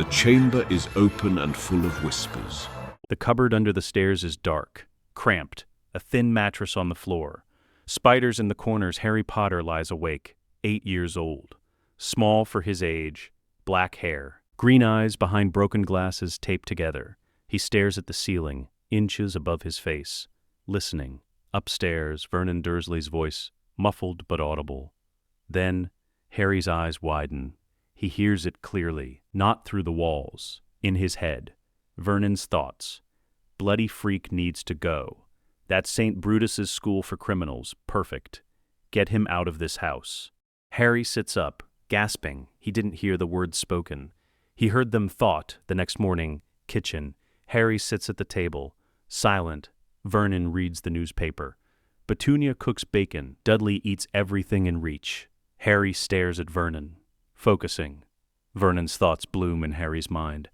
The chamber is open and full of whispers. The cupboard under the stairs is dark, cramped, a thin mattress on the floor. Spiders in the corners. Harry Potter lies awake, 8 years old. Small for his age, black hair, green eyes behind broken glasses taped together. He stares at the ceiling, inches above his face, listening. Upstairs, Vernon Dursley's voice, muffled but audible. Then, Harry's eyes widen. He hears it clearly, not through the walls, in his head. Vernon's thoughts. Bloody freak needs to go. That's St. Brutus's school for criminals. Perfect. Get him out of this house. Harry sits up, gasping. He didn't hear the words spoken. He heard them thought the next morning. Kitchen. Harry sits at the table, silent. Vernon reads the newspaper. Petunia cooks bacon. Dudley eats everything in reach. Harry stares at Vernon, focusing. Vernon's thoughts bloom in Harry's mind.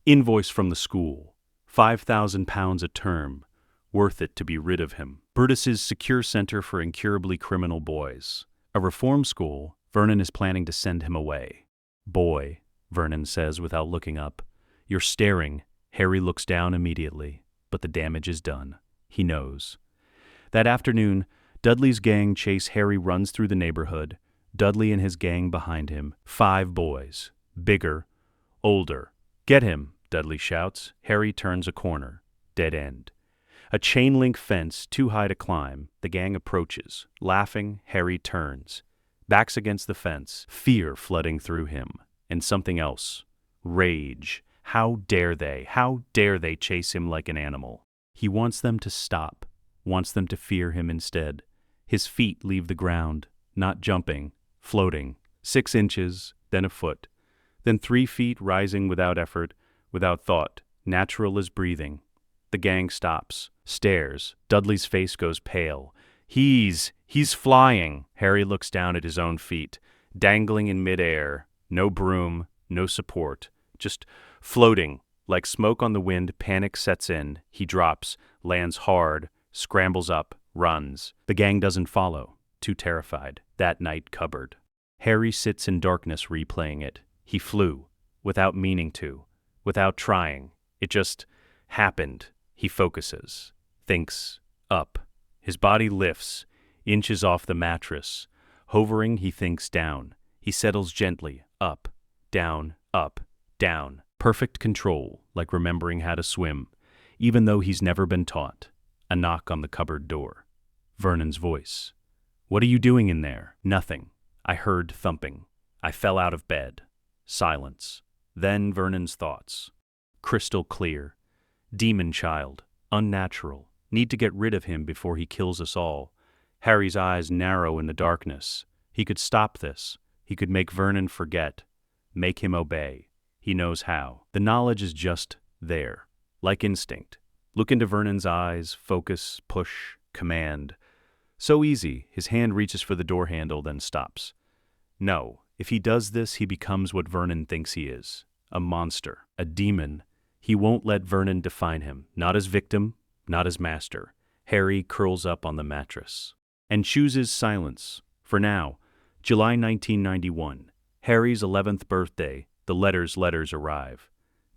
Invoice from the school. £5,000 a term. Worth it to be rid of him. Brutus's secure center for incurably criminal boys. A reform school. Vernon is planning to send him away. Boy, Vernon says without looking up. You're staring. Harry looks down immediately, but the damage is done. He knows. That afternoon, Dudley's gang chase. Harry runs through the neighborhood. Dudley and his gang behind him. 5 boys. Bigger. Older. Get him, Dudley shouts. Harry turns a corner. Dead end. A chain-link fence too high to climb. The gang approaches. Laughing, Harry turns. Backs against the fence. Fear flooding through him. And something else. Rage. How dare they? How dare they chase him like an animal? He wants them to stop. Wants them to fear him instead. His feet leave the ground. Not jumping. Floating. 6 inches. Then a foot. Then 3 feet rising without effort. Without thought. Natural as breathing. The gang stops. Stares. Dudley's face goes pale. He's flying. Harry looks down at his own feet. Dangling in midair. No broom. No support. Just floating. Like smoke on the wind, panic sets in. He drops. Lands hard. Scrambles up. Runs. The gang doesn't follow. Too terrified. That night cupboard. Harry sits in darkness replaying it. He flew. Without meaning to. Without trying. It just happened. He focuses. Thinks. Up. His body lifts. Inches off the mattress. Hovering, he thinks down. He settles gently. Up. Down. Up. Down. Perfect control, like remembering how to swim, even though he's never been taught. A knock on the cupboard door. Vernon's voice. What are you doing in there? Nothing. I heard thumping. I fell out of bed. Silence. Then Vernon's thoughts. Crystal clear. Demon child. Unnatural. Need to get rid of him before he kills us all. Harry's eyes narrow in the darkness. He could stop this. He could make Vernon forget. Make him obey. He knows how. The knowledge is just there. Like instinct. Look into Vernon's eyes. Focus. Push. Command. So easy. His hand reaches for the door handle, then stops. No. If he does this, he becomes what Vernon thinks he is. A monster. A demon. He won't let Vernon define him. Not as victim. Not as master. Harry curls up on the mattress. And chooses silence. For now. July 1991. Harry's 11th birthday. The letters arrive.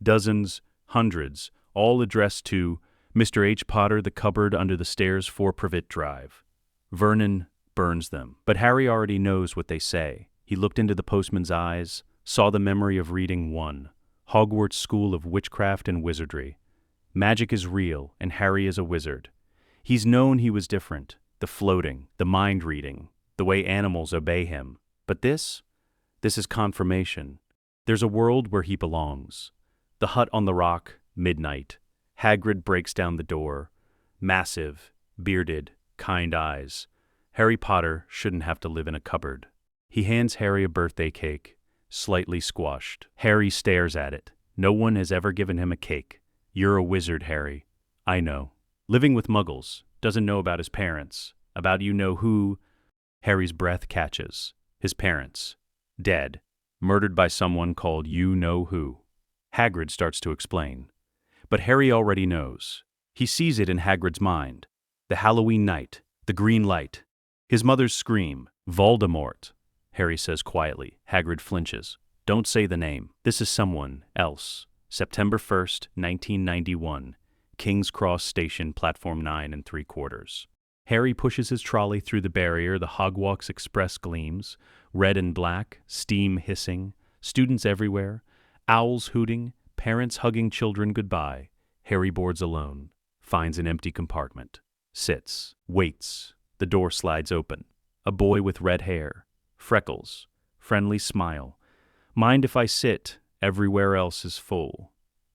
Dozens, hundreds, all addressed to Mr. H. Potter, the cupboard under the stairs, 4 Privet Drive. Vernon burns them. But Harry already knows what they say. He looked into the postman's eyes, saw the memory of reading 1. Hogwarts School of Witchcraft and Wizardry. Magic is real, and Harry is a wizard. He's known he was different. The floating, the mind reading, the way animals obey him. But this is confirmation. There's a world where he belongs. The hut on the rock, midnight. Hagrid breaks down the door. Massive, bearded, kind eyes. Harry Potter shouldn't have to live in a cupboard. He hands Harry a birthday cake, slightly squashed. Harry stares at it. No one has ever given him a cake. You're a wizard, Harry. I know. Living with muggles. Doesn't know about his parents. About you-know-who. Harry's breath catches. His parents. Dead. Murdered by someone called you-know-who. Hagrid starts to explain. But Harry already knows. He sees it in Hagrid's mind. The Halloween night. The green light. His mother's scream. Voldemort. Harry says quietly. Hagrid flinches. Don't say the name. This is someone else. September 1st, 1991. King's Cross Station, platform 9 3/4. Harry pushes his trolley through the barrier. The Hogwarts Express gleams, red and black, steam hissing, students everywhere, owls hooting, parents hugging children goodbye. Harry boards alone, finds an empty compartment, sits, waits. The door slides open. A boy with red hair, freckles, friendly smile. Mind if I sit? Everywhere else is full.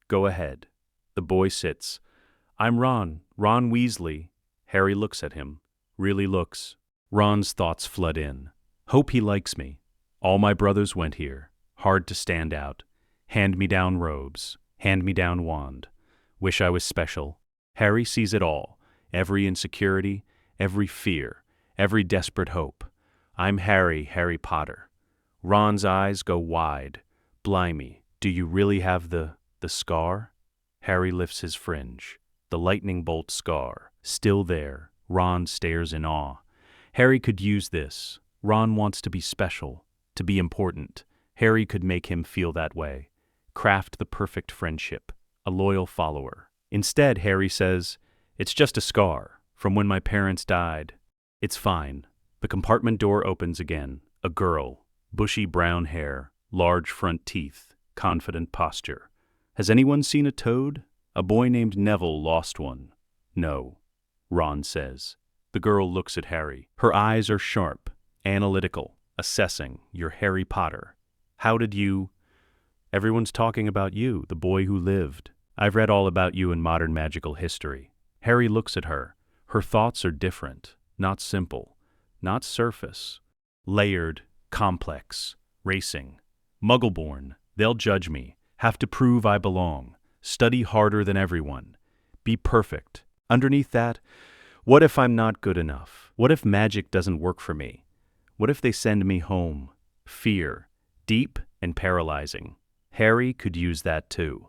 Go ahead. The boy sits. I'm Ron Weasley. Harry looks at him, really looks. Ron's thoughts flood in. Hope he likes me. All my brothers went here. Hard to stand out. Hand-me-down robes. Hand-me-down wand. Wish I was special. Harry sees it all. Every insecurity, every fear, every desperate hope. I'm Harry Potter. Ron's eyes go wide. Blimey, do you really have the scar? Harry lifts his fringe. The lightning bolt scar. Still there. Ron stares in awe. Harry could use this. Ron wants to be special, to be important. Harry could make him feel that way. Craft the perfect friendship. A loyal follower. Instead, Harry says, it's just a scar from when my parents died. It's fine. The compartment door opens again. A girl. Bushy brown hair. Large front teeth. Confident posture. Has anyone seen a toad? A boy named Neville lost one. No, Ron says. The girl looks at Harry. Her eyes are sharp, analytical, assessing. You're Harry Potter. How did you... Everyone's talking about you, the boy who lived. I've read all about you in modern magical history. Harry looks at her. Her thoughts are different, not simple, not surface. Layered, complex, racing. Muggle-born, they'll judge me, have to prove I belong, study harder than everyone, be perfect. Underneath that, what if I'm not good enough? What if magic doesn't work for me? What if they send me home? Fear, deep and paralyzing. Harry could use that too.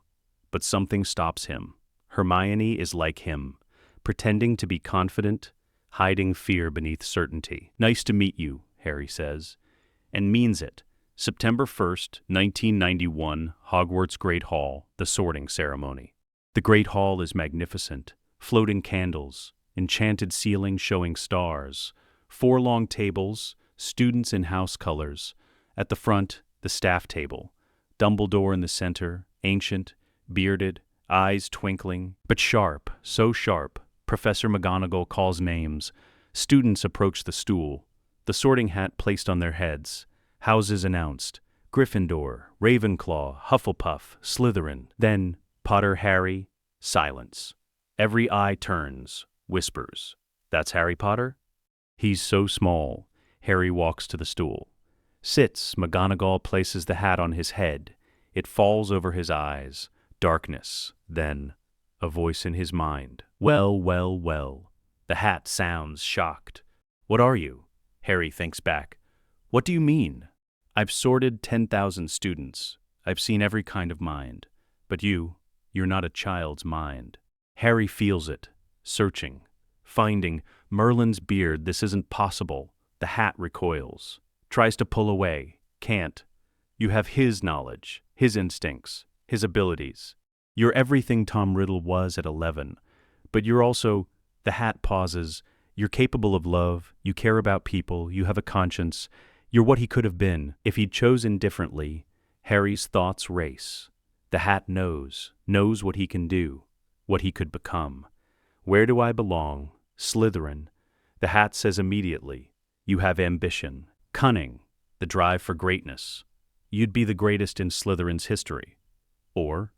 But something stops him. Hermione is like him, pretending to be confident, hiding fear beneath certainty. Nice to meet you, Harry says, and means it. September 1st, 1991, Hogwarts Great Hall, the sorting ceremony. The Great Hall is magnificent. Floating candles, enchanted ceiling showing stars, 4 long tables, students in house colors. At the front, the staff table. Dumbledore in the center, ancient, bearded, eyes twinkling, but sharp, so sharp. Professor McGonagall calls names. Students approach the stool. The sorting hat placed on their heads. Houses announced. Gryffindor, Ravenclaw, Hufflepuff, Slytherin. Then, Potter, Harry, silence. Every eye turns, whispers. That's Harry Potter? He's so small. Harry walks to the stool. Sits. McGonagall places the hat on his head. It falls over his eyes. Darkness. Then, a voice in his mind. Well. The hat sounds shocked. What are you? Harry thinks back. What do you mean? I've sorted 10,000 students. I've seen every kind of mind. But you're not a child's mind. Harry feels it, searching, finding Merlin's beard. This isn't possible. The hat recoils, tries to pull away, can't. You have his knowledge, his instincts, his abilities. You're everything Tom Riddle was at 11, but you're also, the hat pauses, you're capable of love, you care about people, you have a conscience, you're what he could have been. If he'd chosen differently, Harry's thoughts race. The hat knows what he can do. What he could become. Where do I belong? Slytherin. The hat says immediately, you have ambition, cunning, the drive for greatness. You'd be the greatest in Slytherin's history. Or,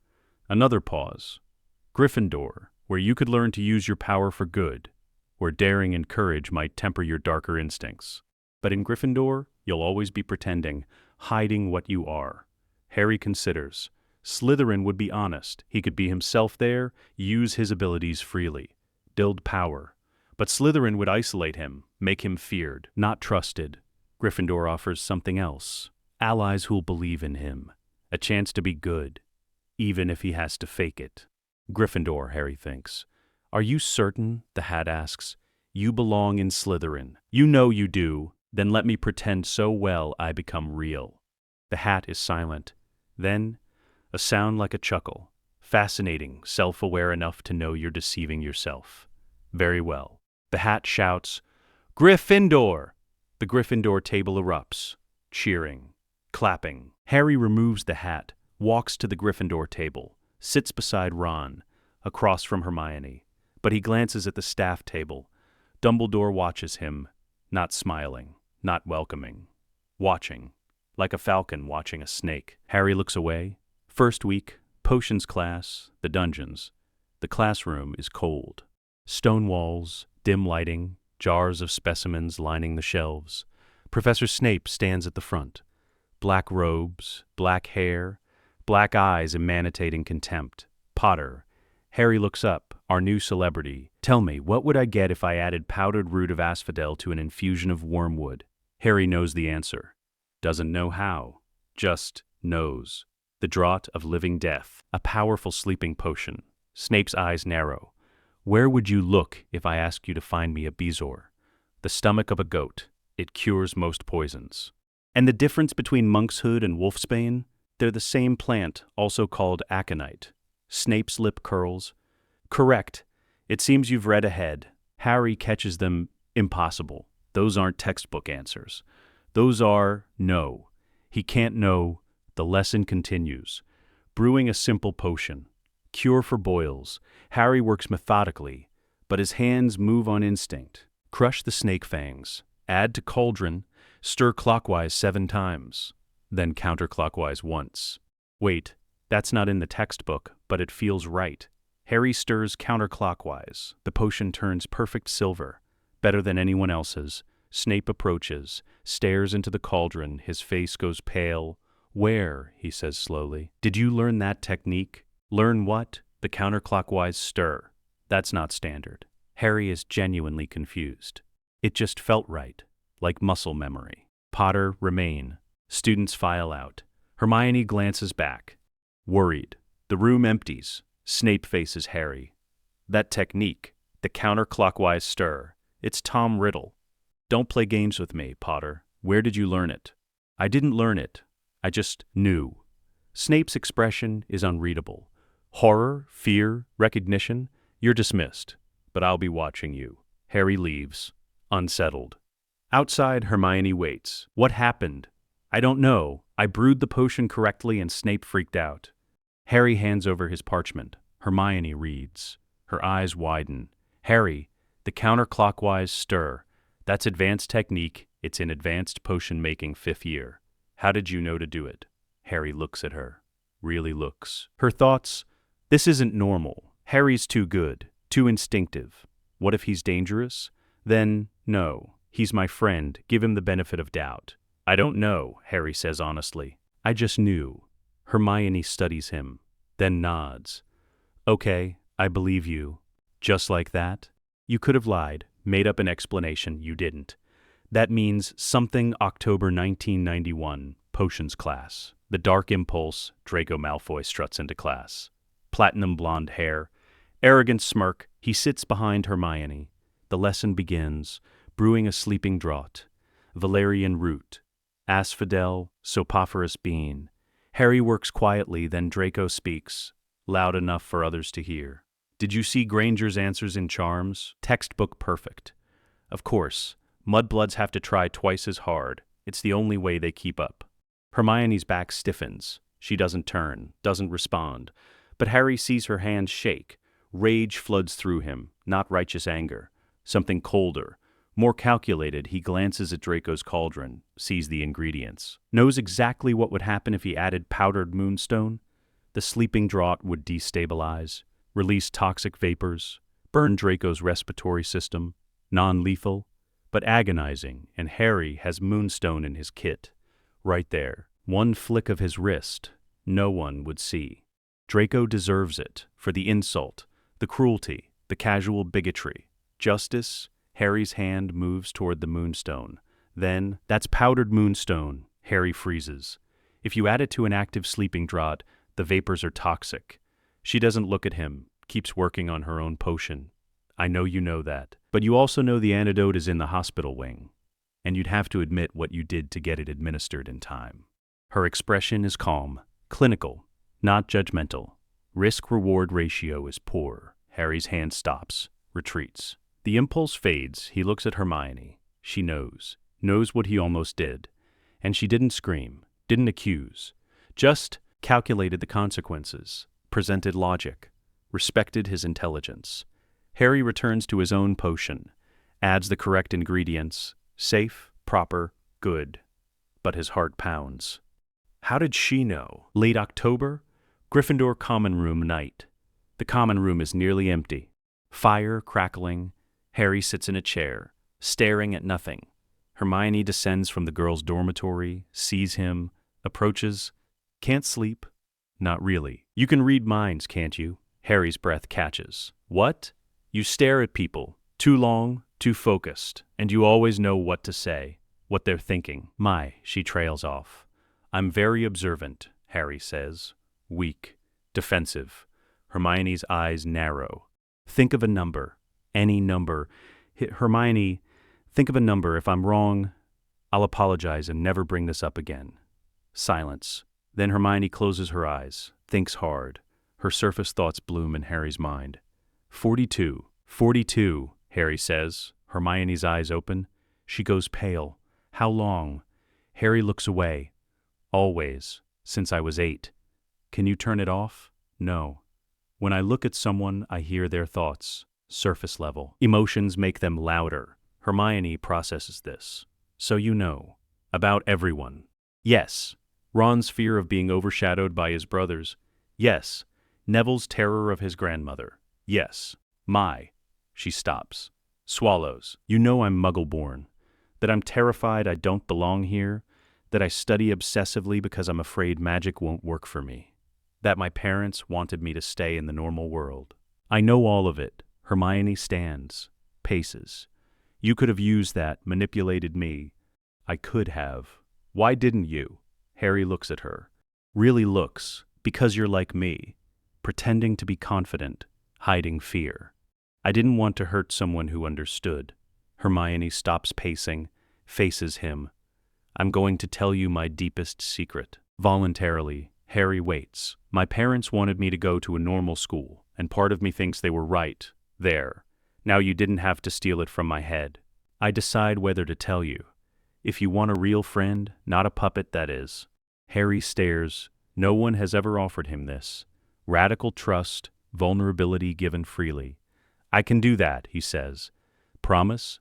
another pause. Gryffindor, where you could learn to use your power for good, where daring and courage might temper your darker instincts. But in Gryffindor, you'll always be pretending, hiding what you are. Harry considers. Slytherin would be honest. He could be himself there, use his abilities freely, build power. But Slytherin would isolate him, make him feared, not trusted. Gryffindor offers something else. Allies who'll believe in him. A chance to be good, even if he has to fake it. Gryffindor, Harry thinks. Are you certain? The hat asks. You belong in Slytherin. You know you do. Then let me pretend so well I become real. The hat is silent. Then, a sound like a chuckle. Fascinating, self-aware enough to know you're deceiving yourself. Very well. The hat shouts, "Gryffindor!" The Gryffindor table erupts. Cheering. Clapping. Harry removes the hat, walks to the Gryffindor table, sits beside Ron, across from Hermione. But he glances at the staff table. Dumbledore watches him, not smiling, not welcoming. Watching. Like a falcon watching a snake. Harry looks away. First week, potions class, the dungeons. The classroom is cold. Stone walls, dim lighting, jars of specimens lining the shelves. Professor Snape stands at the front. Black robes, black hair, black eyes emanating contempt. Potter. Harry looks up, our new celebrity. Tell me, what would I get if I added powdered root of asphodel to an infusion of wormwood? Harry knows the answer. Doesn't know how. Just knows. The draught of living death. A powerful sleeping potion. Snape's eyes narrow. Where would you look if I asked you to find me a bezoar? The stomach of a goat. It cures most poisons. And the difference between monkshood and wolfsbane? They're the same plant, also called aconite. Snape's lip curls. Correct. It seems you've read ahead. Harry catches them. Impossible. Those aren't textbook answers. Those are no. He can't know. The lesson continues. Brewing a simple potion. Cure for boils. Harry works methodically, but his hands move on instinct. Crush the snake fangs. Add to cauldron. Stir clockwise 7 times. Then counterclockwise once. Wait, that's not in the textbook, but it feels right. Harry stirs counterclockwise. The potion turns perfect silver, better than anyone else's. Snape approaches, stares into the cauldron. His face goes pale. Where? He says slowly. Did you learn that technique? Learn what? The counterclockwise stir. That's not standard. Harry is genuinely confused. It just felt right, like muscle memory. Potter, remain. Students file out. Hermione glances back. Worried. The room empties. Snape faces Harry. That technique, the counterclockwise stir, it's Tom Riddle. Don't play games with me, Potter. Where did you learn it? I didn't learn it. I just knew. Snape's expression is unreadable. Horror, fear, recognition. You're dismissed, but I'll be watching you. Harry leaves, unsettled. Outside, Hermione waits. What happened? I don't know. I brewed the potion correctly and Snape freaked out. Harry hands over his parchment. Hermione reads. Her eyes widen. Harry, the counterclockwise stir. That's advanced technique. It's in advanced potion making 5th year. How did you know to do it? Harry looks at her. Really looks. Her thoughts? This isn't normal. Harry's too good. Too instinctive. What if he's dangerous? Then, no. He's my friend. Give him the benefit of doubt. I don't know, Harry says honestly. I just knew. Hermione studies him, then nods. Okay, I believe you. Just like that? You could have lied, made up an explanation. You didn't. That means something October 1991, potions class. The dark impulse, Draco Malfoy struts into class. Platinum blonde hair. Arrogant smirk. He sits behind Hermione. The lesson begins. Brewing a sleeping draught. Valerian root. Asphodel, sopophorus bean. Harry works quietly, then Draco speaks, loud enough for others to hear. Did you see Granger's answers in Charms? Textbook perfect. Of course, mudbloods have to try twice as hard. It's the only way they keep up. Hermione's back stiffens. She doesn't turn, doesn't respond. But Harry sees her hands shake. Rage floods through him, not righteous anger. Something colder. More calculated, he glances at Draco's cauldron, sees the ingredients. Knows exactly what would happen if he added powdered moonstone. The sleeping draught would destabilize, release toxic vapors, burn Draco's respiratory system. Non-lethal, but agonizing, and Harry has moonstone in his kit. Right there. One flick of his wrist. No one would see. Draco deserves it, for the insult, the cruelty, the casual bigotry. Justice? Harry's hand moves toward the moonstone. Then, that's powdered moonstone. Harry freezes. If you add it to an active sleeping draught, the vapors are toxic. She doesn't look at him, keeps working on her own potion. I know you know that. But you also know the antidote is in the hospital wing. And you'd have to admit what you did to get it administered in time. Her expression is calm, clinical, not judgmental. Risk-reward ratio is poor. Harry's hand stops, retreats. The impulse fades. He looks at Hermione. She knows what he almost did. And she didn't scream, didn't accuse, just calculated the consequences, presented logic, respected his intelligence. Harry returns to his own potion, adds the correct ingredients, safe, proper, good. But his heart pounds. How did she know? Late October, Gryffindor common room night. The common room is nearly empty. Fire crackling. Harry sits in a chair, staring at nothing. Hermione descends from the girls' dormitory, sees him, approaches. Can't sleep? Not really. You can read minds, can't you? Harry's breath catches. What? You stare at people. Too long, too focused, and you always know what to say, what they're thinking. She trails off. I'm very observant, Harry says. Weak, defensive. Hermione's eyes narrow. Think of a number. Any number. Hermione, think of a number. If I'm wrong, I'll apologize and never bring this up again. Silence. Then Hermione closes her eyes, thinks hard. Her surface thoughts bloom in Harry's mind. 42. 42, Harry says. Hermione's eyes open. She goes pale. How long? Harry looks away. Always, since I was 8. Can you turn it off? No. When I look at someone, I hear their thoughts. Surface level. Emotions make them louder. Hermione processes this. So you know. About everyone. Yes. Ron's fear of being overshadowed by his brothers. Yes. Neville's terror of his grandmother. Yes. She stops. Swallows. You know I'm Muggle-born. That I'm terrified I don't belong here. That I study obsessively because I'm afraid magic won't work for me. That my parents wanted me to stay in the normal world. I know all of it. Hermione stands. Paces. You could have used that, manipulated me. I could have. Why didn't you? Harry looks at her. Really looks. Because you're like me. Pretending to be confident. Hiding fear. I didn't want to hurt someone who understood. Hermione stops pacing, faces him. I'm going to tell you my deepest secret. Voluntarily, Harry waits. My parents wanted me to go to a normal school, and part of me thinks they were right. There. Now you didn't have to steal it from my head. I decide whether to tell you. If you want a real friend, not a puppet, that is. Harry stares. No one has ever offered him this. Radical trust, vulnerability given freely. I can do that, he says. Promise,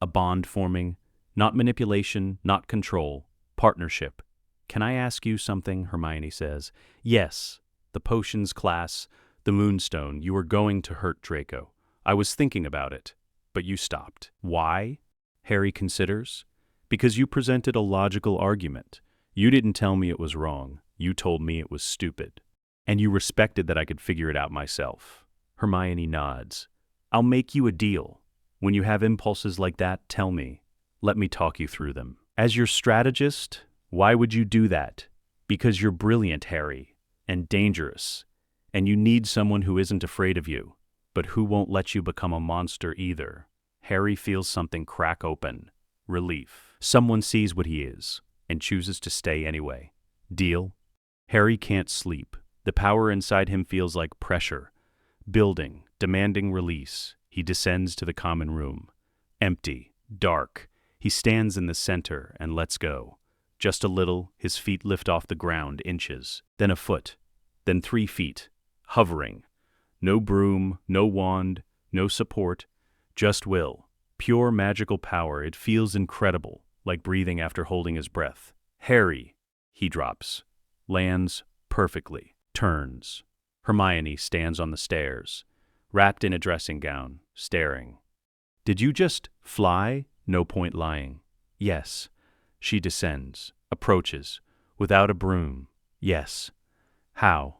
a bond forming, not manipulation, not control, partnership. Can I ask you something? Hermione says. Yes. The potions class, the moonstone, you were going to hurt Draco. I was thinking about it, but you stopped. Why? Harry considers. Because you presented a logical argument. You didn't tell me it was wrong. You told me it was stupid. And you respected that I could figure it out myself. Hermione nods. I'll make you a deal. When you have impulses like that, tell me. Let me talk you through them. As your strategist, why would you do that? Because you're brilliant, Harry, and dangerous, and you need someone who isn't afraid of you, but who won't let you become a monster either. Harry feels something crack open. Relief. Someone sees what he is, and chooses to stay anyway. Deal? Harry can't sleep. The power inside him feels like pressure. Building, demanding release. He descends to the common room. Empty, dark. He stands in the center and lets go. Just a little, his feet lift off the ground inches, then a foot, then 3 feet, hovering. No broom, no wand, no support, just will. Pure magical power. It feels incredible, like breathing after holding his breath. Harry, he drops. Lands perfectly. Turns. Hermione stands on the stairs, wrapped in a dressing gown, staring. Did you just fly? No point lying. Yes. She descends, approaches, without a broom. Yes. How?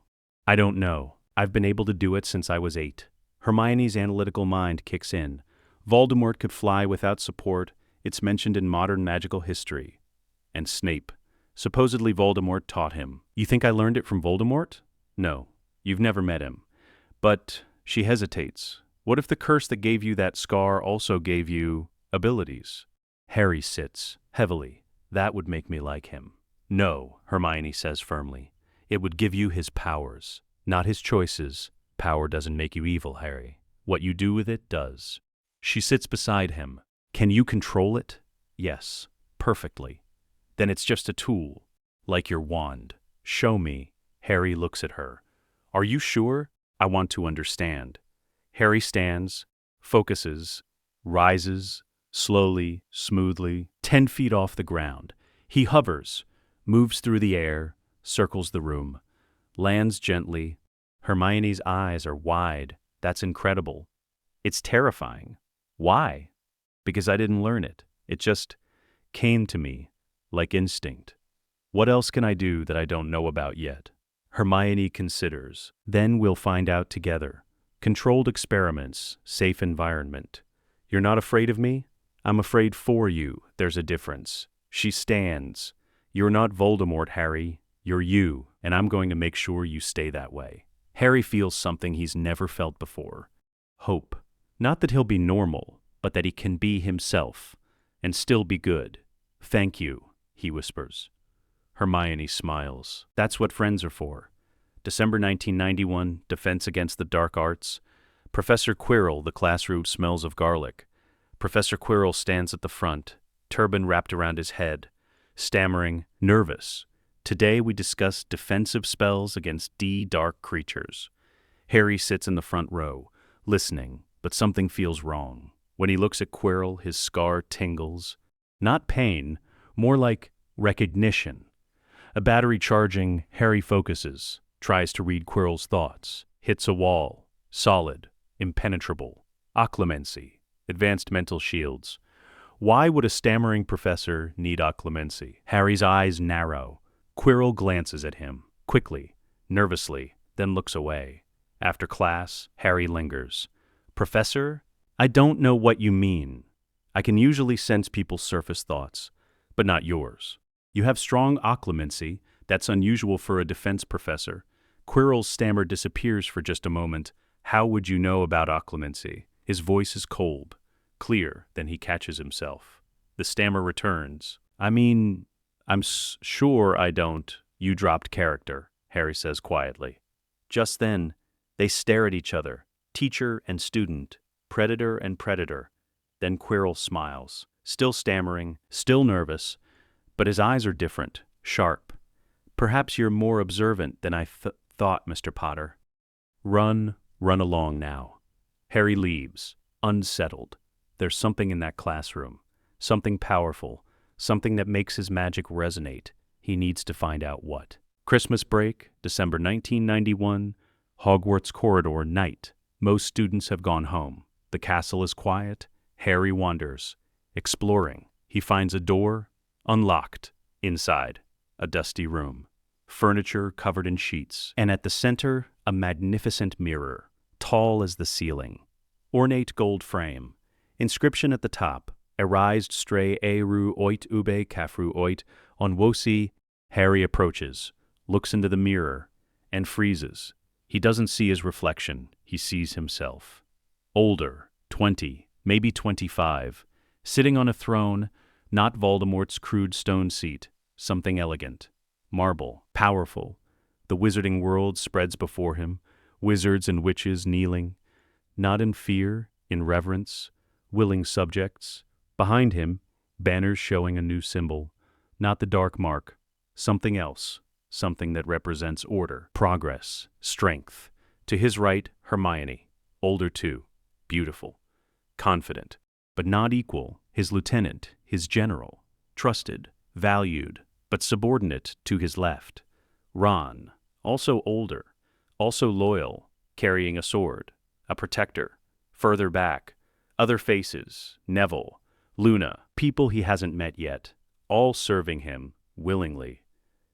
I don't know. I've been able to do it since I was 8. Hermione's analytical mind kicks in. Voldemort could fly without support. It's mentioned in modern magical history. And Snape. Supposedly Voldemort taught him. You think I learned it from Voldemort? No. You've never met him. But she hesitates. What if the curse that gave you that scar also gave you abilities? Harry sits, heavily. That would make me like him. No, Hermione says firmly. It would give you his powers, not his choices. Power doesn't make you evil, Harry. What you do with it does. She sits beside him. Can you control it? Yes, perfectly. Then it's just a tool, like your wand. Show me. Harry looks at her. Are you sure? I want to understand. Harry stands, focuses, rises, slowly, smoothly, 10 feet off the ground. He hovers, moves through the air, circles the room, lands gently. Hermione's eyes are wide. That's incredible. It's terrifying. Why? Because I didn't learn it. It just came to me, like instinct. What else can I do that I don't know about yet? Hermione considers. Then we'll find out together. Controlled experiments, safe environment. You're not afraid of me? I'm afraid for you. There's a difference. She stands. You're not Voldemort, Harry. You're you, and I'm going to make sure you stay that way. Harry feels something he's never felt before. Hope. Not that he'll be normal, but that he can be himself, and still be good. Thank you, he whispers. Hermione smiles. That's what friends are for. December 1991, Defense Against the Dark Arts. Professor Quirrell, the classroom smells of garlic. Professor Quirrell stands at the front, turban wrapped around his head, stammering, nervous. Today we discuss defensive spells against dark creatures. Harry sits in the front row, listening, but something feels wrong. When he looks at Quirrell, his scar tingles. Not pain, more like recognition. A battery charging, Harry focuses, tries to read Quirrell's thoughts, hits a wall, solid, impenetrable. Occlumency, advanced mental shields. Why would a stammering professor need occlumency? Harry's eyes narrow. Quirrell glances at him, quickly, nervously, then looks away. After class, Harry lingers. Professor, I don't know what you mean. I can usually sense people's surface thoughts, but not yours. You have strong occlumency. That's unusual for a defense professor. Quirrell's stammer disappears for just a moment. How would you know about occlumency? His voice is cold, clear, then he catches himself. The stammer returns. I'm sure I don't. You dropped character, Harry says quietly. Just then, they stare at each other, teacher and student, predator and predator. Then Quirrell smiles, still stammering, still nervous, but his eyes are different, sharp. Perhaps you're more observant than I thought, Mr. Potter. Run along now. Harry leaves, unsettled. There's something in that classroom, something powerful, something that makes his magic resonate. He needs to find out what. Christmas break, December 1991, Hogwarts corridor, night. Most students have gone home. The castle is quiet. Harry wanders, exploring. He finds a door, unlocked. Inside, a dusty room. Furniture covered in sheets. And at the center, a magnificent mirror, tall as the ceiling. Ornate gold frame. Inscription at the top. Erised stray eru oit ube kafru oit on wosi. Harry approaches, looks into the mirror, and freezes. He doesn't see his reflection. He sees himself. Older, 20, maybe 25, sitting on a throne, not Voldemort's crude stone seat, something elegant. Marble, powerful. The wizarding world spreads before him, wizards and witches kneeling, not in fear, in reverence, willing subjects. Behind him, banners showing a new symbol, not the dark mark, something else, something that represents order, progress, strength. To his right, Hermione, older too, beautiful, confident, but not equal, his lieutenant, his general, trusted, valued, but subordinate to his left. Ron, also older, also loyal, carrying a sword, a protector. Further back, other faces, Neville, Luna, people he hasn't met yet, all serving him willingly.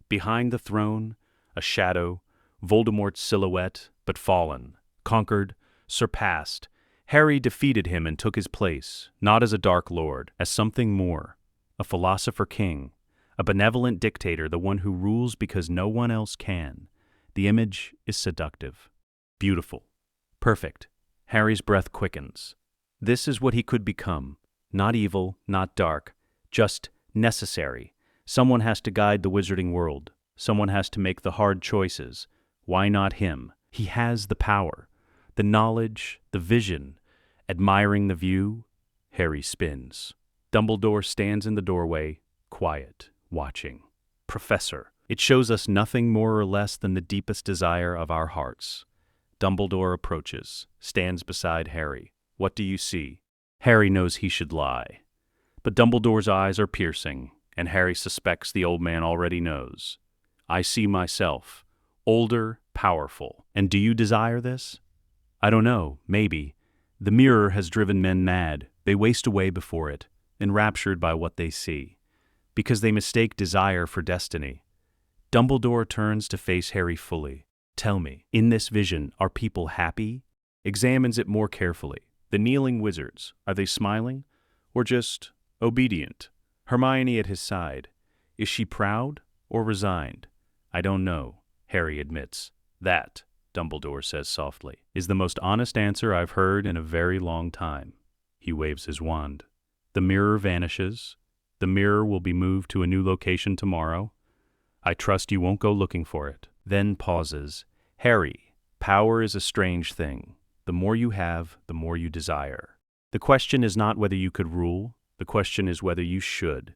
Behind the throne, a shadow, Voldemort's silhouette, but fallen, conquered, surpassed. Harry defeated him and took his place, not as a Dark Lord, as something more, a philosopher king, a benevolent dictator, the one who rules because no one else can. The image is seductive, beautiful, perfect. Harry's breath quickens. This is what he could become. Not evil, not dark, just necessary. Someone has to guide the wizarding world. Someone has to make the hard choices. Why not him? He has the power, the knowledge, the vision. Admiring the view, Harry spins. Dumbledore stands in the doorway, quiet, watching. Professor, it shows us nothing more or less than the deepest desire of our hearts. Dumbledore approaches, stands beside Harry. What do you see? Harry knows he should lie. But Dumbledore's eyes are piercing, and Harry suspects the old man already knows. I see myself, older, powerful. And do you desire this? I don't know, maybe. The mirror has driven men mad. They waste away before it, enraptured by what they see, because they mistake desire for destiny. Dumbledore turns to face Harry fully. Tell me, in this vision, are people happy? Examines it more carefully. The kneeling wizards, are they smiling? Or just obedient? Hermione at his side. Is she proud or resigned? I don't know, Harry admits. That, Dumbledore says softly, is the most honest answer I've heard in a very long time. He waves his wand. The mirror vanishes. The mirror will be moved to a new location tomorrow. I trust you won't go looking for it. Then pauses. Harry, power is a strange thing. The more you have, the more you desire. The question is not whether you could rule. The question is whether you should,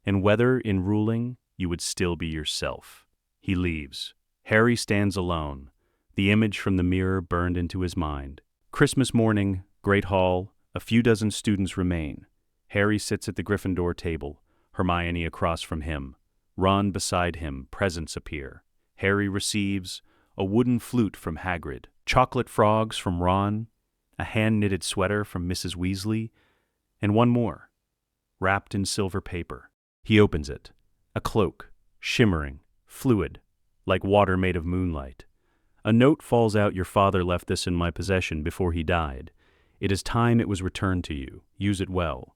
and whether, in ruling, you would still be yourself. He leaves. Harry stands alone, the image from the mirror burned into his mind. Christmas morning, Great Hall, a few dozen students remain. Harry sits at the Gryffindor table, Hermione across from him. Ron beside him, presents appear. Harry receives a wooden flute from Hagrid, chocolate frogs from Ron, a hand-knitted sweater from Mrs. Weasley, and one more, wrapped in silver paper. He opens it. A cloak, shimmering, fluid, like water made of moonlight. A note falls out. Your father left this in my possession before he died. It is time it was returned to you. Use it well.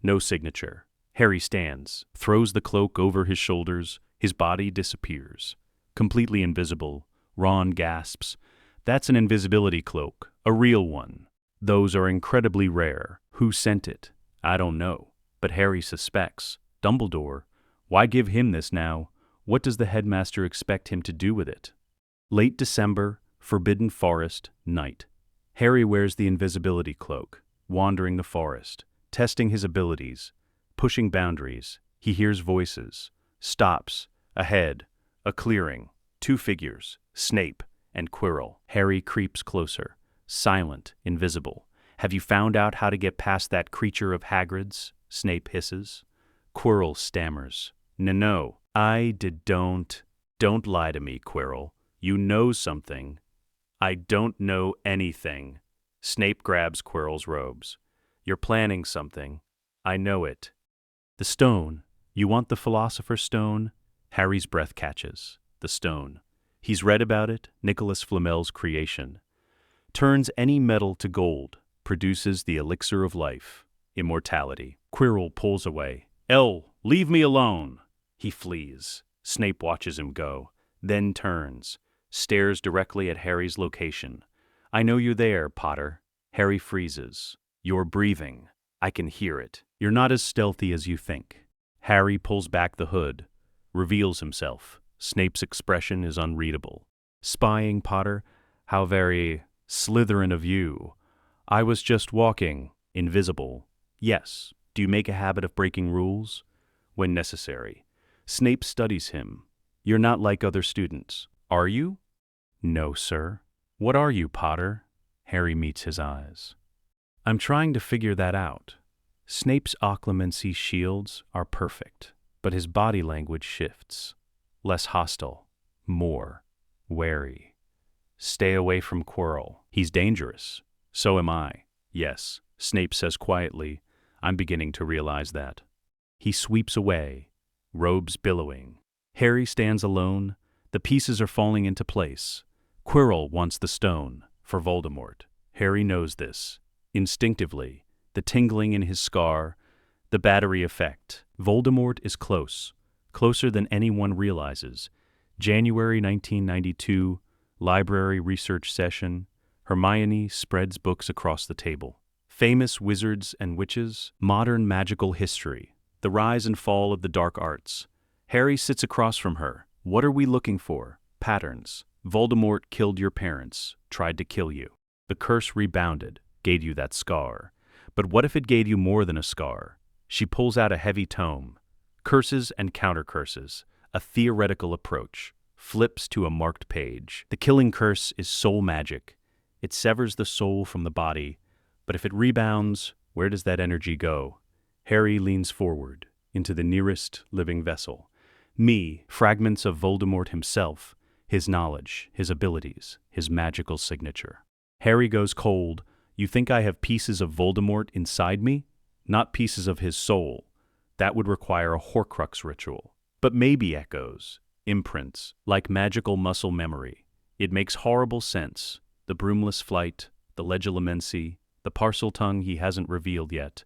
No signature. Harry stands, throws the cloak over his shoulders. His body disappears. Completely invisible, Ron gasps. That's an invisibility cloak, a real one. Those are incredibly rare. Who sent it? I don't know. But Harry suspects. Dumbledore. Why give him this now? What does the headmaster expect him to do with it? Late December, Forbidden Forest, night. Harry wears the invisibility cloak, wandering the forest, testing his abilities, pushing boundaries. He hears voices, stops, ahead, a clearing, two figures, Snape and Quirrell. Harry creeps closer, silent, invisible. Have you found out how to get past that creature of Hagrid's? Snape hisses. Quirrell stammers. No, Don't lie to me, Quirrell. You know something. I don't know anything. Snape grabs Quirrell's robes. You're planning something. I know it. The stone. You want the philosopher's stone? Harry's breath catches. The stone. He's read about it, Nicholas Flamel's creation. Turns any metal to gold. Produces the elixir of life. Immortality. Quirrell pulls away. Leave me alone. He flees. Snape watches him go, then turns, stares directly at Harry's location. I know you're there, Potter. Harry freezes. You're breathing. I can hear it. You're not as stealthy as you think. Harry pulls back the hood, reveals himself. Snape's expression is unreadable. Spying, Potter? How very Slytherin of you. I was just walking. Invisible. Yes. Do you make a habit of breaking rules? When necessary. Snape studies him. You're not like other students. Are you? No, sir. What are you, Potter? Harry meets his eyes. I'm trying to figure that out. Snape's occlumency shields are perfect, but his body language shifts. Less hostile. More wary. Stay away from Quirrell. He's dangerous. So am I. Yes, Snape says quietly. I'm beginning to realize that. He sweeps away, robes billowing. Harry stands alone. The pieces are falling into place. Quirrell wants the stone for Voldemort. Harry knows this. Instinctively, the tingling in his scar, the battery effect. Voldemort is close, closer than anyone realizes. January 1992, library research session. Hermione spreads books across the table. Famous wizards and witches, modern magical history, the rise and fall of the dark arts. Harry sits across from her. What are we looking for? Patterns. Voldemort killed your parents, tried to kill you. The curse rebounded, gave you that scar. But what if it gave you more than a scar? She pulls out a heavy tome. Curses and counter-curses, a theoretical approach, flips to a marked page. The killing curse is soul magic. It severs the soul from the body, but if it rebounds, where does that energy go? Harry leans forward, into the nearest living vessel. Me, fragments of Voldemort himself, his knowledge, his abilities, his magical signature. Harry goes cold. You think I have pieces of Voldemort inside me? Not pieces of his soul. That would require a Horcrux ritual. But maybe echoes, imprints, like magical muscle memory. It makes horrible sense. The broomless flight, the legilimency, the Parseltongue he hasn't revealed yet.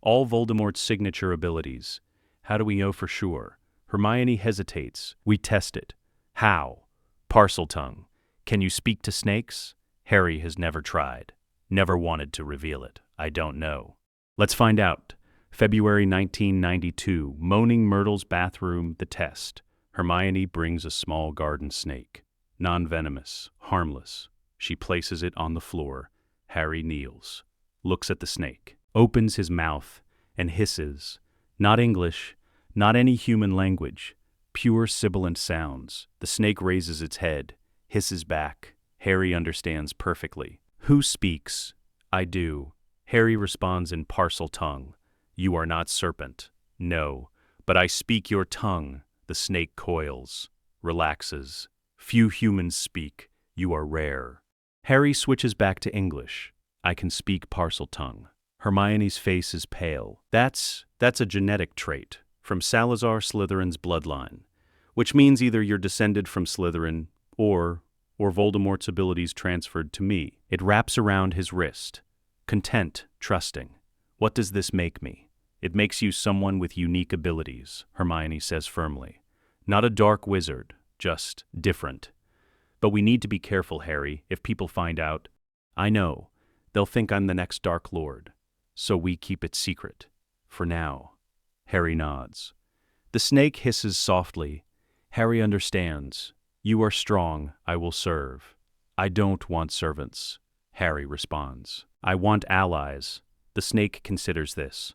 All Voldemort's signature abilities. How do we know for sure? Hermione hesitates. We test it. How? Parseltongue. Can you speak to snakes? Harry has never tried. Never wanted to reveal it. I don't know. Let's find out. February 1992, Moaning Myrtle's bathroom, the test. Hermione brings a small garden snake. Non-venomous, harmless. She places it on the floor. Harry kneels. Looks at the snake. Opens his mouth and hisses. Not English, not any human language. Pure sibilant sounds. The snake raises its head, hisses back. Harry understands perfectly. Who speaks? I do. Harry responds in Parseltongue. You are not serpent. No, but I speak your tongue. The snake coils, relaxes. Few humans speak. You are rare. Harry switches back to English. I can speak Parseltongue. Hermione's face is pale. That's a genetic trait from Salazar Slytherin's bloodline, which means either you're descended from Slytherin or Voldemort's abilities transferred to me. It wraps around his wrist. Content, trusting. What does this make me? It makes you someone with unique abilities, Hermione says firmly. Not a dark wizard, just different. But we need to be careful, Harry, if people find out. I know. They'll think I'm the next Dark Lord. So we keep it secret. For now. Harry nods. The snake hisses softly. Harry understands. You are strong, I will serve. I don't want servants. Harry responds. I want allies. The snake considers this.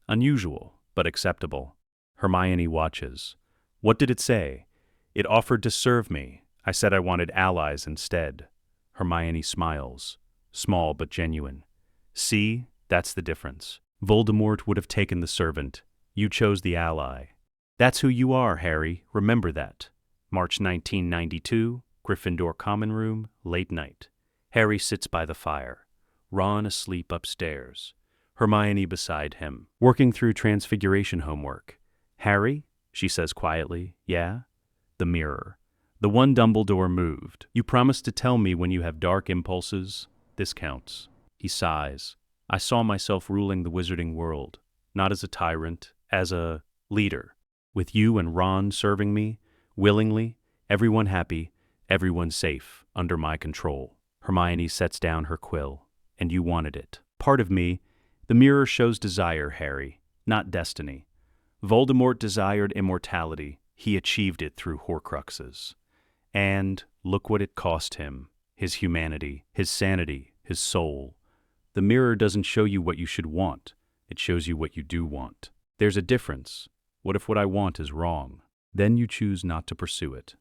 Unusual, but acceptable. Hermione watches. What did it say? It offered to serve me. I said I wanted allies instead. Hermione smiles. Small but genuine. See, that's the difference. Voldemort would have taken the servant. You chose the ally. That's who you are, Harry. Remember that. March 1992, Gryffindor Common Room, late night. Harry sits by the fire. Ron asleep upstairs. Hermione beside him, working through transfiguration homework. Harry? She says quietly. Yeah? The mirror. The one Dumbledore moved. You promised to tell me when you have dark impulses. This counts. He sighs. I saw myself ruling the wizarding world, not as a tyrant, as a leader. With you and Ron serving me, willingly, everyone happy, everyone safe, under my control. Hermione sets down her quill. And you wanted it. Part of me, the mirror shows desire, Harry, not destiny. Voldemort desired immortality. He achieved it through Horcruxes. And look what it cost him. His humanity, his sanity, his soul. The mirror doesn't show you what you should want. It shows you what you do want. There's a difference. What if what I want is wrong? Then you choose not to pursue it.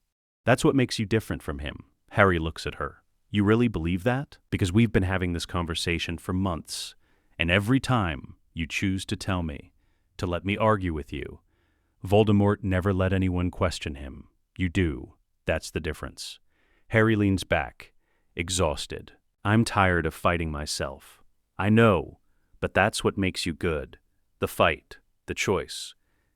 That's what makes you different from him. Harry looks at her. You really believe that? Because we've been having this conversation for months. And every time you choose to tell me, to let me argue with you. Voldemort never let anyone question him. You do. That's the difference. Harry leans back, exhausted. I'm tired of fighting myself. I know, but that's what makes you good. The fight, the choice.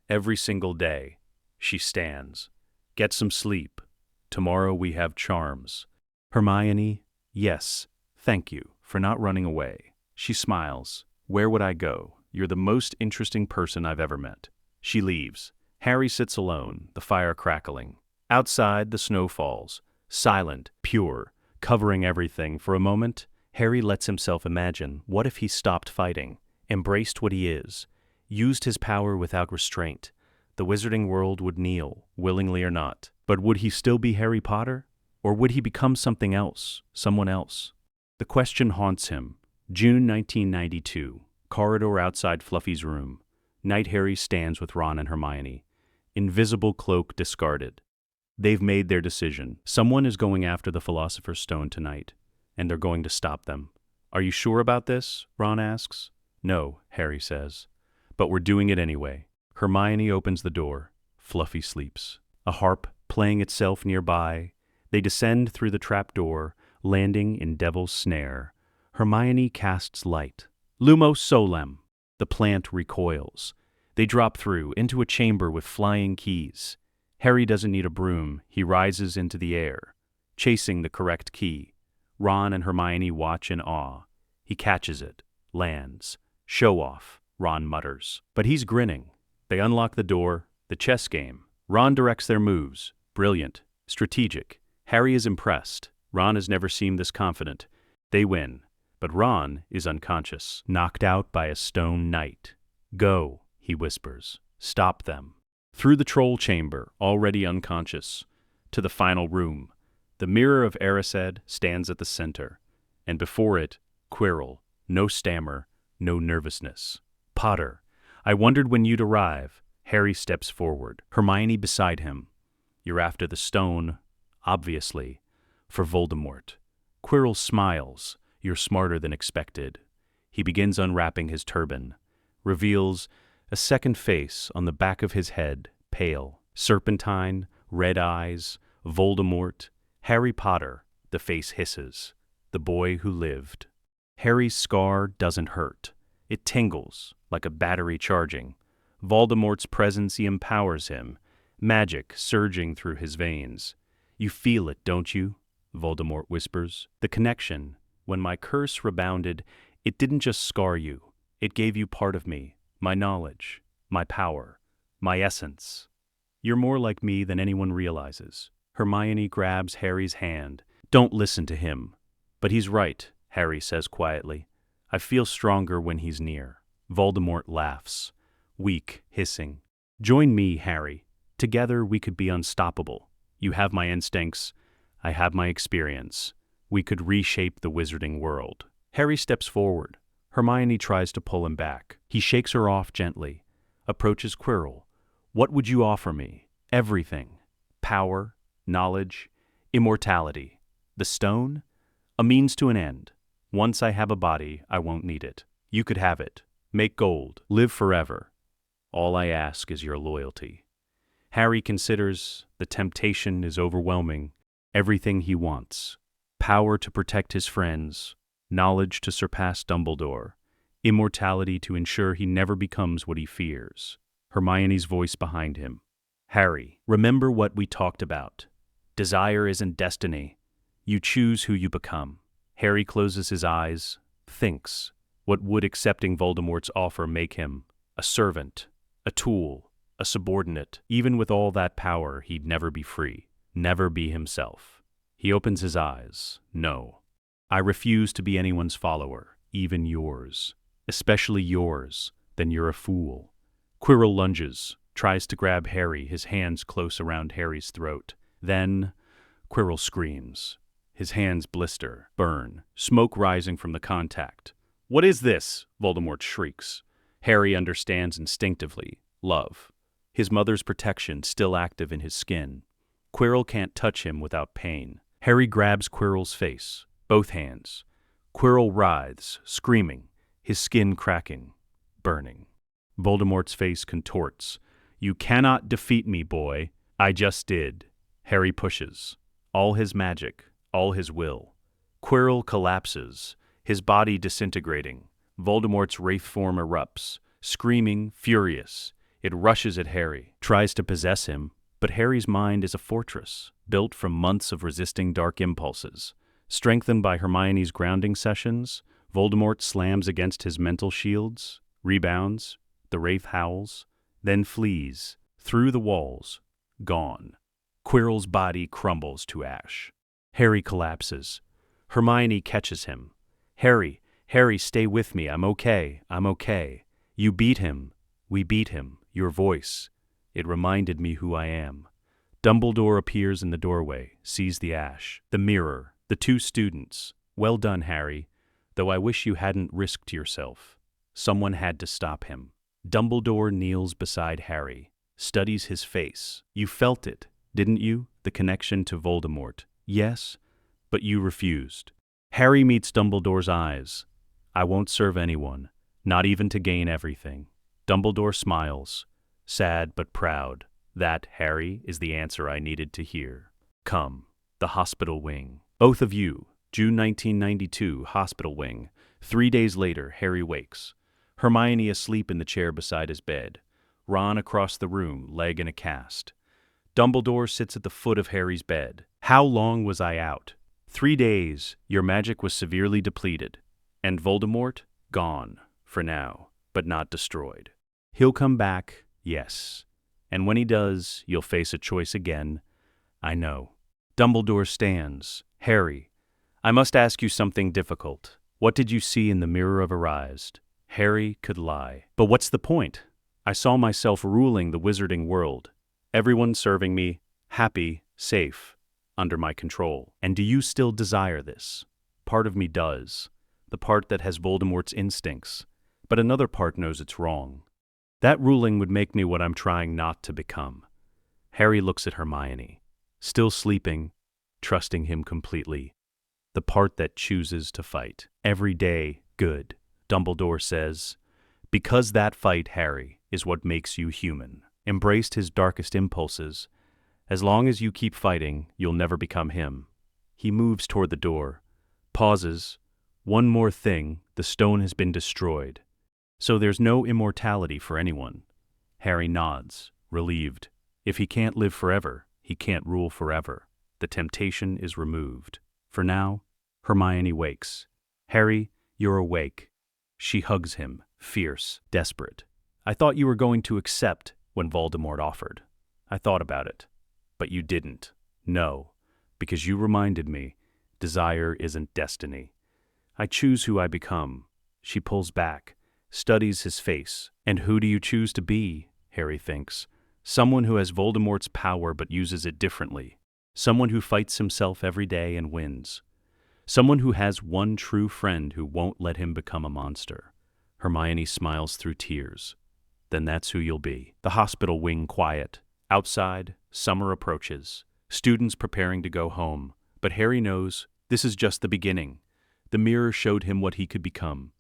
Every single day. She stands. Get some sleep. Tomorrow we have charms. Hermione, yes, thank you for not running away. She smiles. Where would I go? You're the most interesting person I've ever met. She leaves. Harry sits alone, the fire crackling. Outside, the snow falls. Silent, pure, covering everything. For a moment, Harry lets himself imagine, what if he stopped fighting, embraced what he is, used his power without restraint? The wizarding world would kneel, willingly or not. But would he still be Harry Potter? Or would he become something else, someone else? The question haunts him. June 1992. Corridor outside Fluffy's room. Night Harry stands with Ron and Hermione. Invisible cloak discarded. They've made their decision. Someone is going after the Philosopher's Stone tonight, and they're going to stop them. Are you sure about this? Ron asks. No, Harry says. But we're doing it anyway. Hermione opens the door. Fluffy sleeps. A harp playing itself nearby. They descend through the trapdoor, landing in Devil's Snare. Hermione casts light. Lumos Solem. The plant recoils. They drop through into a chamber with flying keys. Harry doesn't need a broom. He rises into the air, chasing the correct key. Ron and Hermione watch in awe. He catches it, lands. Show off, Ron mutters. But he's grinning. They unlock the door. The chess game. Ron directs their moves. Brilliant. Strategic. Harry is impressed. Ron has never seemed this confident. They win. But Ron is unconscious, knocked out by a stone knight. Go, he whispers. Stop them. Through the troll chamber, already unconscious, to the final room. The mirror of Erised stands at the center, and before it, Quirrell. No stammer, no nervousness. Potter, I wondered when you'd arrive. Harry steps forward, Hermione beside him. You're after the stone, obviously, for Voldemort. Quirrell smiles. You're smarter than expected. He begins unwrapping his turban, reveals a second face on the back of his head, pale, serpentine, red eyes, Voldemort, Harry Potter. The face hisses. The boy who lived. Harry's scar doesn't hurt. It tingles, like a battery charging. Voldemort's presence empowers him, magic surging through his veins. You feel it, don't you? Voldemort whispers. The connection. When my curse rebounded, it didn't just scar you. It gave you part of me, my knowledge, my power, my essence. You're more like me than anyone realizes. Hermione grabs Harry's hand. Don't listen to him. But he's right, Harry says quietly. I feel stronger when he's near. Voldemort laughs, weak, hissing. Join me, Harry. Together we could be unstoppable. You have my instincts. I have my experience. We could reshape the wizarding world. Harry steps forward. Hermione tries to pull him back. He shakes her off gently, approaches Quirrell. What would you offer me? Everything. Power, knowledge, immortality. The stone? A means to an end. Once I have a body, I won't need it. You could have it. Make gold. Live forever. All I ask is your loyalty. Harry considers the temptation is overwhelming. Everything he wants. Power to protect his friends, knowledge to surpass Dumbledore, immortality to ensure he never becomes what he fears. Hermione's voice behind him. Harry, remember what we talked about. Desire isn't destiny. You choose who you become. Harry closes his eyes, thinks. What would accepting Voldemort's offer make him? A servant, a tool, a subordinate. Even with all that power, he'd never be free, never be himself. He opens his eyes. No. I refuse to be anyone's follower, even yours. Especially yours. Then you're a fool. Quirrell lunges, tries to grab Harry, his hands close around Harry's throat. Then, Quirrell screams. His hands blister, burn, smoke rising from the contact. What is this? Voldemort shrieks. Harry understands instinctively. Love. His mother's protection still active in his skin. Quirrell can't touch him without pain. Harry grabs Quirrell's face, both hands. Quirrell writhes, screaming, his skin cracking, burning. Voldemort's face contorts. You cannot defeat me, boy. I just did. Harry pushes. All his magic, all his will. Quirrell collapses, his body disintegrating. Voldemort's wraith form erupts, screaming, furious. It rushes at Harry, tries to possess him. But Harry's mind is a fortress, built from months of resisting dark impulses. Strengthened by Hermione's grounding sessions, Voldemort slams against his mental shields, rebounds, the wraith howls, then flees, through the walls, gone. Quirrell's body crumbles to ash. Harry collapses. Hermione catches him. Harry, stay with me. I'm okay. You beat him. We beat him. Your voice. It reminded me who I am. Dumbledore appears in the doorway, sees the ash, the mirror, the two students. Well done, Harry, though I wish you hadn't risked yourself. Someone had to stop him. Dumbledore kneels beside Harry, studies his face. You felt it, didn't you? The connection to Voldemort. Yes, but you refused. Harry meets Dumbledore's eyes. I won't serve anyone, not even to gain everything. Dumbledore smiles, sad but proud. That, Harry, is the answer I needed to hear. Come, the hospital wing. Both of you, June 1992, hospital wing. 3 days later, Harry wakes. Hermione asleep in the chair beside his bed. Ron across the room, leg in a cast. Dumbledore sits at the foot of Harry's bed. How long was I out? 3 days. Your magic was severely depleted. And Voldemort? Gone, for now, but not destroyed. He'll come back, yes. And when he does, you'll face a choice again. I know. Dumbledore stands. Harry, I must ask you something difficult. What did you see in the mirror of Erised? Harry could lie. But what's the point? I saw myself ruling the wizarding world. Everyone serving me, happy, safe, under my control. And do you still desire this? Part of me does. The part that has Voldemort's instincts. But another part knows it's wrong. That ruling would make me what I'm trying not to become. Harry looks at Hermione, still sleeping, trusting him completely. The part that chooses to fight. Every day, good, Dumbledore says. Because that fight, Harry, is what makes you human. Embraced his darkest impulses. As long as you keep fighting, you'll never become him. He moves toward the door, pauses. One more thing, the stone has been destroyed. So there's no immortality for anyone. Harry nods, relieved. If he can't live forever, he can't rule forever. The temptation is removed. For now, Hermione wakes. Harry, you're awake. She hugs him, fierce, desperate. I thought you were going to accept when Voldemort offered. I thought about it. But you didn't. No, because you reminded me, desire isn't destiny. I choose who I become. She pulls back, studies his face. And who do you choose to be? Harry thinks. Someone who has Voldemort's power but uses it differently. Someone who fights himself every day and wins. Someone who has one true friend who won't let him become a monster. Hermione smiles through tears. Then that's who you'll be. The hospital wing quiet. Outside, summer approaches. Students preparing to go home. But Harry knows this is just the beginning. The mirror showed him what he could become.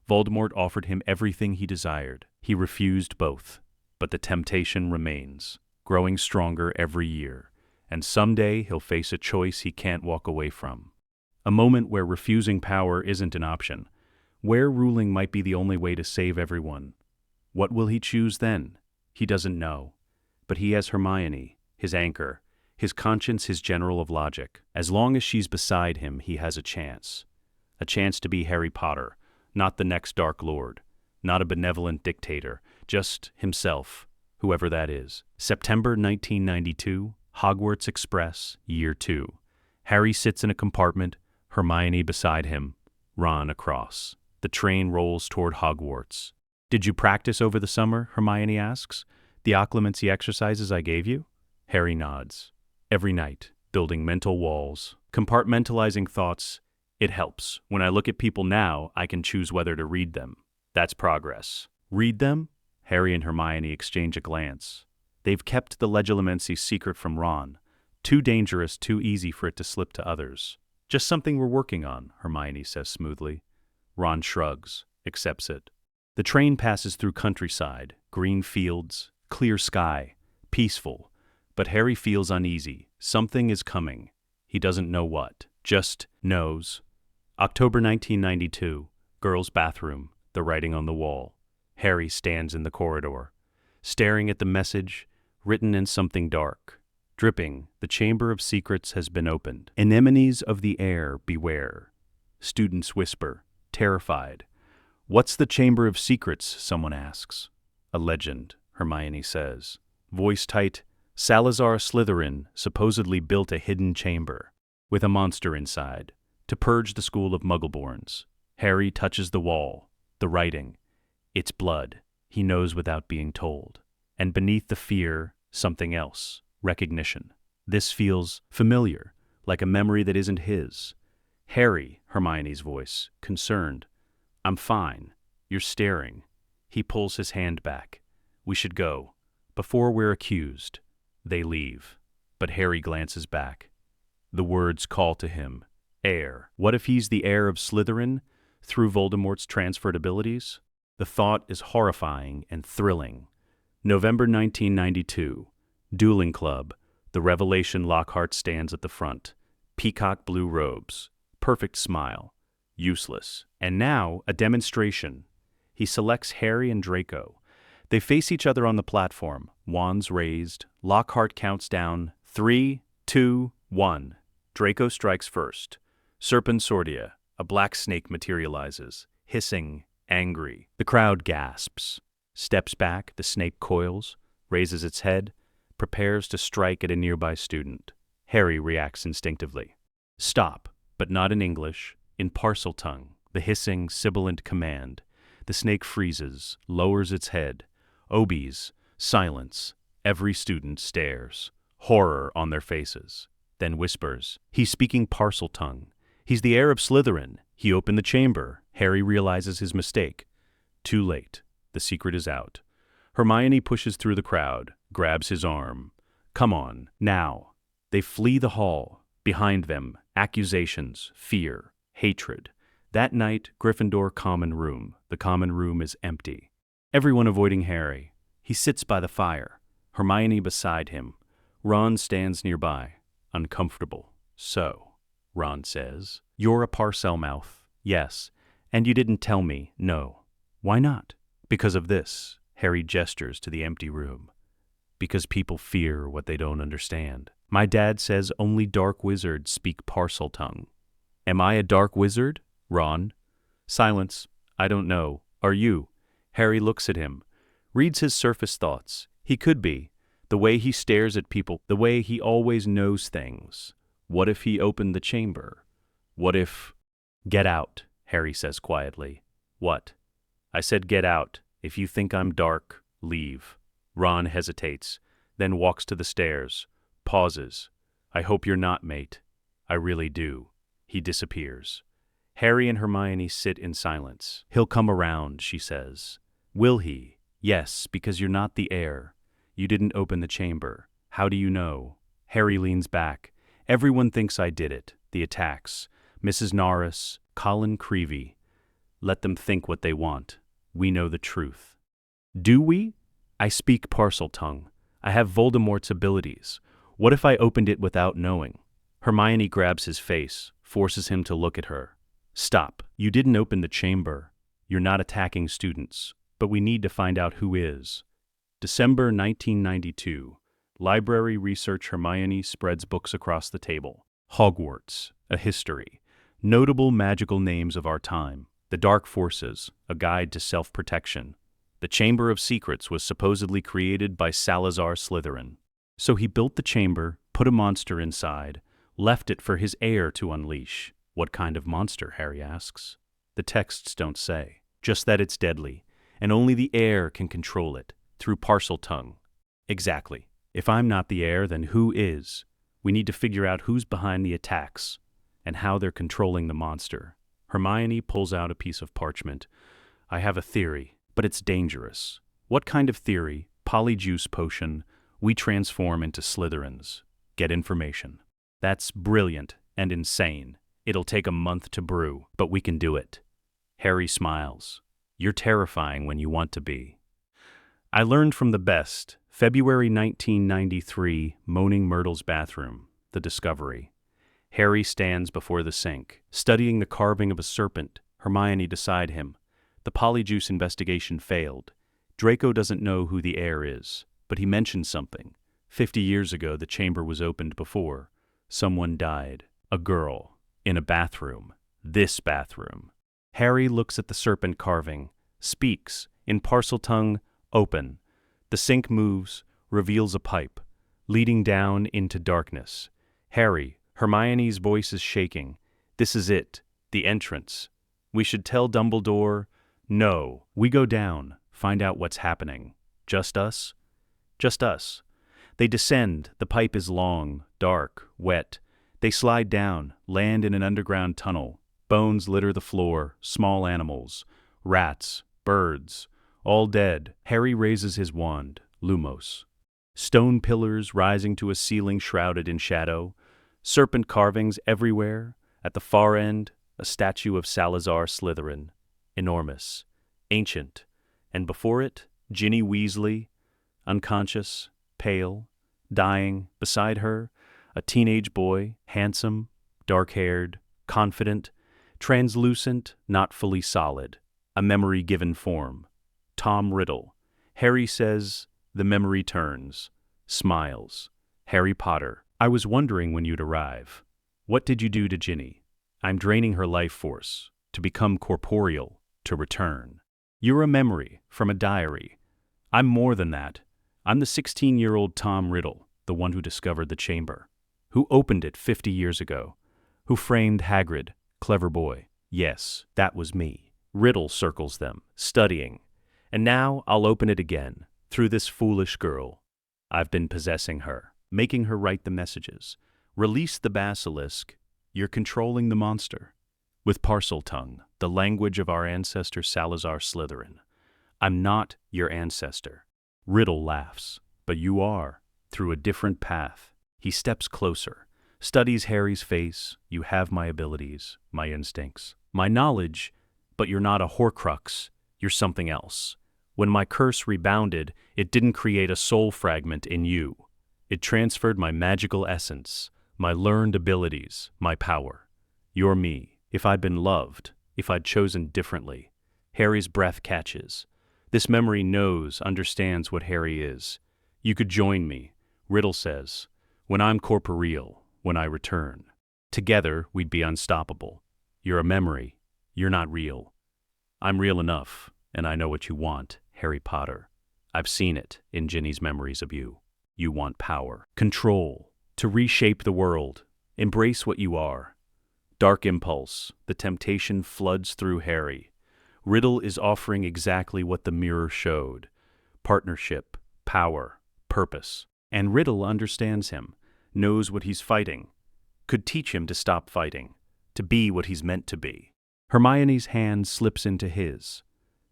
Voldemort offered him everything he desired. He refused both. But the temptation remains, growing stronger every year. And someday he'll face a choice he can't walk away from. A moment where refusing power isn't an option. Where ruling might be the only way to save everyone. What will he choose then? He doesn't know. But he has Hermione, his anchor, his conscience, his general of logic. As long as she's beside him, he has a chance. A chance to be Harry Potter, not the next Dark Lord, not a benevolent dictator, just himself, whoever that is. September 1992, Hogwarts Express, Year 2. Harry sits in a compartment, Hermione beside him, Ron across. The train rolls toward Hogwarts. Did you practice over the summer? Hermione asks. The occlumency exercises I gave you? Harry nods. Every night, building mental walls, compartmentalizing thoughts. It helps. When I look at people now, I can choose whether to read them. That's progress. Read them? Harry and Hermione exchange a glance. They've kept the legilimency secret from Ron. Too dangerous, too easy for it to slip to others. Just something we're working on, Hermione says smoothly. Ron shrugs, accepts it. The train passes through countryside, green fields, clear sky, peaceful. But Harry feels uneasy. Something is coming. He doesn't know what, just knows. October 1992, girls' bathroom, the writing on the wall. Harry stands in the corridor, staring at the message, written in something dark. Dripping, the chamber of secrets has been opened. Anemones of the air, beware. Students whisper, terrified. What's the chamber of secrets? Someone asks. A legend, Hermione says. Voice tight, Salazar Slytherin supposedly built a hidden chamber, with a monster inside, to purge the school of Muggleborns. Harry touches the wall, the writing. It's blood, he knows without being told. And beneath the fear, something else. Recognition. This feels familiar, like a memory that isn't his. Harry, Hermione's voice, concerned. I'm fine. You're staring. He pulls his hand back. We should go. Before we're accused. They leave. But Harry glances back. The words call to him. Heir. What if he's the heir of Slytherin through Voldemort's transferred abilities? The thought is horrifying and thrilling. November 1992. Dueling Club. The Revelation Lockhart stands at the front. Peacock blue robes. Perfect smile. Useless. And now, a demonstration. He selects Harry and Draco. They face each other on the platform, wands raised. Lockhart counts down. 3, 2, 1. Draco strikes first. Serpensordia, a black snake materializes, hissing, angry. The crowd gasps. Steps back, the snake coils, raises its head, prepares to strike at a nearby student. Harry reacts instinctively. Stop, but not in English, in Parseltongue, the hissing, sibilant command. The snake freezes, lowers its head. Obies, silence. Every student stares, horror on their faces. Then whispers, he's speaking Parseltongue. He's the heir of Slytherin. He opened the chamber. Harry realizes his mistake. Too late. The secret is out. Hermione pushes through the crowd, grabs his arm. Come on, now. They flee the hall. Behind them, accusations, fear, hatred. That night, Gryffindor common room. The common room is empty. Everyone avoiding Harry. He sits by the fire. Hermione beside him. Ron stands nearby, uncomfortable. So, Ron says, you're a Parselmouth. Yes. And you didn't tell me. No. Why not? Because of this. Harry gestures to the empty room. Because people fear what they don't understand. My dad says only dark wizards speak Parseltongue. Am I a dark wizard? Ron. Silence. I don't know. Are you? Harry looks at him. Reads his surface thoughts. He could be. The way he stares at people. The way he always knows things. What if he opened the chamber? What if... Get out, Harry says quietly. What? I said get out. If you think I'm dark, leave. Ron hesitates, then walks to the stairs. Pauses. I hope you're not, mate. I really do. He disappears. Harry and Hermione sit in silence. He'll come around, she says. Will he? Yes, because you're not the heir. You didn't open the chamber. How do you know? Harry leans back. Everyone thinks I did it. The attacks. Mrs. Norris, Colin Creevey. Let them think what they want. We know the truth. Do we? I speak Parseltongue. I have Voldemort's abilities. What if I opened it without knowing? Hermione grabs his face, forces him to look at her. Stop. You didn't open the chamber. You're not attacking students. But we need to find out who is. December 1992. Library research. Hermione spreads books across the table. Hogwarts, a history. Notable magical names of our time. The Dark Forces, a guide to self-protection. The Chamber of Secrets was supposedly created by Salazar Slytherin. So he built the chamber, put a monster inside, left it for his heir to unleash. What kind of monster, Harry asks. The texts don't say, just that it's deadly, and only the heir can control it, through Parseltongue. Exactly. If I'm not the heir, then who is? We need to figure out who's behind the attacks, and how they're controlling the monster. Hermione pulls out a piece of parchment. I have a theory, but it's dangerous. What kind of theory? Polyjuice potion. We transform into Slytherins. Get information. That's brilliant and insane. It'll take a month to brew, but we can do it. Harry smiles. You're terrifying when you want to be. I learned from the best. February 1993, Moaning Myrtle's bathroom. The discovery. Harry stands before the sink, studying the carving of a serpent. Hermione beside him. The Polyjuice investigation failed. Draco doesn't know who the heir is, but he mentions something. 50 years ago, the chamber was opened before. Someone died. A girl. In a bathroom. This bathroom. Harry looks at the serpent carving. Speaks. In Parseltongue, open. The sink moves, reveals a pipe, leading down into darkness. Harry, Hermione's voice is shaking. This is it. The entrance. We should tell Dumbledore. No. We go down. Find out what's happening. Just us? Just us. They descend, the pipe is long, dark, wet. They slide down, land in an underground tunnel. Bones litter the floor, small animals, rats, birds, all dead. Harry raises his wand, Lumos. Stone pillars rising to a ceiling shrouded in shadow, serpent carvings everywhere. At the far end, a statue of Salazar Slytherin, enormous, ancient, and before it, Ginny Weasley, unconscious, pale, dying. Beside her, a teenage boy, handsome, dark-haired, confident, translucent, not fully solid, a memory given form. Tom Riddle. Harry says, the memory turns, smiles. Harry Potter. I was wondering when you'd arrive. What did you do to Ginny? I'm draining her life force, to become corporeal, to return. You're a memory, from a diary. I'm more than that. I'm the 16-year-old Tom Riddle, the one who discovered the chamber, who opened it 50 years ago, who framed Hagrid, clever boy. Yes, that was me. Riddle circles them, studying. And now I'll open it again, through this foolish girl. I've been possessing her, making her write the messages. Release the basilisk. You're controlling the monster. With Parseltongue, the language of our ancestor Salazar Slytherin. I'm not your ancestor. Riddle laughs. But you are, through a different path. He steps closer, studies Harry's face. You have my abilities, my instincts, my knowledge, but you're not a Horcrux. You're something else. When my curse rebounded, it didn't create a soul fragment in you. It transferred my magical essence, my learned abilities, my power. You're me. If I'd been loved, if I'd chosen differently. Harry's breath catches. This memory knows, understands what Harry is. You could join me, Riddle says, when I'm corporeal, when I return. Together, we'd be unstoppable. You're a memory. You're not real. I'm real enough, and I know what you want, Harry Potter. I've seen it in Ginny's memories of you. You want power, control, to reshape the world. Embrace what you are. Dark impulse, the temptation floods through Harry. Riddle is offering exactly what the mirror showed. Partnership, power, purpose. And Riddle understands him, knows what he's fighting, could teach him to stop fighting, to be what he's meant to be. Hermione's hand slips into his.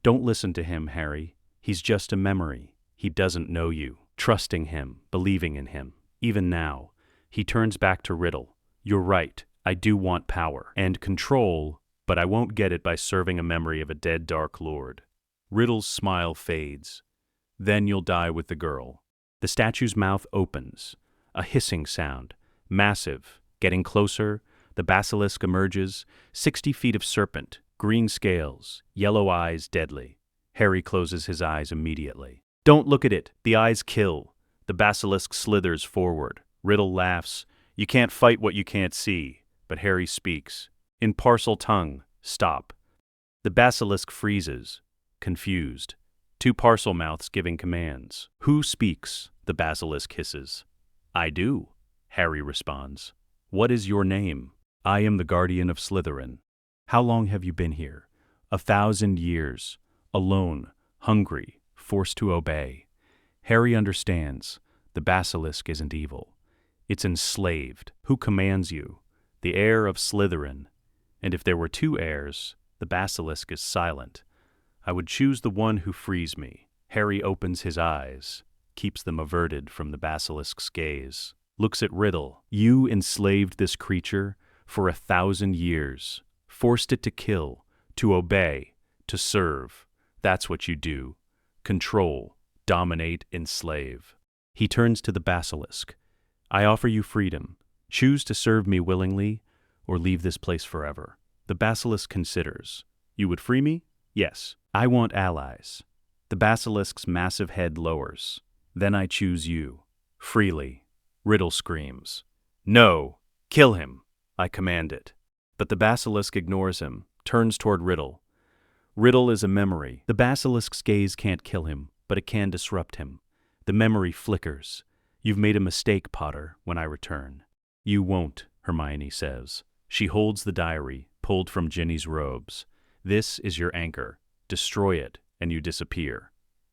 Don't listen to him, Harry. He's just a memory. He doesn't know you. Trusting him, believing in him. Even now, he turns back to Riddle. You're right. I do want power and control, but I won't get it by serving a memory of a dead Dark Lord. Riddle's smile fades. Then you'll die with the girl. The statue's mouth opens. A hissing sound. Massive. Getting closer. The basilisk emerges. 60 feet of serpent. Green scales. Yellow eyes deadly. Harry closes his eyes immediately. Don't look at it. The eyes kill. The basilisk slithers forward. Riddle laughs. You can't fight what you can't see. But Harry speaks. In Parseltongue, stop. The basilisk freezes, confused. Two parcel mouths giving commands. Who speaks? The basilisk hisses. I do, Harry responds. What is your name? I am the guardian of Slytherin. How long have you been here? 1,000 years. Alone, hungry, forced to obey. Harry understands. The basilisk isn't evil. It's enslaved. Who commands you? The heir of Slytherin. And if there were two heirs, the basilisk is silent. I would choose the one who frees me. Harry opens his eyes, keeps them averted from the basilisk's gaze, looks at Riddle. You enslaved this creature for 1,000 years, forced it to kill, to obey, to serve. That's what you do. Control, dominate, enslave. He turns to the basilisk. I offer you freedom. Choose to serve me willingly, or leave this place forever. The basilisk considers. You would free me? Yes. I want allies. The basilisk's massive head lowers. Then I choose you. Freely. Riddle screams. No! Kill him! I command it. But the basilisk ignores him, turns toward Riddle. Riddle is a memory. The basilisk's gaze can't kill him, but it can disrupt him. The memory flickers. You've made a mistake, Potter, when I return. You won't, Hermione says. She holds the diary, pulled from Ginny's robes. This is your anchor. Destroy it, and you disappear.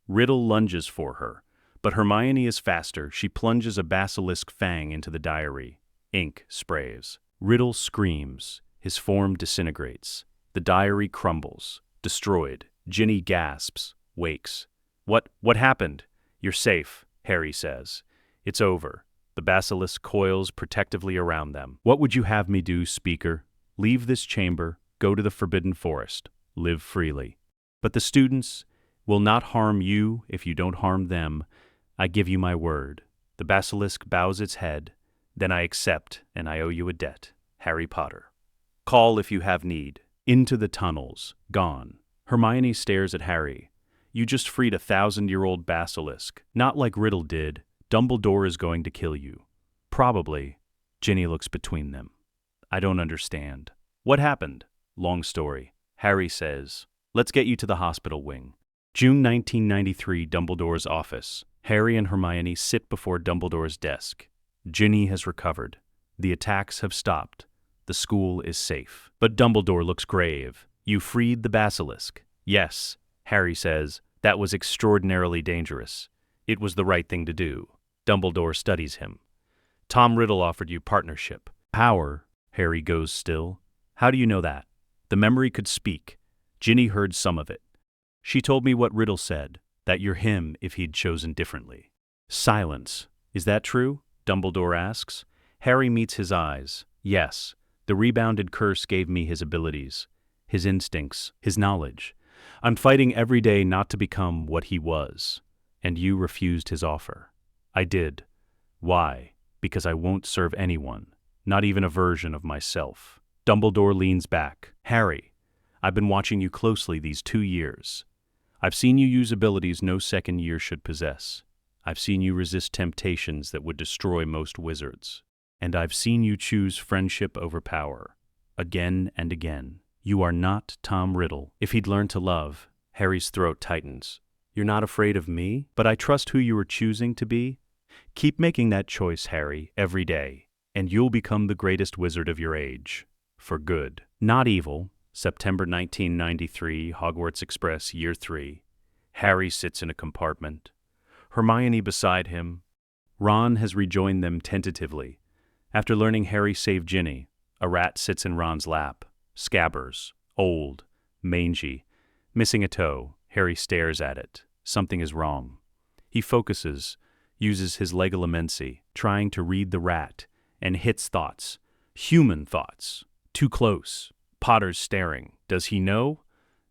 Riddle lunges for her, But Hermione is faster. She plunges a basilisk fang into the diary. Ink sprays. Riddle screams. His form disintegrates. The diary crumbles. Destroyed. Ginny gasps. Wakes. What happened? You're safe, Harry says. It's over. The basilisk coils protectively around them. What would you have me do, speaker? Leave this chamber, go to the Forbidden Forest, live freely. But the students will not harm you if you don't harm them. I give you my word. The basilisk bows its head. Then I accept, and I owe you a debt. Harry Potter. Call if you have need. Into the tunnels. Gone. Hermione stares at Harry. You just freed a 1,000-year-old basilisk. Not like Riddle did. Dumbledore is going to kill you. Probably. Ginny looks between them. I don't understand. What happened? Long story. Harry says, let's get you to the hospital wing. June 1993, Dumbledore's office. Harry and Hermione sit before Dumbledore's desk. Ginny has recovered. The attacks have stopped. The school is safe. But Dumbledore looks grave. You freed the basilisk. Yes, Harry says. That was extraordinarily dangerous. It was the right thing to do. Dumbledore studies him. Tom Riddle offered you partnership. Power. Harry goes still. How do you know that? The memory could speak. Ginny heard some of it. She told me what Riddle said, that you're him if he'd chosen differently. Silence. Is that true? Dumbledore asks. Harry meets his eyes. Yes. The rebounded curse gave me his abilities, his instincts, his knowledge. I'm fighting every day not to become what he was. And you refused his offer. I did. Why? Because I won't serve anyone, not even a version of myself. Dumbledore leans back. Harry, I've been watching you closely these 2 years. I've seen you use abilities no second year should possess. I've seen you resist temptations that would destroy most wizards. And I've seen you choose friendship over power. Again and again. You are not Tom Riddle. If he'd learned to love, Harry's throat tightens. You're not afraid of me, but I trust who you are choosing to be. Keep making that choice, Harry, every day, and you'll become the greatest wizard of your age. For good. Not evil. September 1993, Hogwarts Express, Year 3. Harry sits in a compartment. Hermione beside him. Ron has rejoined them tentatively. After learning Harry saved Ginny, a rat sits in Ron's lap. Scabbers. Old. Mangy. Missing a toe. Harry stares at it. Something is wrong. He focuses, uses his legilimency, trying to read the rat, and hits thoughts. Human thoughts. Too close. Potter's staring. Does he know?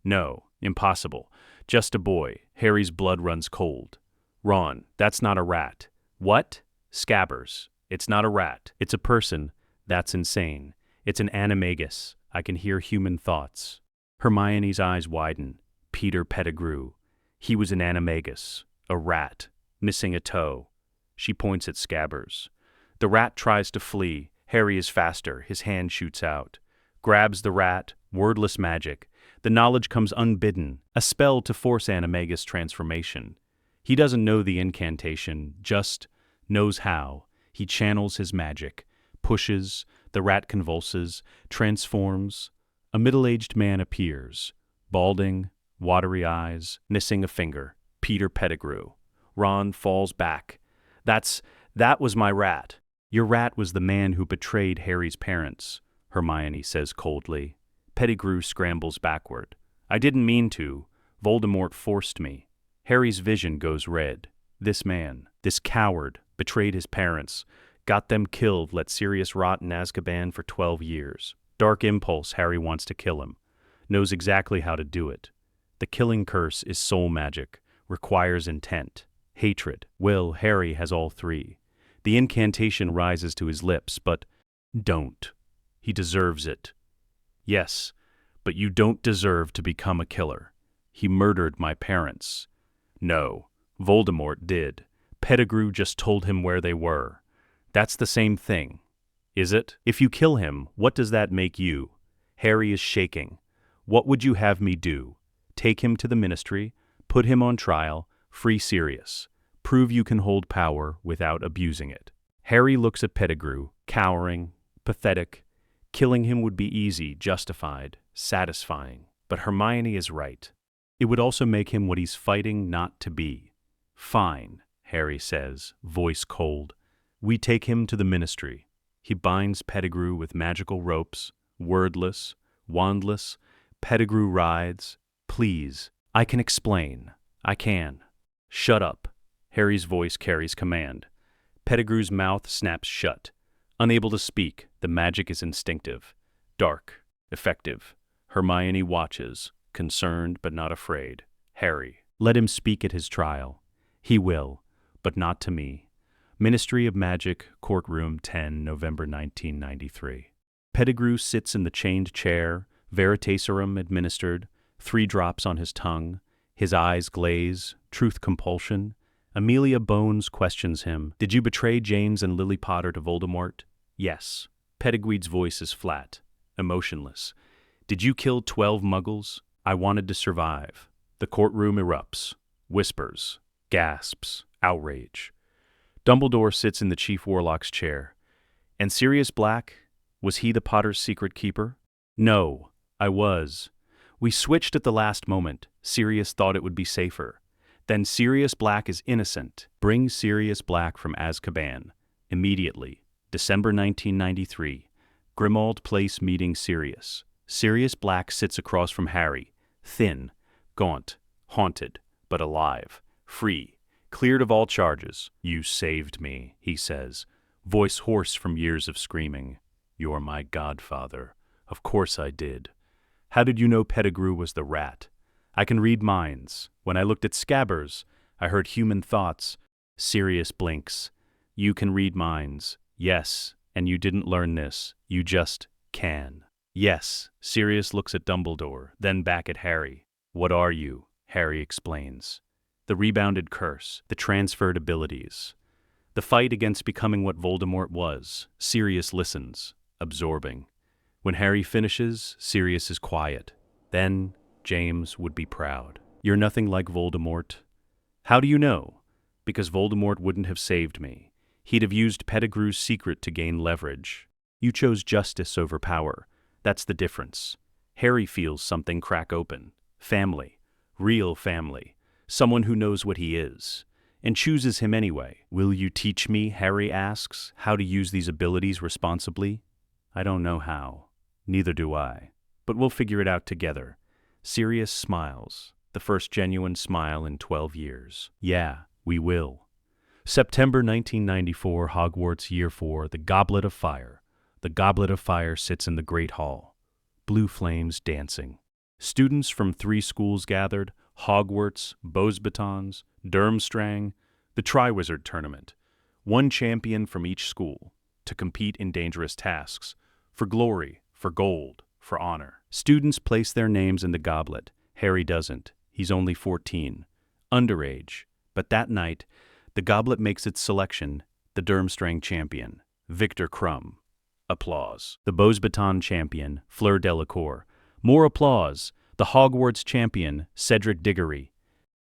No. Impossible. Just a boy. Harry's blood runs cold. Ron, that's not a rat. What? Scabbers. It's not a rat. It's a person. That's insane. It's an animagus. I can hear human thoughts. Hermione's eyes widen. Peter Pettigrew. He was an animagus. A rat. Missing a toe. She points at Scabbers. The rat tries to flee. Harry is faster. His hand shoots out. Grabs the rat. Wordless magic. The knowledge comes unbidden. A spell to force animagus transformation. He doesn't know the incantation, just knows how. He channels his magic. Pushes. The rat convulses. Transforms. A middle-aged man appears. Balding. Watery eyes. Missing a finger. Peter Pettigrew. Ron falls back. That was my rat. Your rat was the man who betrayed Harry's parents, Hermione says coldly. Pettigrew scrambles backward. I didn't mean to. Voldemort forced me. Harry's vision goes red. This man, this coward, betrayed his parents, got them killed, let Sirius rot in Azkaban for 12 years. Dark impulse, Harry wants to kill him. Knows exactly how to do it. The killing curse is soul magic, requires intent, hatred. Will, Harry has all three. The incantation rises to his lips, but don't. He deserves it. Yes, but you don't deserve to become a killer. He murdered my parents. No, Voldemort did. Pettigrew just told him where they were. That's the same thing. Is it? If you kill him, what does that make you? Harry is shaking. What would you have me do? Take him to the ministry, put him on trial, free Sirius. Prove you can hold power without abusing it. Harry looks at Pettigrew, cowering, pathetic. Killing him would be easy, justified, satisfying. But Hermione is right. It would also make him what he's fighting not to be. Fine, Harry says, voice cold. We take him to the ministry. He binds Pettigrew with magical ropes, wordless, wandless. Pettigrew rides. Please, I can explain. I can. Shut up. Harry's voice carries command. Pettigrew's mouth snaps shut. Unable to speak, the magic is instinctive. Dark. Effective. Hermione watches, concerned but not afraid. Harry, let him speak at his trial. He will, but not to me. Ministry of Magic, Courtroom 10, November 1993. Pettigrew sits in the chained chair, veritaserum administered, 3 drops on his tongue. His eyes glaze, truth compulsion. Amelia Bones questions him. Did you betray James and Lily Potter to Voldemort? Yes. Pettigrew's voice is flat, emotionless. Did you kill 12 muggles? I wanted to survive. The courtroom erupts. Whispers. Gasps. Outrage. Dumbledore sits in the Chief Warlock's chair. And Sirius Black? Was he the Potter's secret keeper? No, I was. We switched at the last moment. Sirius thought it would be safer. Then Sirius Black is innocent. Bring Sirius Black from Azkaban. Immediately. December 1993. Grimmauld Place meeting Sirius. Sirius Black sits across from Harry. Thin, gaunt, haunted, but alive. Free. Cleared of all charges. You saved me, he says. Voice hoarse from years of screaming. You're my godfather. Of course I did. How did you know Pettigrew was the rat? I can read minds. When I looked at Scabbers, I heard human thoughts. Sirius blinks. You can read minds. Yes, and you didn't learn this. You just can. Yes, Sirius looks at Dumbledore, then back at Harry. What are you? Harry explains. The rebounded curse, the transferred abilities. The fight against becoming what Voldemort was. Sirius listens, absorbing. When Harry finishes, Sirius is quiet. Then James would be proud. You're nothing like Voldemort. How do you know? Because Voldemort wouldn't have saved me. He'd have used Pettigrew's secret to gain leverage. You chose justice over power. That's the difference. Harry feels something crack open. Family. Real family. Someone who knows what he is. And chooses him anyway. Will you teach me, Harry asks, how to use these abilities responsibly? I don't know how. Neither do I. But we'll figure it out together. Sirius smiles. The first genuine smile in 12 years. Yeah, we will. September 1994, Hogwarts, Year 4, the Goblet of Fire. The Goblet of Fire sits in the Great Hall. Blue flames dancing. Students from 3 schools gathered. Hogwarts, Beauxbatons, Durmstrang, the Triwizard Tournament. 1 champion from each school to compete in dangerous tasks. For glory, for gold, for honor. Students place their names in the goblet. Harry doesn't. He's only 14. Underage. But that night, the goblet makes its selection, the Durmstrang champion, Victor Krum. Applause. The Beauxbaton champion, Fleur Delacour. More applause. The Hogwarts champion, Cedric Diggory.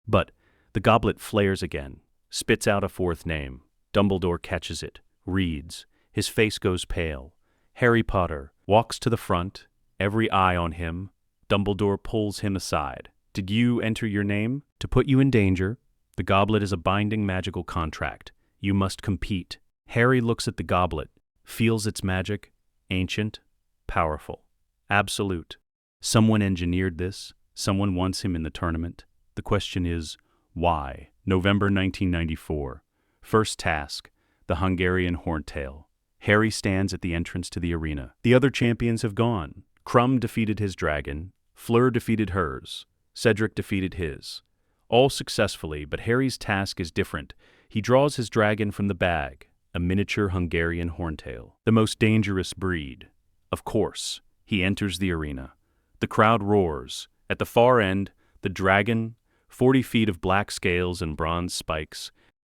But the goblet flares again, spits out a 4th name. Dumbledore catches it, reads. His face goes pale. Harry Potter walks to the front, every eye on him. Dumbledore pulls him aside. Did you enter your name? To put you in danger. The goblet is a binding magical contract. You must compete. Harry looks at the goblet, feels its magic, ancient, powerful, absolute. Someone engineered this. Someone wants him in the tournament. The question is, why? November 1994. First task, the Hungarian Horntail. Harry stands at the entrance to the arena. The other champions have gone. Krum defeated his dragon. Fleur defeated hers. Cedric defeated his. All successfully, but Harry's task is different. He draws his dragon from the bag, a miniature Hungarian Horntail. The most dangerous breed. Of course, he enters the arena. The crowd roars. At the far end, the dragon, 40 feet of black scales and bronze spikes,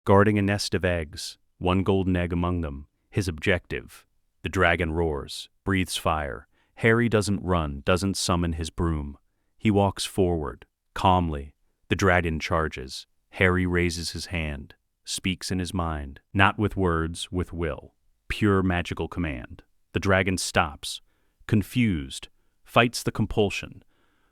guarding a nest of eggs, 1 golden egg among them. His objective. The dragon roars, breathes fire. Harry doesn't run, doesn't summon his broom. He walks forward, calmly. The dragon charges. Harry raises his hand, speaks in his mind, not with words, with will. Pure magical command. The dragon stops, confused, fights the compulsion.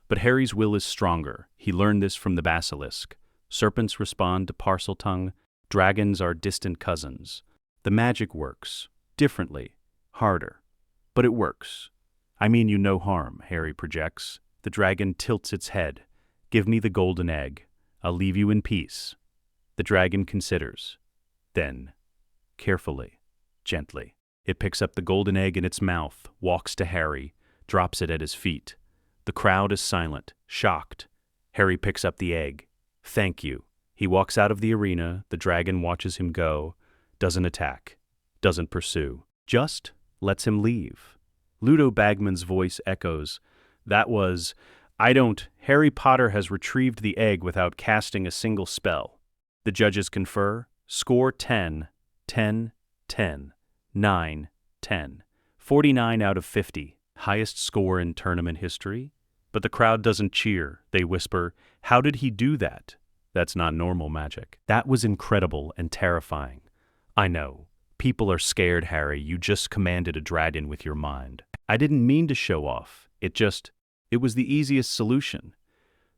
But Harry's will is stronger. He learned this from the basilisk. Serpents respond to Parseltongue. Dragons are distant cousins. The magic works. Differently. Harder. But it works. I mean you no harm, Harry projects. The dragon tilts its head. Give me the golden egg. I'll leave you in peace. The dragon considers. Then, carefully, gently, it picks up the golden egg in its mouth, walks to Harry, drops it at his feet. The crowd is silent, shocked. Harry picks up the egg. Thank you. He walks out of the arena. The dragon watches him go, doesn't attack, doesn't pursue, just lets him leave. Ludo Bagman's voice echoes. That was, I don't. Harry Potter has retrieved the egg without casting a single spell. The judges confer. Score 10, 10, 10, 9, 10. 49 out of 50. Highest score in tournament history. But the crowd doesn't cheer. They whisper, how did he do that? That's not normal magic. That was incredible and terrifying. I know. People are scared, Harry. You just commanded a dragon with your mind. I didn't mean to show off. It was the easiest solution.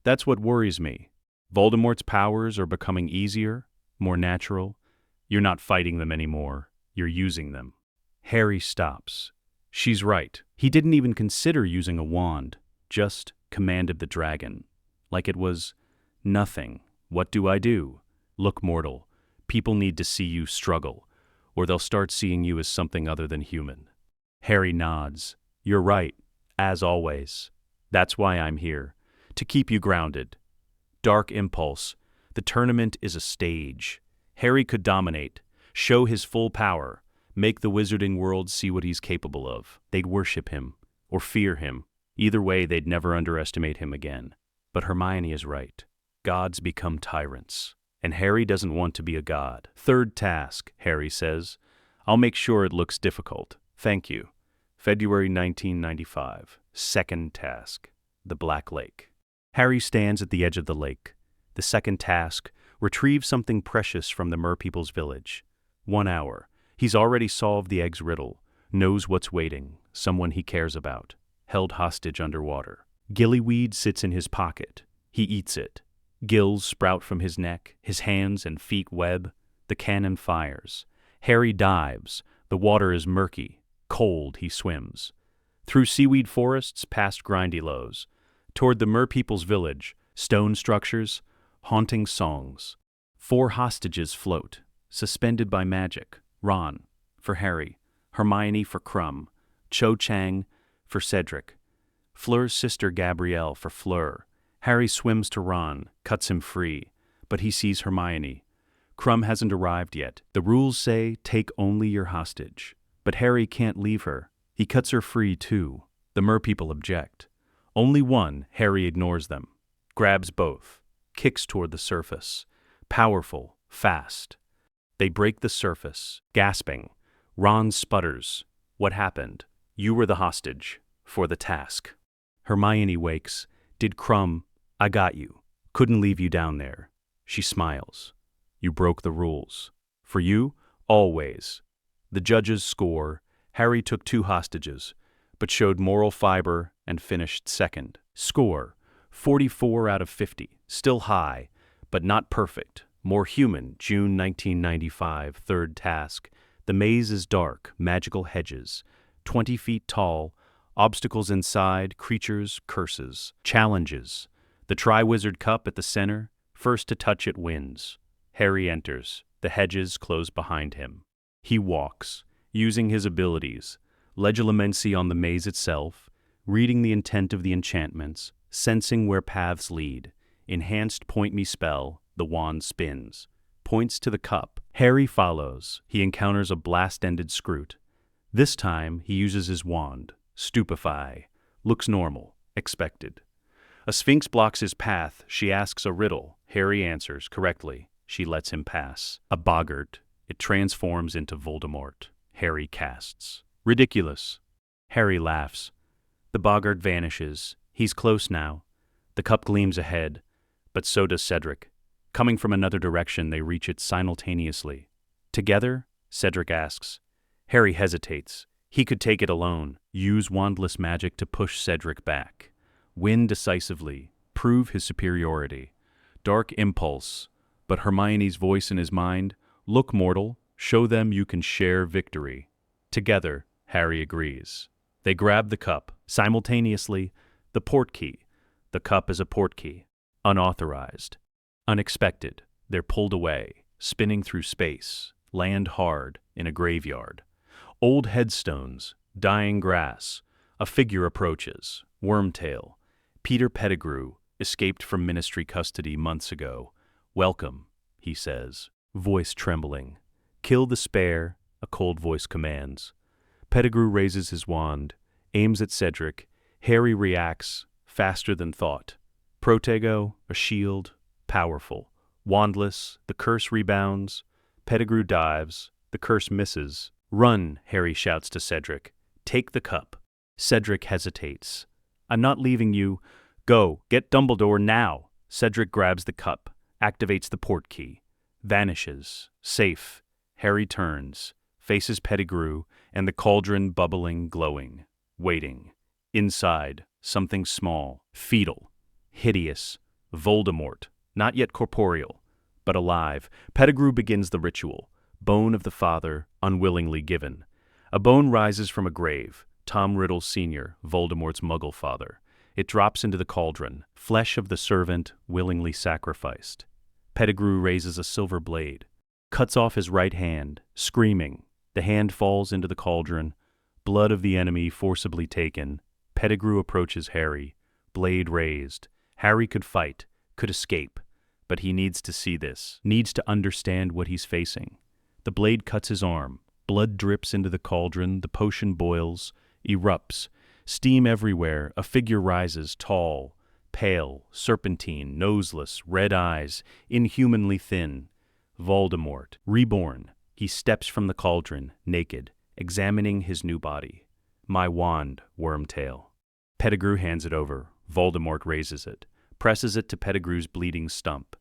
That's what worries me. Voldemort's powers are becoming easier, more natural. You're not fighting them anymore. You're using them. Harry stops. She's right. He didn't even consider using a wand, just commanded the dragon. Like it was nothing. What do I do? Look, mortal, people need to see you struggle, or they'll start seeing you as something other than human. Harry nods. You're right, as always. That's why I'm here, to keep you grounded. Dark impulse. The tournament is a stage. Harry could dominate, show his full power, make the wizarding world see what he's capable of. They'd worship him, or fear him. Either way, they'd never underestimate him again. But Hermione is right. Gods become tyrants, and Harry doesn't want to be a god. Third task, Harry says. I'll make sure it looks difficult. Thank you. February 1995. Second task, the Black Lake. Harry stands at the edge of the lake. The second task, retrieve something precious from the merpeople's village. 1 hour. He's already solved the egg's riddle, knows what's waiting, someone he cares about, held hostage underwater. Gillyweed sits in his pocket. He eats it. Gills sprout from his neck, his hands and feet web. The cannon fires. Harry dives. The water is murky. Cold, he swims. Through seaweed forests, past Grindylows. Toward the merpeople's village, stone structures, haunting songs. 4 hostages float, suspended by magic. Ron, for Harry. Hermione for Crumb. Cho Chang for Cedric. Fleur's sister Gabrielle for Fleur. Harry swims to Ron, cuts him free, but he sees Hermione. Crumb hasn't arrived yet. The rules say take only your hostage. But Harry can't leave her. He cuts her free too. The merpeople object. Only one, Harry ignores them. Grabs both. Kicks toward the surface. Powerful, fast. They break the surface, gasping. Ron sputters. What happened? You were the hostage. For the task. Hermione wakes. Did Crumb? I got you. Couldn't leave you down there. She smiles. You broke the rules. For you, always. The judges score. Harry took 2 hostages, but showed moral fiber and finished second. Score, 44 out of 50. Still high, but not perfect. More human, June 1995, third task. The maze is dark, magical hedges. 20 feet tall, obstacles inside, creatures, curses. Challenges. The Triwizard Cup at the center. First to touch it wins. Harry enters. The hedges close behind him. He walks, using his abilities, legilimency on the maze itself, reading the intent of the enchantments, sensing where paths lead, enhanced point me spell, the wand spins, points to the cup. Harry follows. He encounters a blast-ended Scroot. This time, he uses his wand, stupefy, looks normal, expected. A Sphinx blocks his path. She asks a riddle. Harry answers correctly. She lets him pass. A boggart. It transforms into Voldemort. Harry casts. Ridiculous. Harry laughs. The boggart vanishes. He's close now. The cup gleams ahead, but so does Cedric. Coming from another direction, they reach it simultaneously. Together? Cedric asks. Harry hesitates. He could take it alone, use wandless magic to push Cedric back. Win decisively, prove his superiority. Dark impulse, but Hermione's voice in his mind, Look, mortal, show them you can share victory. Together, Harry agrees. They grab the cup. Simultaneously, the portkey. The cup is a portkey. Unauthorized. Unexpected. They're pulled away, spinning through space, land hard in a graveyard. Old headstones, dying grass. A figure approaches. Wormtail. Peter Pettigrew, escaped from ministry custody months ago. Welcome, he says, voice trembling. Kill the spare, a cold voice commands. Pettigrew raises his wand, aims at Cedric. Harry reacts, faster than thought. Protego, a shield, powerful. Wandless, the curse rebounds. Pettigrew dives, the curse misses. Run, Harry shouts to Cedric. Take the cup. Cedric hesitates. I'm not leaving you. Go, get Dumbledore now. Cedric grabs the cup, activates the portkey. Vanishes. Safe. Harry turns, faces Pettigrew, and the cauldron bubbling, glowing. Waiting. Inside, something small, fetal, hideous. Voldemort, not yet corporeal, but alive. Pettigrew begins the ritual. Bone of the father, unwillingly given. A bone rises from a grave. Tom Riddle Sr., Voldemort's muggle father. It drops into the cauldron. Flesh of the servant, willingly sacrificed. Pettigrew raises a silver blade. Cuts off his right hand, screaming. The hand falls into the cauldron. Blood of the enemy forcibly taken. Pettigrew approaches Harry. Blade raised. Harry could fight, could escape. But he needs to see this, needs to understand what he's facing. The blade cuts his arm. Blood drips into the cauldron. The potion boils, erupts. Steam everywhere. A figure rises, tall, pale, serpentine, noseless, red eyes, inhumanly thin. Voldemort, reborn. He steps from the cauldron, naked, examining his new body. My wand, Wormtail. Pettigrew hands it over. Voldemort raises it, presses it to Pettigrew's bleeding stump.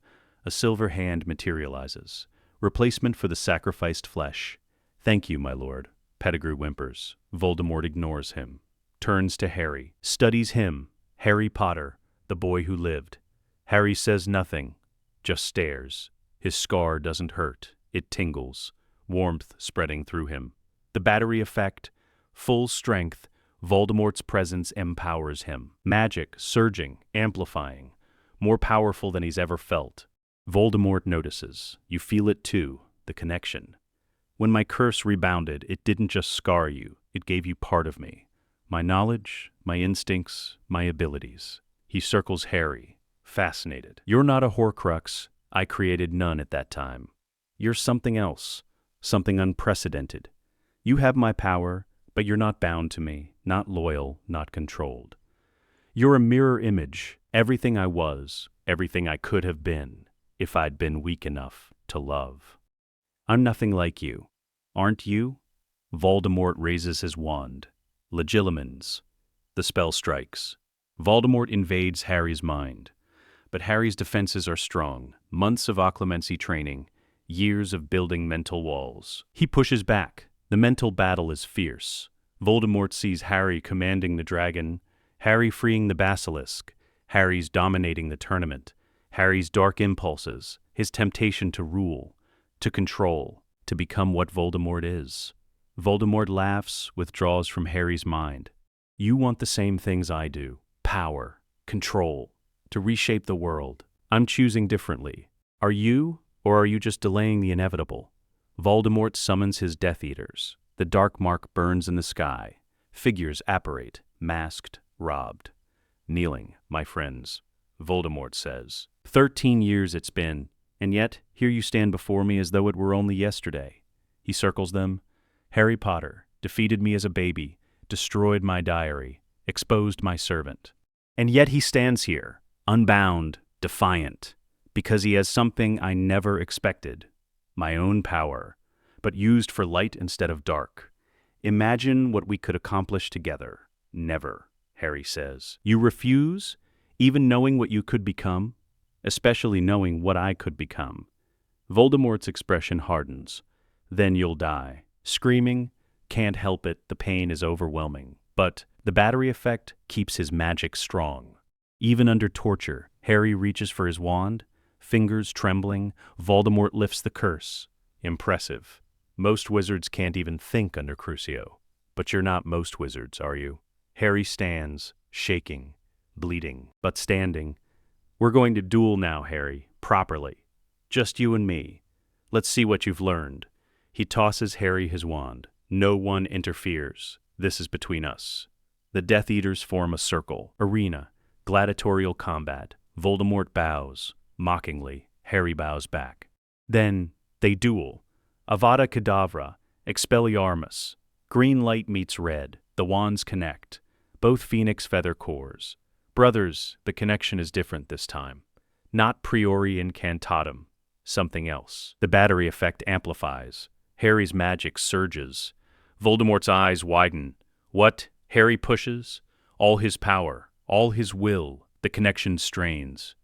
A silver hand materializes. Replacement for the sacrificed flesh. Thank you, my lord. Pettigrew whimpers. Voldemort ignores him. Turns to Harry. Studies him. Harry Potter, the boy who lived. Harry says nothing, just stares. His scar doesn't hurt. It tingles, warmth spreading through him. The battery effect, full strength. Voldemort's presence empowers him. Magic, surging, amplifying. More powerful than he's ever felt. Voldemort notices. You feel it too, the connection. When my curse rebounded, it didn't just scar you, it gave you part of me. My knowledge, my instincts, my abilities. He circles Harry, fascinated. You're not a Horcrux. I created none at that time. You're something else, something unprecedented. You have my power, but you're not bound to me, not loyal, not controlled. You're a mirror image, everything I was, everything I could have been, if I'd been weak enough to love. I'm nothing like you. Aren't you? Voldemort raises his wand. Legilimens. The spell strikes. Voldemort invades Harry's mind. But Harry's defenses are strong. Months of occlumency training, years of building mental walls. He pushes back. The mental battle is fierce. Voldemort sees Harry commanding the dragon, Harry freeing the basilisk, Harry's dominating the tournament, Harry's dark impulses, his temptation to rule, to control, to become what Voldemort is. Voldemort laughs, withdraws from Harry's mind. You want the same things I do. Power, control, to reshape the world. I'm choosing differently. Are you, or are you just delaying the inevitable? Voldemort summons his Death Eaters. The dark mark burns in the sky. Figures apparate, masked, robbed. Kneeling, my friends, Voldemort says. 13 years it's been, and yet here you stand before me as though it were only yesterday. He circles them. Harry Potter defeated me as a baby, destroyed my diary, exposed my servant. And yet he stands here, unbound, defiant, because he has something I never expected. My own power, but used for light instead of dark. Imagine what we could accomplish together. Never, Harry says. You refuse, even knowing what you could become, especially knowing what I could become. Voldemort's expression hardens. Then you'll die. Screaming, can't help it, the pain is overwhelming. But the battery effect keeps his magic strong. Even under torture, Harry reaches for his wand, fingers trembling. Voldemort lifts the curse. Impressive. Most wizards can't even think under Crucio. But you're not most wizards, are you? Harry stands, shaking, bleeding, but standing. We're going to duel now, Harry, properly. Just you and me. Let's see what you've learned. He tosses Harry his wand. No one interferes. This is between us. The Death Eaters form a circle, arena, gladiatorial combat. Voldemort bows. Mockingly, Harry bows back. Then, they duel. Avada Kedavra, Expelliarmus. Green light meets red. The wands connect. Both phoenix feather cores. Brothers, the connection is different this time. Not priori incantatum. Something else. The battery effect amplifies. Harry's magic surges. Voldemort's eyes widen. What? Harry pushes? All his power, all his will. The connection strains.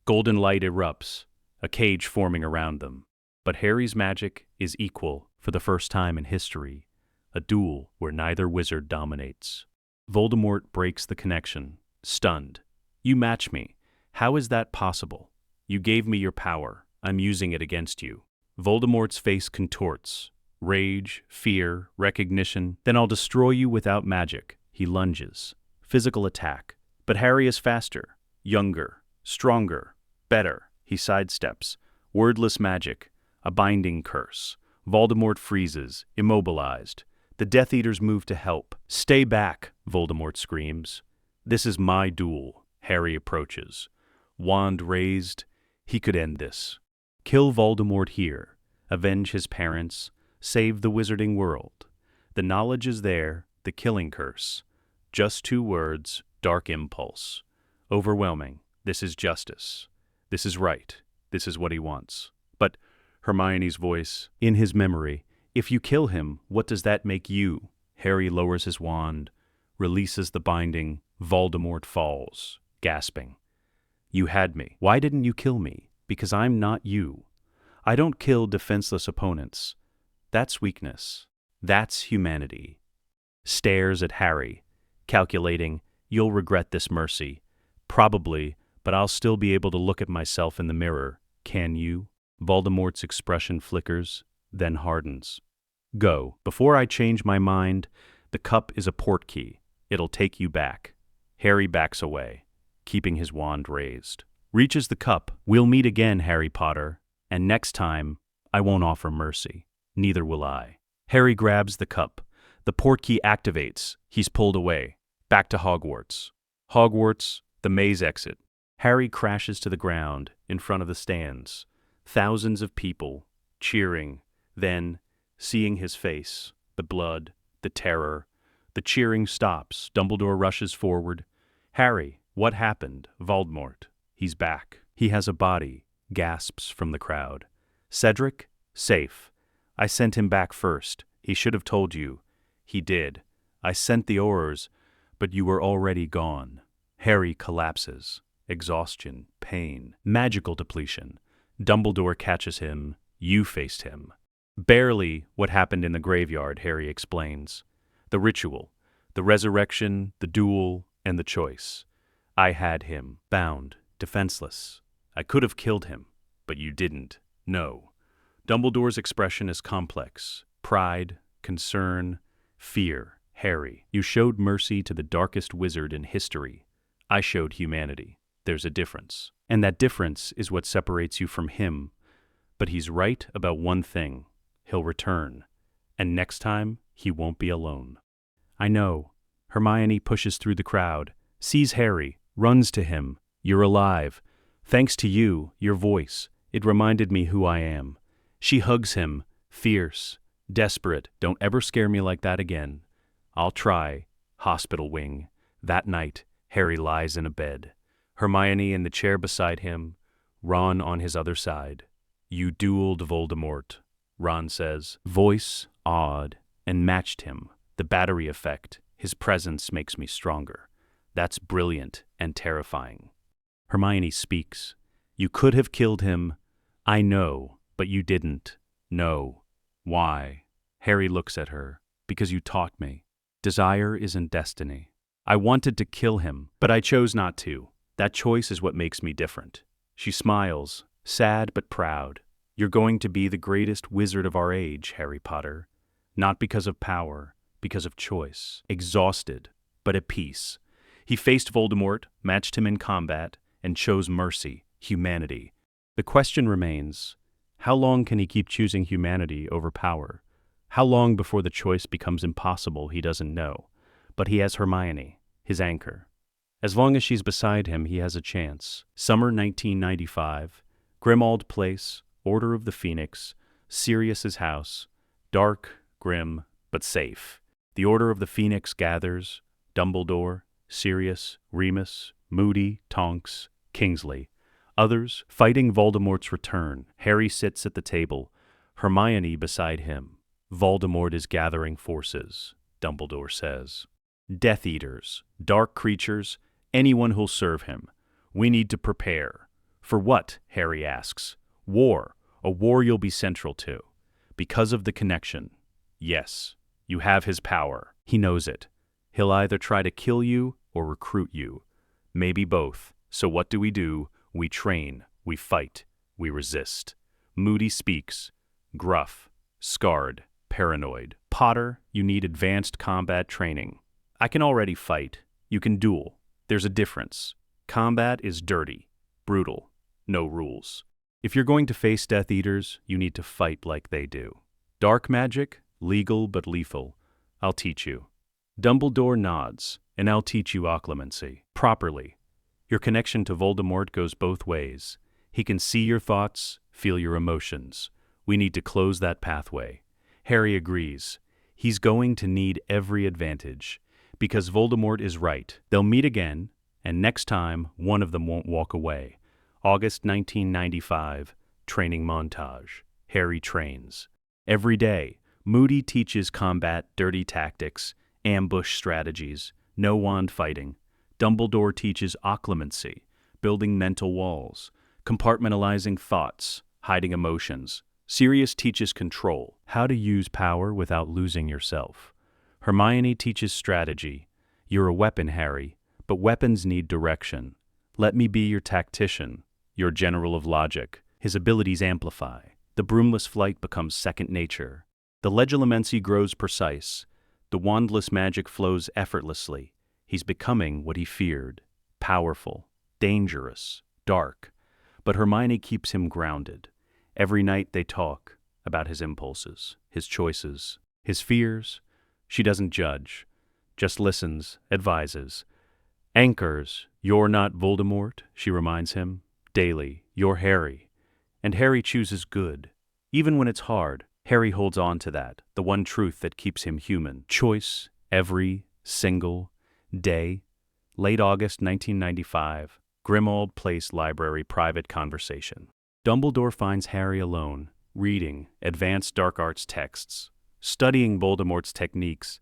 Golden light erupts, a cage forming around them. But Harry's magic is equal for the first time in history. A duel where neither wizard dominates. Voldemort breaks the connection, stunned. You match me. How is that possible? You gave me your power. I'm using it against you. Voldemort's face contorts. Rage, fear, recognition. Then I'll destroy you without magic. He lunges. Physical attack. But Harry is faster, younger, stronger, better. He sidesteps. Wordless magic. A binding curse. Voldemort freezes, immobilized. The Death Eaters move to help. Stay back, Voldemort screams. This is my duel. Harry approaches. Wand raised. He could end this. Kill Voldemort here. Avenge his parents. Save the wizarding world. The knowledge is there, the killing curse. Just 2 words, dark impulse. Overwhelming. This is justice. This is right. This is what he wants. But Hermione's voice, in his memory, if you kill him, what does that make you? Harry lowers his wand, releases the binding. Voldemort falls, gasping. You had me. Why didn't you kill me? Because I'm not you. I don't kill defenseless opponents. That's weakness. That's humanity. Stares at Harry, calculating, you'll regret this mercy. Probably, but I'll still be able to look at myself in the mirror. Can you? Voldemort's expression flickers, then hardens. Go. Before I change my mind, the cup is a portkey. It'll take you back. Harry backs away, keeping his wand raised. Reaches the cup. We'll meet again, Harry Potter. And next time, I won't offer mercy. Neither will I. Harry grabs the cup. The portkey activates. He's pulled away. Back to Hogwarts. Hogwarts, the maze exit. Harry crashes to the ground in front of the stands. Thousands of people, cheering. Then, seeing his face, the blood, the terror. The cheering stops. Dumbledore rushes forward. Harry, what happened? Voldemort. He's back. He has a body. Gasps from the crowd. Cedric? Safe. I sent him back first. He should have told you. He did. I sent the Aurors, but you were already gone. Harry collapses. Exhaustion, pain, magical depletion. Dumbledore catches him. You faced him. Barely what happened in the graveyard, Harry explains. The ritual, the resurrection, the duel, and the choice. I had him, bound, defenseless. I could have killed him, but you didn't. No. Dumbledore's expression is complex. Pride, concern, fear. Harry, you showed mercy to the darkest wizard in history. I showed humanity. There's a difference. And that difference is what separates you from him. But he's right about one thing. He'll return. And next time, he won't be alone. I know. Hermione pushes through the crowd, sees Harry, runs to him. You're alive. Thanks to you, your voice. It reminded me who I am. She hugs him, fierce, desperate. Don't ever scare me like that again. I'll try. Hospital wing. That night, Harry lies in a bed. Hermione in the chair beside him, Ron on his other side. You dueled Voldemort, Ron says. Voice awed and matched him. The battery effect. His presence makes me stronger. That's brilliant and terrifying. Hermione speaks. You could have killed him. I know, but you didn't. No. Why? Harry looks at her. Because you taught me. Desire isn't destiny. I wanted to kill him, but I chose not to. That choice is what makes me different. She smiles, sad but proud. You're going to be the greatest wizard of our age, Harry Potter. Not because of power, because of choice. Exhausted, but at peace. He faced Voldemort, matched him in combat, and chose mercy, humanity. The question remains, how long can he keep choosing humanity over power? How long before the choice becomes impossible, he doesn't know. But he has Hermione, his anchor. As long as she's beside him, he has a chance. Summer 1995, Grimmauld Place, Order of the Phoenix, Sirius's house, dark, grim, but safe. The Order of the Phoenix gathers, Dumbledore, Sirius, Remus, Moody, Tonks, Kingsley. Others, fighting Voldemort's return. Harry sits at the table, Hermione beside him. Voldemort is gathering forces, Dumbledore says. Death Eaters, dark creatures, anyone who'll serve him. We need to prepare. For what? Harry asks. War. A war you'll be central to. Because of the connection. Yes, you have his power. He knows it. He'll either try to kill you or recruit you. Maybe both. So what do? We train, we fight, we resist. Moody speaks. Gruff, scarred, paranoid. Potter, you need advanced combat training. I can already fight. You can duel. There's a difference. Combat is dirty, brutal, no rules. If you're going to face Death Eaters, you need to fight like they do. Dark magic, legal but lethal. I'll teach you. Dumbledore nods, and I'll teach you occlumency. Properly. Your connection to Voldemort goes both ways. He can see your thoughts, feel your emotions. We need to close that pathway. Harry agrees. He's going to need every advantage. Because Voldemort is right. They'll meet again, and next time, one of them won't walk away. August 1995, training montage. Harry trains. Every day, Moody teaches combat, dirty tactics, ambush strategies, no wand fighting. Dumbledore teaches occlumency, building mental walls, compartmentalizing thoughts, hiding emotions. Sirius teaches control, how to use power without losing yourself. Hermione teaches strategy. You're a weapon, Harry, but weapons need direction. Let me be your tactician, your general of logic. His abilities amplify. The broomless flight becomes second nature. The legilimency grows precise. The wandless magic flows effortlessly. He's becoming what he feared. Powerful, dangerous, dark. But Hermione keeps him grounded. Every night they talk about his impulses, his choices, his fears. She doesn't judge, just listens, advises. Anchors, you're not Voldemort, she reminds him. Daily, you're Harry. And Harry chooses good. Even when it's hard, Harry holds on to that, the one truth that keeps him human. Choice, every single day. Late August 1995, Grimmauld Place Library private conversation. Dumbledore finds Harry alone, reading advanced dark arts texts, studying Voldemort's techniques.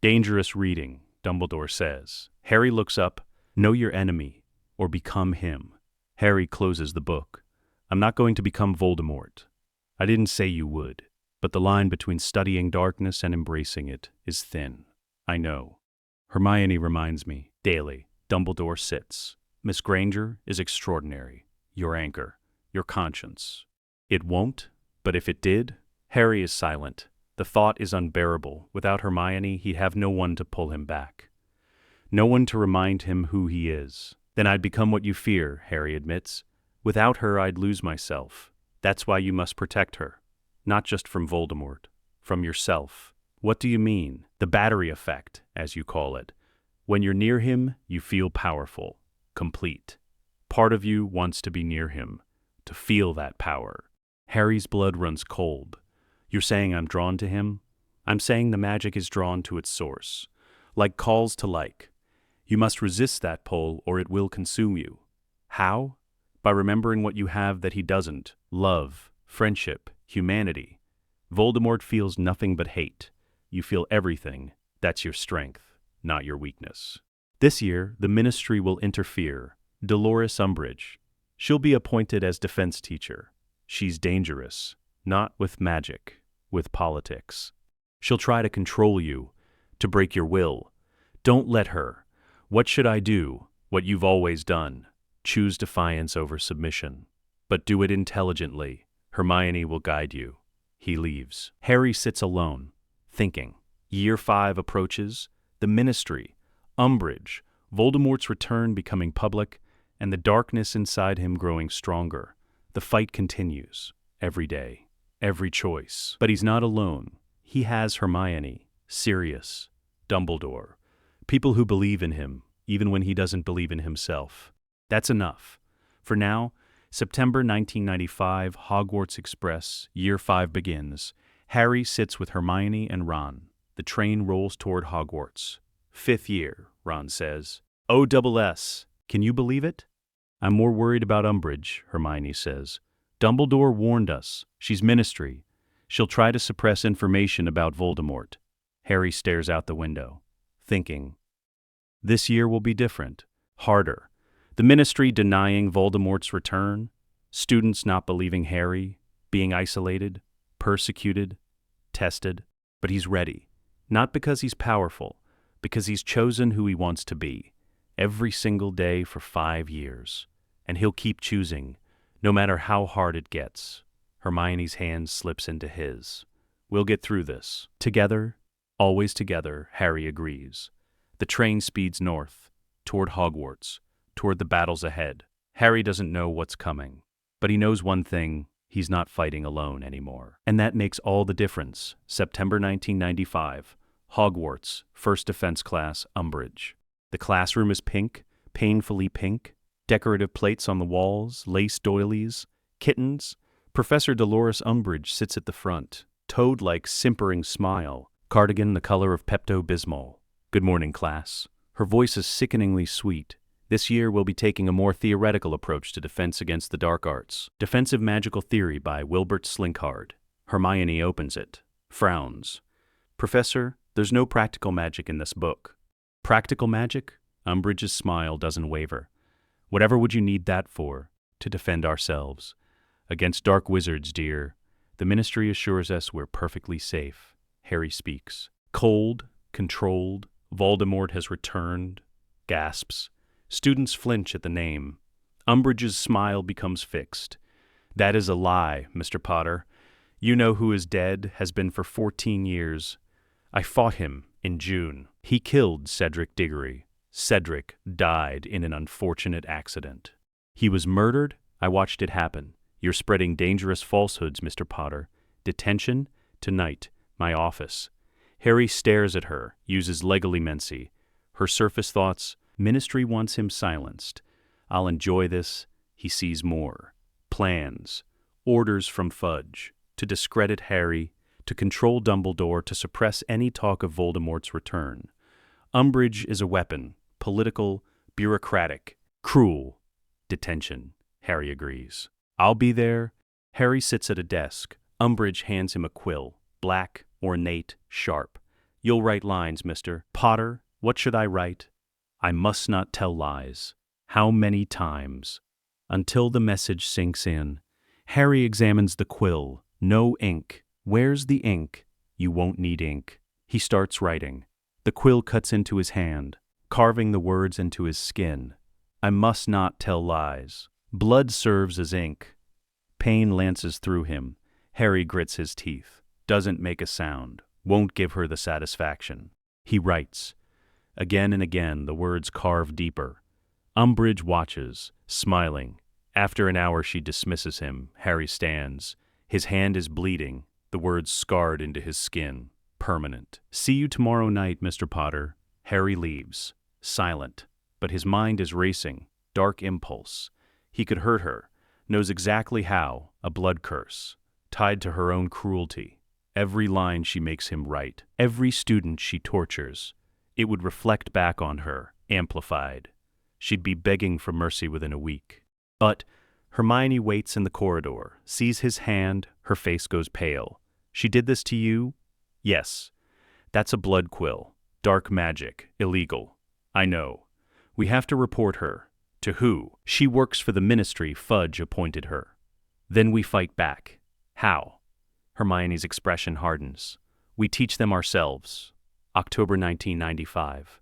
Dangerous reading, Dumbledore says. Harry looks up. Know your enemy, or become him. Harry closes the book. I'm not going to become Voldemort. I didn't say you would, but the line between studying darkness and embracing it is thin. I know. Hermione reminds me. Daily, Dumbledore sits. Miss Granger is extraordinary. Your anchor, your conscience. It won't, but if it did, Harry is silent. The thought is unbearable. Without Hermione, he'd have no one to pull him back. No one to remind him who he is. Then I'd become what you fear, Harry admits. Without her, I'd lose myself. That's why you must protect her. Not just from Voldemort, from yourself. What do you mean? The battery effect, as you call it. When you're near him, you feel powerful, complete. Part of you wants to be near him, to feel that power. Harry's blood runs cold. You're saying I'm drawn to him? I'm saying the magic is drawn to its source, like calls to like. You must resist that pull or it will consume you. How? By remembering what you have that he doesn't. Love, friendship, humanity. Voldemort feels nothing but hate. You feel everything. That's your strength, not your weakness. This year, the ministry will interfere. Dolores Umbridge. She'll be appointed as defense teacher. She's dangerous, not with magic, with politics. She'll try to control you, to break your will. Don't let her. What should I do? What you've always done. Choose defiance over submission. But do it intelligently. Hermione will guide you. He leaves. Harry sits alone, thinking. Year 5 approaches, the Ministry, Umbridge, Voldemort's return becoming public, and the darkness inside him growing stronger. The fight continues, every day, every choice. But he's not alone. He has Hermione, Sirius, Dumbledore, people who believe in him, even when he doesn't believe in himself. That's enough. For now, September 1995, Hogwarts Express, Year 5 begins. Harry sits with Hermione and Ron. The train rolls toward Hogwarts. 5th year, Ron says. OSS. Can you believe it? I'm more worried about Umbridge, Hermione says. Dumbledore warned us. She's Ministry. She'll try to suppress information about Voldemort. Harry stares out the window, thinking. This year will be different, harder. The Ministry denying Voldemort's return, students not believing Harry, being isolated, persecuted, tested. But he's ready. Not because he's powerful, because he's chosen who he wants to be, every single day for 5 years. And he'll keep choosing, no matter how hard it gets. Hermione's hand slips into his. We'll get through this. Together, always together, Harry agrees. The train speeds north, toward Hogwarts, toward the battles ahead. Harry doesn't know what's coming, but he knows one thing. He's not fighting alone anymore. And that makes all the difference. September 1995, Hogwarts, 1st Defense Class, Umbridge. The classroom is pink, painfully pink. Decorative plates on the walls, lace doilies, kittens. Professor Dolores Umbridge sits at the front, toad-like simpering smile, cardigan the color of Pepto-Bismol. Good morning, class. Her voice is sickeningly sweet. This year we'll be taking a more theoretical approach to defense against the dark arts. Defensive Magical Theory by Wilbert Slinkhard. Hermione opens it, frowns. Professor, there's no practical magic in this book. Practical magic? Umbridge's smile doesn't waver. Whatever would you need that for? To defend ourselves. Against dark wizards, dear. The Ministry assures us we're perfectly safe. Harry speaks. Cold, controlled, Voldemort has returned. Gasps. Students flinch at the name. Umbridge's smile becomes fixed. That is a lie, Mr. Potter. You know who is dead, has been for 14 years. I fought him in June. He killed Cedric Diggory. Cedric died in an unfortunate accident. He was murdered? I watched it happen. You're spreading dangerous falsehoods, Mr. Potter. Detention? Tonight. My office. Harry stares at her, uses legilimency. Her surface thoughts, Ministry wants him silenced. I'll enjoy this. He sees more. Plans. Orders from Fudge. To discredit Harry. To control Dumbledore. To suppress any talk of Voldemort's return. Umbridge is a weapon. Political. Bureaucratic. Cruel. Detention. Harry agrees. I'll be there. Harry sits at a desk. Umbridge hands him a quill. Black, ornate, sharp. You'll write lines, Mr. Potter. What should I write? I must not tell lies. How many times? Until the message sinks in. Harry examines the quill. No ink. Where's the ink? You won't need ink. He starts writing. The quill cuts into his hand, carving the words into his skin. I must not tell lies. Blood serves as ink. Pain lances through him. Harry grits his teeth. Doesn't make a sound. Won't give her the satisfaction. He writes. Again and again the words carve deeper. Umbridge watches, smiling. After an hour she dismisses him. Harry stands. His hand is bleeding, the words scarred into his skin. Permanent. See you tomorrow night, Mr. Potter. Harry leaves. Silent. But his mind is racing. Dark impulse. He could hurt her. Knows exactly how. A blood curse. Tied to her own cruelty. Every line she makes him write. Every student she tortures. It would reflect back on her, amplified. She'd be begging for mercy within a week. But Hermione waits in the corridor, sees his hand, her face goes pale. She did this to you? Yes. That's a blood quill. Dark magic. Illegal. I know. We have to report her. To who? She works for the Ministry Fudge appointed her. Then we fight back. How? Hermione's expression hardens. We teach them ourselves. October 1995.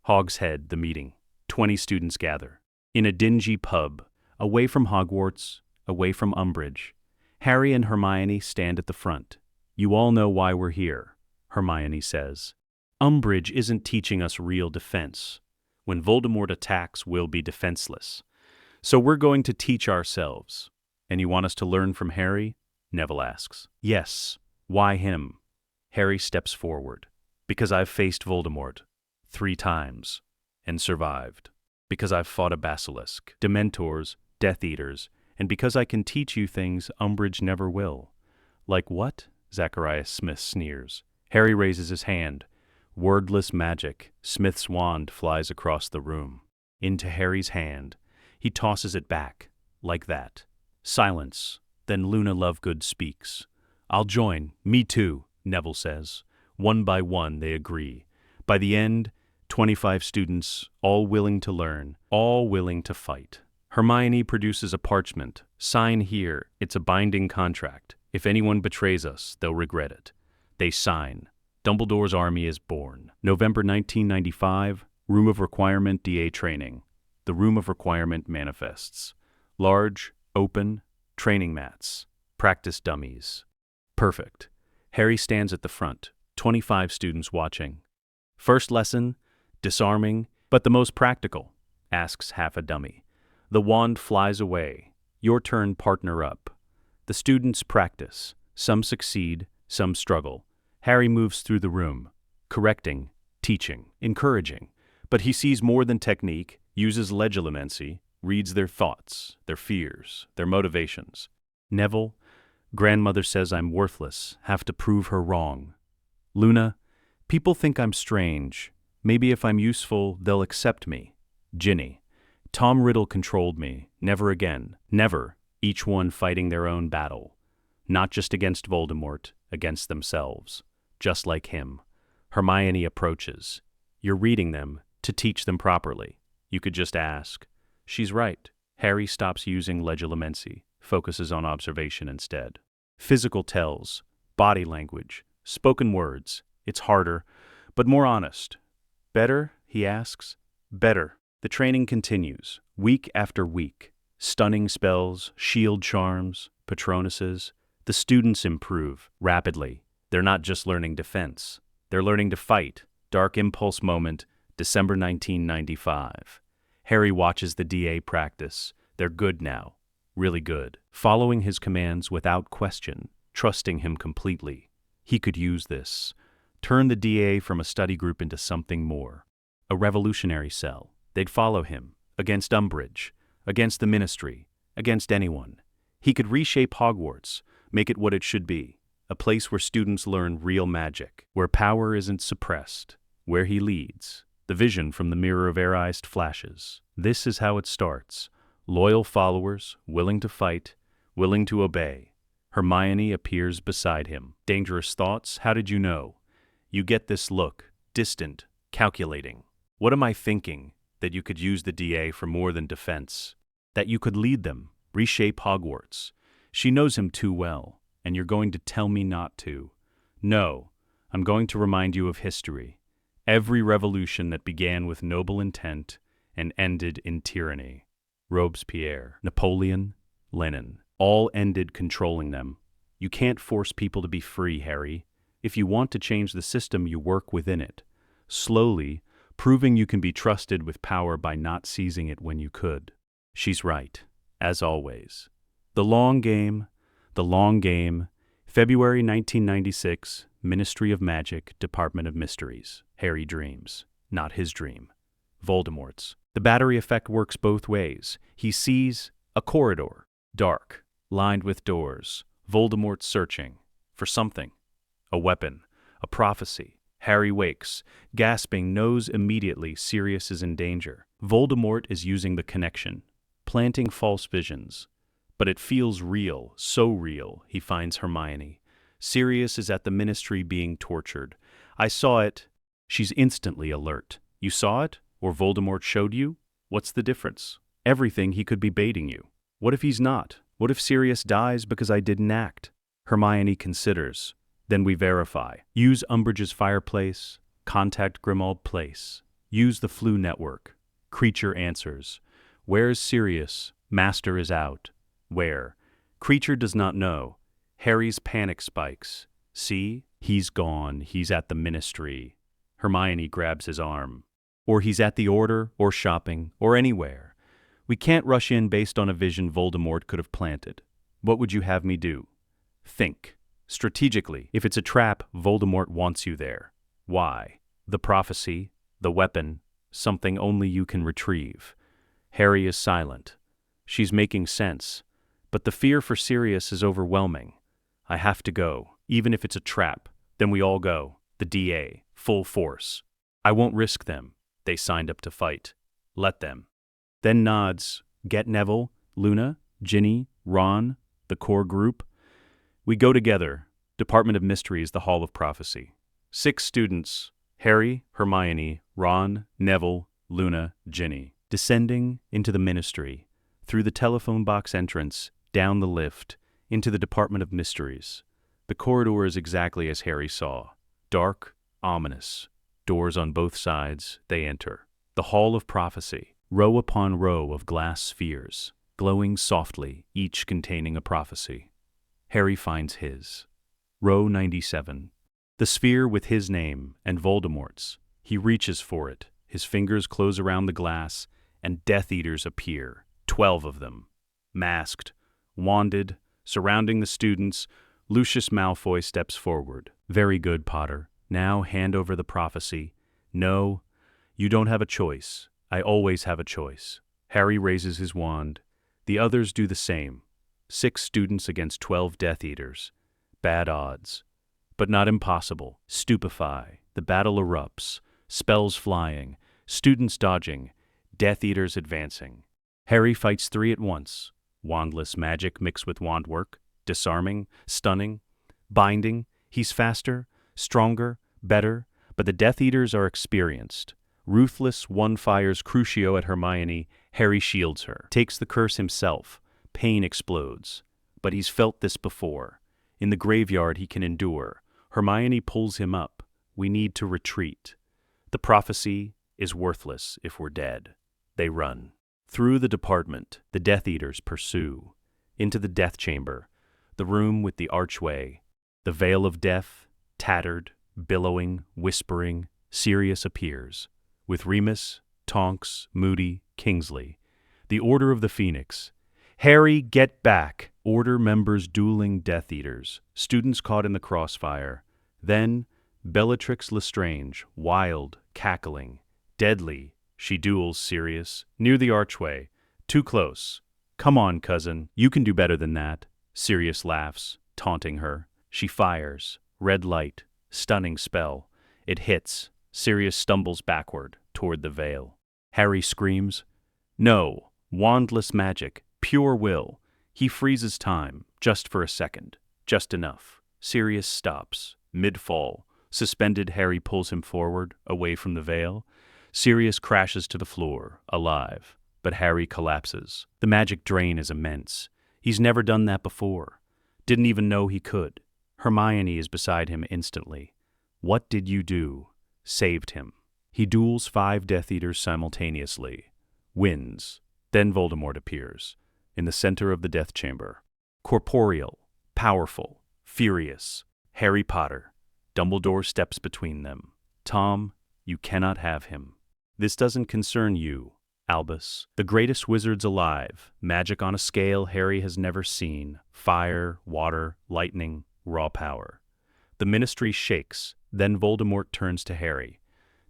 Hogshead, the meeting. 20 students gather. In a dingy pub, away from Hogwarts, away from Umbridge. Harry and Hermione stand at the front. You all know why we're here, Hermione says. Umbridge isn't teaching us real defense. When Voldemort attacks, we'll be defenseless. So we're going to teach ourselves. And you want us to learn from Harry? Neville asks. Yes. Why him? Harry steps forward. Because I've faced Voldemort 3 times and survived. Because I've fought a basilisk, Dementors, Death Eaters, and because I can teach you things Umbridge never will. Like what? Zacharias Smith sneers. Harry raises his hand. Wordless magic. Smith's wand flies across the room. Into Harry's hand. He tosses it back. Like that. Silence. Then Luna Lovegood speaks. I'll join. Me too, Neville says. One by one, they agree. By the end, 25 students, all willing to learn, all willing to fight. Hermione produces a parchment. Sign here. It's a binding contract. If anyone betrays us, they'll regret it. They sign. Dumbledore's army is born. November 1995, Room of Requirement DA training. The Room of Requirement manifests. Large, open, training mats. Practice dummies. Perfect. Harry stands at the front. 25 students watching. First lesson, disarming, but the most practical, asks half a dummy. The wand flies away. Your turn, partner up. The students practice. Some succeed, some struggle. Harry moves through the room, correcting, teaching, encouraging. But he sees more than technique, uses legilimency, reads their thoughts, their fears, their motivations. Neville, grandmother says I'm worthless, have to prove her wrong. Luna, people think I'm strange. Maybe if I'm useful, they'll accept me. Ginny, Tom Riddle controlled me. Never again. Never. Each one fighting their own battle. Not just against Voldemort, against themselves. Just like him. Hermione approaches. You're reading them to teach them properly. You could just ask. She's right. Harry stops using legilimency, focuses on observation instead. Physical tells, body language, spoken words. It's harder, but more honest. Better, he asks. Better. The training continues, week after week. Stunning spells, shield charms, patronuses. The students improve rapidly. They're not just learning defense. They're learning to fight. Dark Impulse moment, December 1995. Harry watches the DA practice. They're good now. Really good. Following his commands without question. Trusting him completely. He could use this. Turn the DA from a study group into something more. A revolutionary cell. They'd follow him. Against Umbridge. Against the Ministry. Against anyone. He could reshape Hogwarts. Make it what it should be. A place where students learn real magic, where power isn't suppressed, where he leads. The vision from the mirror of Erised flashes. This is how it starts. Loyal followers, willing to fight, willing to obey. Hermione appears beside him. Dangerous thoughts? How did you know? You get this look, distant, calculating. What am I thinking? That you could use the DA for more than defense. That you could lead them, reshape Hogwarts. She knows him too well. And you're going to tell me not to. No, I'm going to remind you of history. Every revolution that began with noble intent and ended in tyranny. Robespierre, Napoleon, Lenin, all ended controlling them. You can't force people to be free, Harry. If you want to change the system, you work within it. Slowly, proving you can be trusted with power by not seizing it when you could. She's right, as always. The long game, February 1996, Ministry of Magic, Department of Mysteries. Harry dreams. Not his dream. Voldemort's. The battery effect works both ways. He sees a corridor, dark, lined with doors. Voldemort searching for something. A weapon, a prophecy. Harry wakes, gasping, knows immediately Sirius is in danger. Voldemort is using the connection, planting false visions. But it feels real, so real, he finds Hermione. Sirius is at the Ministry being tortured. I saw it. She's instantly alert. You saw it? Or Voldemort showed you? What's the difference? Everything, he could be baiting you. What if he's not? What if Sirius dies because I didn't act? Hermione considers. Then we verify. Use Umbridge's fireplace. Contact Grimmauld Place. Use the Flu network. Creature answers. Where's Sirius? Master is out. Where? Creature does not know. Harry's panic spikes. See? He's gone. He's at the ministry. Hermione grabs his arm. Or he's at the order, or shopping, or anywhere. We can't rush in based on a vision Voldemort could have planted. What would you have me do? Think. Strategically, if it's a trap, Voldemort wants you there. Why? The prophecy, the weapon, something only you can retrieve. Harry is silent. She's making sense. But the fear for Sirius is overwhelming. I have to go. Even if it's a trap, then we all go. The DA, full force. I won't risk them. They signed up to fight. Let them. Then nods. Get Neville, Luna, Ginny, Ron, the core group. We go together. Department of Mysteries, the Hall of Prophecy. 6 students. Harry, Hermione, Ron, Neville, Luna, Ginny. Descending into the ministry. Through the telephone box entrance, down the lift, into the Department of Mysteries. The corridor is exactly as Harry saw. Dark, ominous. Doors on both sides, they enter. The Hall of Prophecy. Row upon row of glass spheres, glowing softly, each containing a prophecy. Harry finds his. Row 97. The sphere with his name and Voldemort's. He reaches for it. His fingers close around the glass, and Death Eaters appear. 12 of them. Masked, wanded, surrounding the students. Lucius Malfoy steps forward. Very good, Potter. Now hand over the prophecy. No, you don't have a choice. I always have a choice. Harry raises his wand. The others do the same. 6 students against 12 Death Eaters. Bad odds. But not impossible. Stupefy. The battle erupts. Spells flying. Students dodging. Death Eaters advancing. Harry fights 3 at once. Wandless magic mixed with wand work. Disarming. Stunning. Binding. He's faster. Stronger. Better. But the Death Eaters are experienced. Ruthless, one fires Crucio at Hermione. Harry shields her. Takes the curse himself. Pain explodes. But he's felt this before. In the graveyard he can endure. Hermione pulls him up. We need to retreat. The prophecy is worthless if we're dead. They run. Through the department, the Death Eaters pursue. Into the death chamber. The room with the archway. The veil of death, tattered, billowing, whispering. Sirius appears. With Remus, Tonks, Moody, Kingsley. The Order of the Phoenix. Harry, get back! Order members dueling Death Eaters. Students caught in the crossfire. Then, Bellatrix Lestrange, wild, cackling. Deadly. She duels Sirius. Near the archway. Too close. Come on, cousin. You can do better than that. Sirius laughs, taunting her. She fires. Red light. Stunning spell. It hits. Sirius stumbles backward, toward the veil. Harry screams. No. Wandless magic. Pure will. He freezes time, just for a second. Just enough. Sirius stops. Mid-fall. Suspended, Harry pulls him forward, away from the veil. Sirius crashes to the floor, alive. But Harry collapses. The magic drain is immense. He's never done that before. Didn't even know he could. Hermione is beside him instantly. What did you do? Saved him. He duels 5 Death Eaters simultaneously. Wins. Then Voldemort appears. In the center of the death chamber. Corporeal. Powerful. Furious. Harry Potter. Dumbledore steps between them. Tom, you cannot have him. This doesn't concern you, Albus. The greatest wizards alive. Magic on a scale Harry has never seen. Fire, water, lightning, raw power. The ministry shakes. Then Voldemort turns to Harry.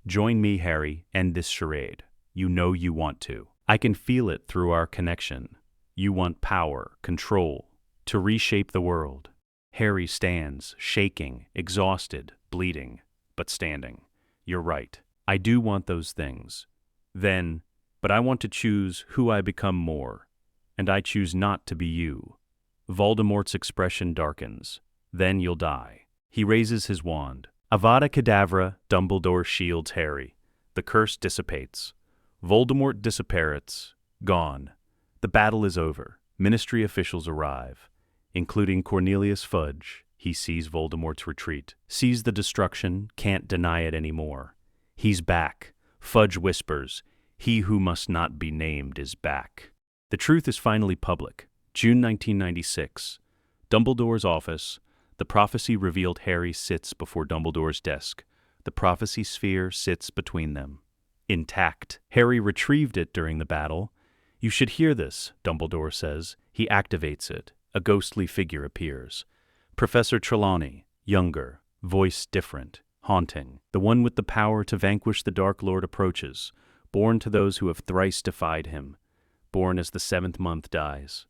Join me, Harry, end this charade. You know you want to. I can feel it through our connection. You want power, control, to reshape the world. Harry stands, shaking, exhausted, bleeding, but standing. You're right. I do want those things. But I want to choose who I become more. And I choose not to be you. Voldemort's expression darkens. Then you'll die. He raises his wand. Avada Kedavra, Dumbledore shields Harry. The curse dissipates. Voldemort disapparates. Gone. The battle is over. Ministry officials arrive, including Cornelius Fudge. He sees Voldemort's retreat, sees the destruction, can't deny it anymore. He's back. Fudge whispers, "He who must not be named is back." The truth is finally public. June 1996. Dumbledore's office. The prophecy revealed Harry sits before Dumbledore's desk. The prophecy sphere sits between them. Intact. Harry retrieved it during the battle. You should hear this, Dumbledore says. He activates it. A ghostly figure appears. Professor Trelawney, younger, voice different, haunting. The one with the power to vanquish the Dark Lord approaches, born to those who have thrice defied him, born as the seventh month dies.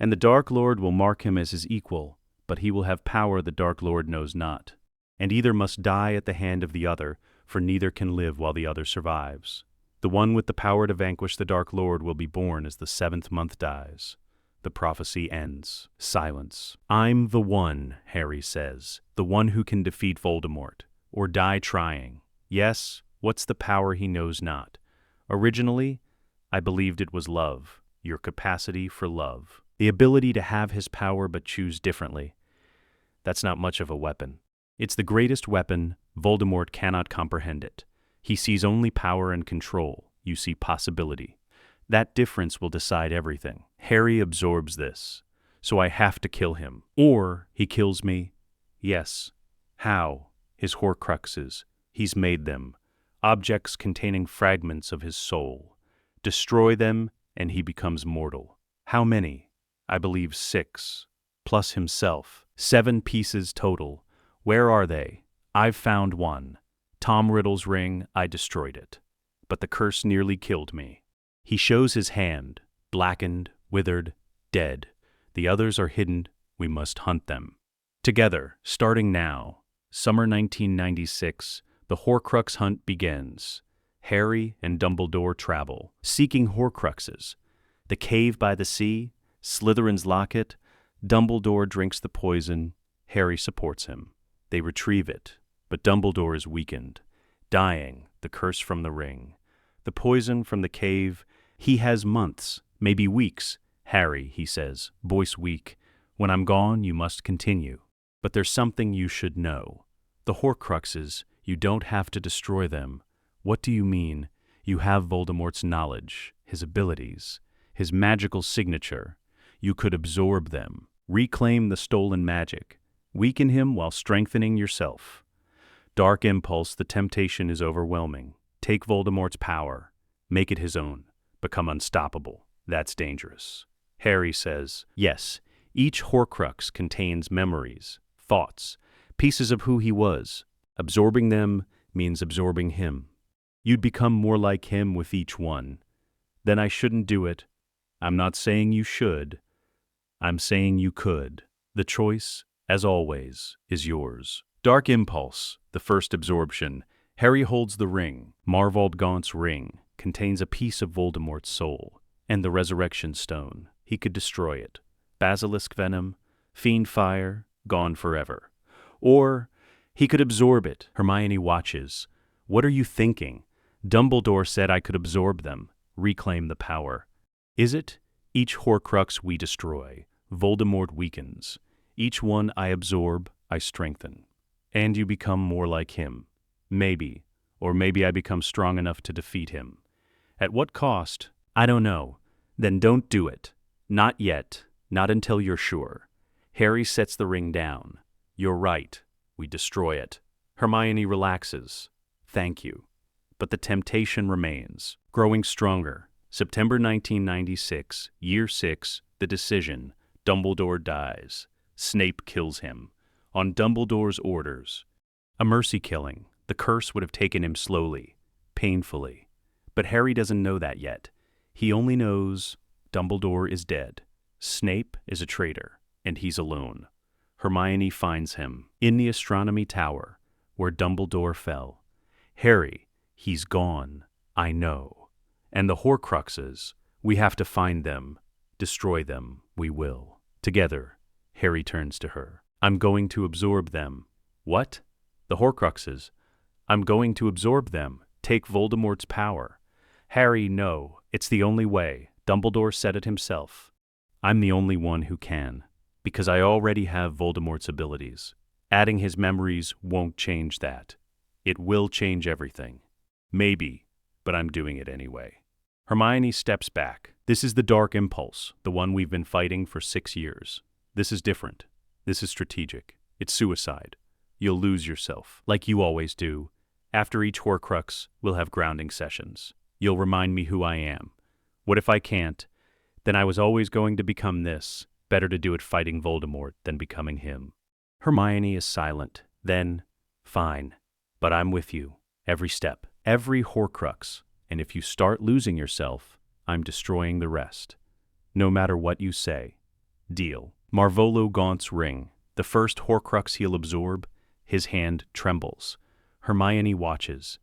And the Dark Lord will mark him as his equal, but he will have power the Dark Lord knows not. And either must die at the hand of the other, for neither can live while the other survives. The one with the power to vanquish the Dark Lord will be born as the seventh month dies. The prophecy ends. Silence. I'm the one, Harry says, the one who can defeat Voldemort, or die trying. Yes, what's the power he knows not? Originally, I believed it was love, your capacity for love. The ability to have his power but choose differently. That's not much of a weapon. It's the greatest weapon. Voldemort cannot comprehend it. He sees only power and control. You see possibility. That difference will decide everything. Harry absorbs this, so I have to kill him. Or he kills me. Yes. How? His Horcruxes. He's made them. Objects containing fragments of his soul. Destroy them, and he becomes mortal. How many? I believe 6. Plus himself. 7 pieces total. Where are they? I've found one. Tom Riddle's ring, I destroyed it. But the curse nearly killed me. He shows his hand, blackened, withered, dead. The others are hidden. We must hunt them. Together, starting now. Summer 1996, the Horcrux hunt begins. Harry and Dumbledore travel, seeking Horcruxes. The cave by the sea, Slytherin's locket. Dumbledore drinks the poison. Harry supports him. They retrieve it, but Dumbledore is weakened, dying, the curse from the ring. The poison from the cave. He has months, maybe weeks. Harry, he says, voice weak. When I'm gone, you must continue. But there's something you should know. The Horcruxes, you don't have to destroy them. What do you mean? You have Voldemort's knowledge, his abilities, his magical signature. You could absorb them, reclaim the stolen magic, weaken him while strengthening yourself. Dark impulse, the temptation is overwhelming. Take Voldemort's power, make it his own, become unstoppable. That's dangerous. Harry says, yes, each Horcrux contains memories, thoughts, pieces of who he was. Absorbing them means absorbing him. You'd become more like him with each one. Then I shouldn't do it. I'm not saying you should. I'm saying you could. The choice, as always, is yours. Dark impulse, the first absorption. Harry holds the ring. Marvald Gaunt's ring contains a piece of Voldemort's soul and the resurrection stone. He could destroy it. Basilisk venom, fiend fire, gone forever. Or he could absorb it. Hermione watches. What are you thinking? Dumbledore said I could absorb them, reclaim the power. Is it? Each Horcrux we destroy, Voldemort weakens. Each one I absorb, I strengthen. And you become more like him. Maybe. Or maybe I become strong enough to defeat him. At what cost? I don't know. Then don't do it. Not yet. Not until you're sure. Harry sets the ring down. You're right. We destroy it. Hermione relaxes. Thank you. But the temptation remains, growing stronger. September 1996, Year 6, the decision. Dumbledore dies. Snape kills him. On Dumbledore's orders. A mercy killing. The curse would have taken him slowly, painfully. But Harry doesn't know that yet. He only knows Dumbledore is dead. Snape is a traitor, and he's alone. Hermione finds him in the astronomy tower, where Dumbledore fell. Harry, he's gone, I know. And the Horcruxes, we have to find them. Destroy them, we will. Together, Harry turns to her. I'm going to absorb them. What? The Horcruxes. I'm going to absorb them. Take Voldemort's power. Harry, no. It's the only way. Dumbledore said it himself. I'm the only one who can, because I already have Voldemort's abilities. Adding his memories won't change that. It will change everything. Maybe, but I'm doing it anyway. Hermione steps back. This is the dark impulse, the one we've been fighting for 6 years. This is different. This is strategic. It's suicide. You'll lose yourself, like you always do. After each Horcrux, we'll have grounding sessions. You'll remind me who I am. What if I can't? Then I was always going to become this. Better to do it fighting Voldemort than becoming him. Hermione is silent. Then, fine. But I'm with you. Every step. Every Horcrux. And if you start losing yourself, I'm destroying the rest. No matter what you say. Deal. Marvolo Gaunt's ring. The first Horcrux he'll absorb, his hand trembles. Hermione watches.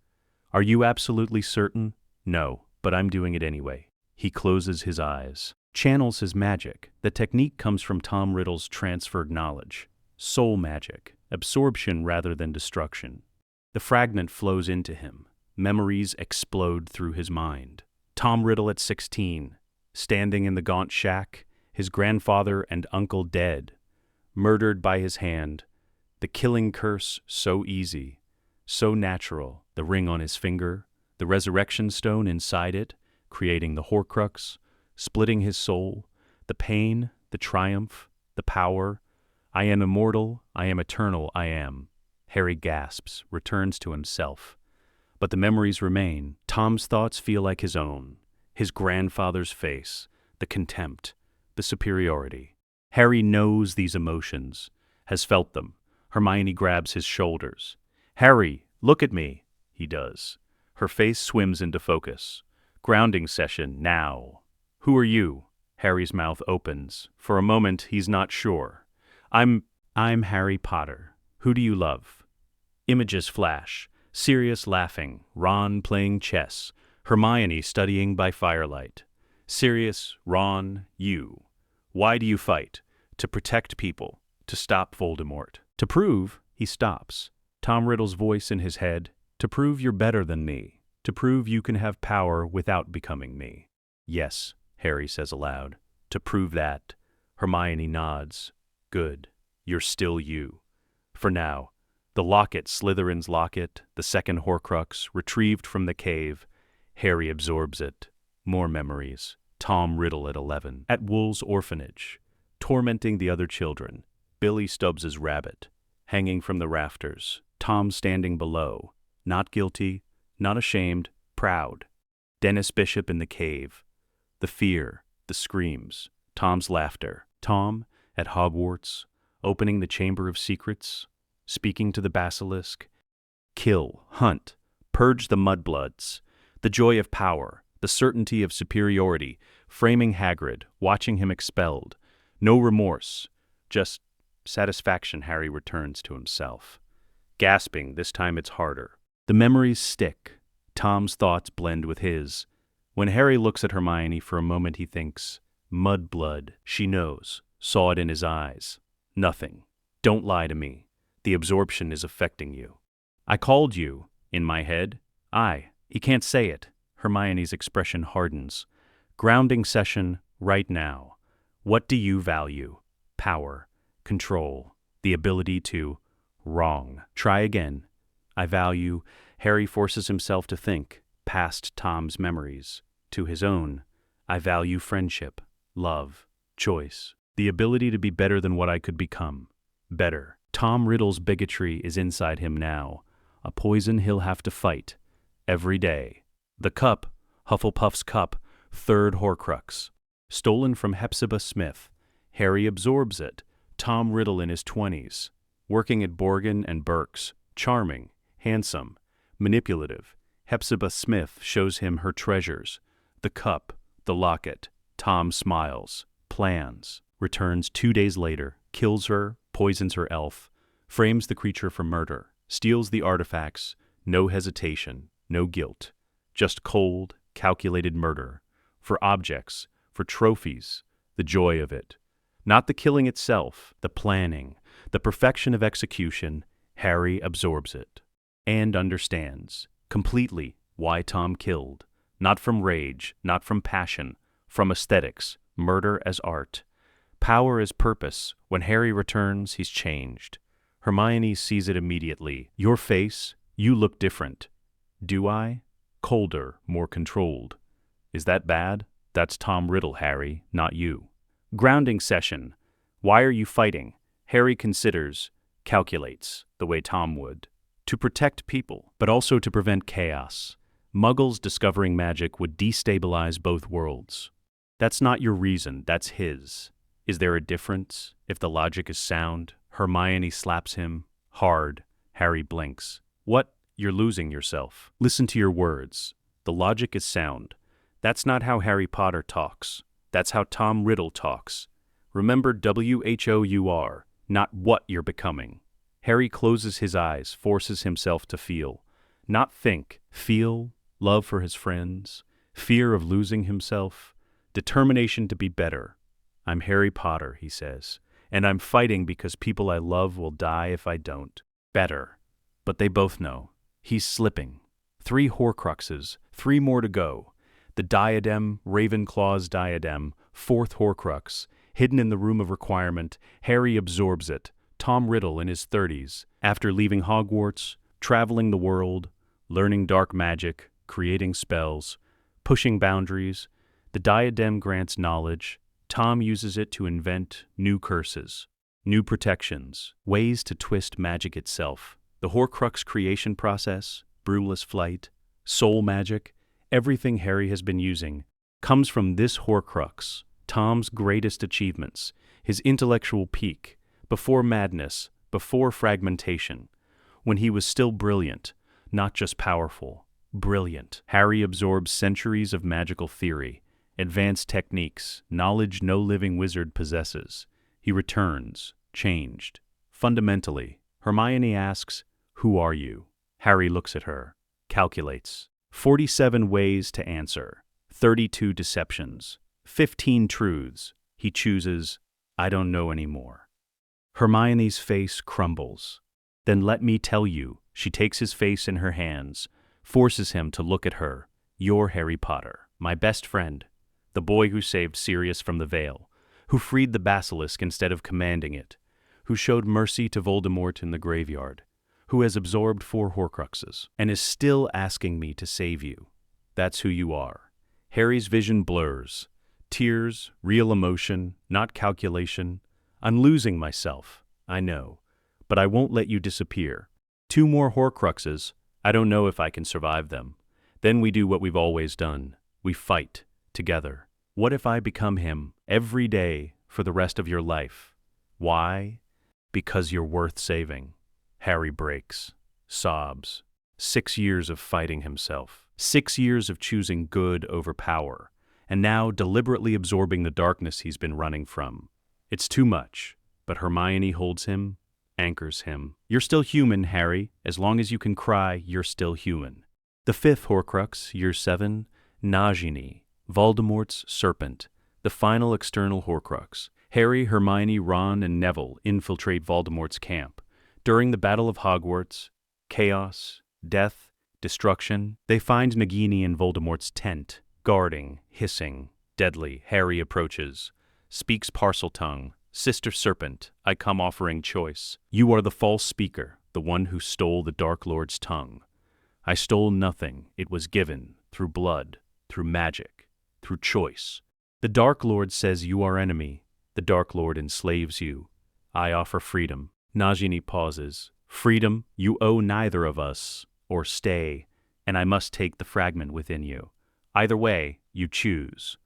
Are you absolutely certain? No, but I'm doing it anyway. He closes his eyes. Channels his magic. The technique comes from Tom Riddle's transferred knowledge. Soul magic. Absorption rather than destruction. The fragment flows into him. Memories explode through his mind. Tom Riddle at 16, standing in the gaunt shack, his grandfather and uncle dead, murdered by his hand, the killing curse so easy, so natural, the ring on his finger, the resurrection stone inside it, creating the Horcrux, splitting his soul, the pain, the triumph, the power. I am immortal, I am eternal, I am. Harry gasps, returns to himself. But the memories remain. Tom's thoughts feel like his own. His grandfather's face, the contempt, the superiority. Harry knows these emotions, has felt them. Hermione grabs his shoulders. Harry, look at me, he does. Her face swims into focus. Grounding session now. Who are you? Harry's mouth opens. For a moment, he's not sure. I'm Harry Potter. Who do you love? Images flash. Sirius laughing, Ron playing chess, Hermione studying by firelight. Sirius, Ron, you. Why do you fight? To protect people, to stop Voldemort. To prove, he stops. Tom Riddle's voice in his head, to prove you're better than me, to prove you can have power without becoming me. Yes, Harry says aloud, to prove that. Hermione nods. Good, you're still you. For now. The locket, Slytherin's locket, the second Horcrux, retrieved from the cave. Harry absorbs it. More memories. Tom Riddle at 11. At Wool's orphanage. Tormenting the other children. Billy Stubbs's rabbit. Hanging from the rafters. Tom standing below. Not guilty, not ashamed, proud. Dennis Bishop in the cave. The fear, the screams. Tom's laughter. Tom at Hogwarts. Opening the Chamber of Secrets. Speaking to the basilisk. Kill, hunt, purge the mudbloods. The joy of power, the certainty of superiority, framing Hagrid, watching him expelled. No remorse, just satisfaction. Harry returns to himself. Gasping, this time it's harder. The memories stick. Tom's thoughts blend with his. When Harry looks at Hermione for a moment he thinks, mudblood, she knows, saw it in his eyes. Nothing. Don't lie to me. The absorption is affecting you. I called you, in my head. He can't say it. Hermione's expression hardens. Grounding session, right now. What do you value? Power, control, the ability to wrong. Try again. I value. Harry forces himself to think, past Tom's memories, to his own. I value friendship, love, choice, the ability to be better than what I could become. Better. Tom Riddle's bigotry is inside him now, a poison he'll have to fight, every day. The cup, Hufflepuff's cup, third Horcrux. Stolen from Hepzibah Smith, Harry absorbs it. Tom Riddle in his 20s, working at Borgin and Burke's, charming, handsome, manipulative. Hepzibah Smith shows him her treasures, the cup, the locket. Tom smiles, plans, returns 2 days later, kills her, poisons her elf, frames the creature for murder, steals the artifacts, no hesitation, no guilt, just cold, calculated murder, for objects, for trophies, the joy of it. Not the killing itself, the planning, the perfection of execution. Harry absorbs it and understands completely why Tom killed, not from rage, not from passion, from aesthetics, murder as art. Power as purpose. When Harry returns, he's changed. Hermione sees it immediately. Your face, you look different. Do I? Colder, more controlled. Is that bad? That's Tom Riddle, Harry, not you. Grounding session. Why are you fighting? Harry considers, calculates, the way Tom would. To protect people, but also to prevent chaos. Muggles discovering magic would destabilize both worlds. That's not your reason, that's his. Is there a difference? If the logic is sound, Hermione slaps him. Hard. Harry blinks. What? You're losing yourself. Listen to your words. The logic is sound. That's not how Harry Potter talks. That's how Tom Riddle talks. Remember WHOUR, not what you're becoming. Harry closes his eyes, forces himself to feel. Not think. Feel. Love for his friends. Fear of losing himself. Determination to be better. I'm Harry Potter, he says, and I'm fighting because people I love will die if I don't. Better. But they both know. He's slipping. 3 Horcruxes, 3 more to go. The diadem, Ravenclaw's diadem, 4th Horcrux, hidden in the room of requirement. Harry absorbs it. Tom Riddle in his 30s, after leaving Hogwarts, traveling the world, learning dark magic, creating spells, pushing boundaries. The diadem grants knowledge. Tom uses it to invent new curses, new protections, ways to twist magic itself. The Horcrux creation process, brewless flight, soul magic, everything Harry has been using comes from this Horcrux, Tom's greatest achievements, his intellectual peak, before madness, before fragmentation, when he was still brilliant, not just powerful, brilliant. Harry absorbs centuries of magical theory, advanced techniques, knowledge no living wizard possesses. He returns, changed. Fundamentally, Hermione asks, "Who are you?" Harry looks at her, calculates. 47 ways to answer, 32 deceptions, 15 truths. He chooses, "I don't know anymore." Hermione's face crumbles. "Then let me tell you." She takes his face in her hands, forces him to look at her. "You're Harry Potter, my best friend. The boy who saved Sirius from the Veil, who freed the basilisk instead of commanding it, who showed mercy to Voldemort in the graveyard, who has absorbed 4 Horcruxes, and is still asking me to save you. That's who you are." Harry's vision blurs. Tears, real emotion, not calculation. "I'm losing myself, I know, but I won't let you disappear. 2 more Horcruxes, I don't know if I can survive them. Then we do what we've always done. We fight. Together. What if I become him every day for the rest of your life? Why? Because you're worth saving." Harry breaks, sobs. 6 years of fighting himself. 6 years of choosing good over power, and now deliberately absorbing the darkness he's been running from. It's too much, but Hermione holds him, anchors him. "You're still human, Harry. As long as you can cry, you're still human." The 5th Horcrux, Year 7, Nagini. Voldemort's serpent, the final external Horcrux. Harry, Hermione, Ron, and Neville infiltrate Voldemort's camp. During the Battle of Hogwarts, chaos, death, destruction, they find Nagini in Voldemort's tent, guarding, hissing, deadly. Harry approaches, speaks Parseltongue. "Sister Serpent, I come offering choice. You are the false speaker, the one who stole the Dark Lord's tongue. I stole nothing. It was given, through blood, through magic, through choice. The Dark Lord says you are enemy. The Dark Lord enslaves you. I offer freedom." Nagini pauses. "Freedom you owe neither of us, or stay, and I must take the fragment within you. Either way, you choose."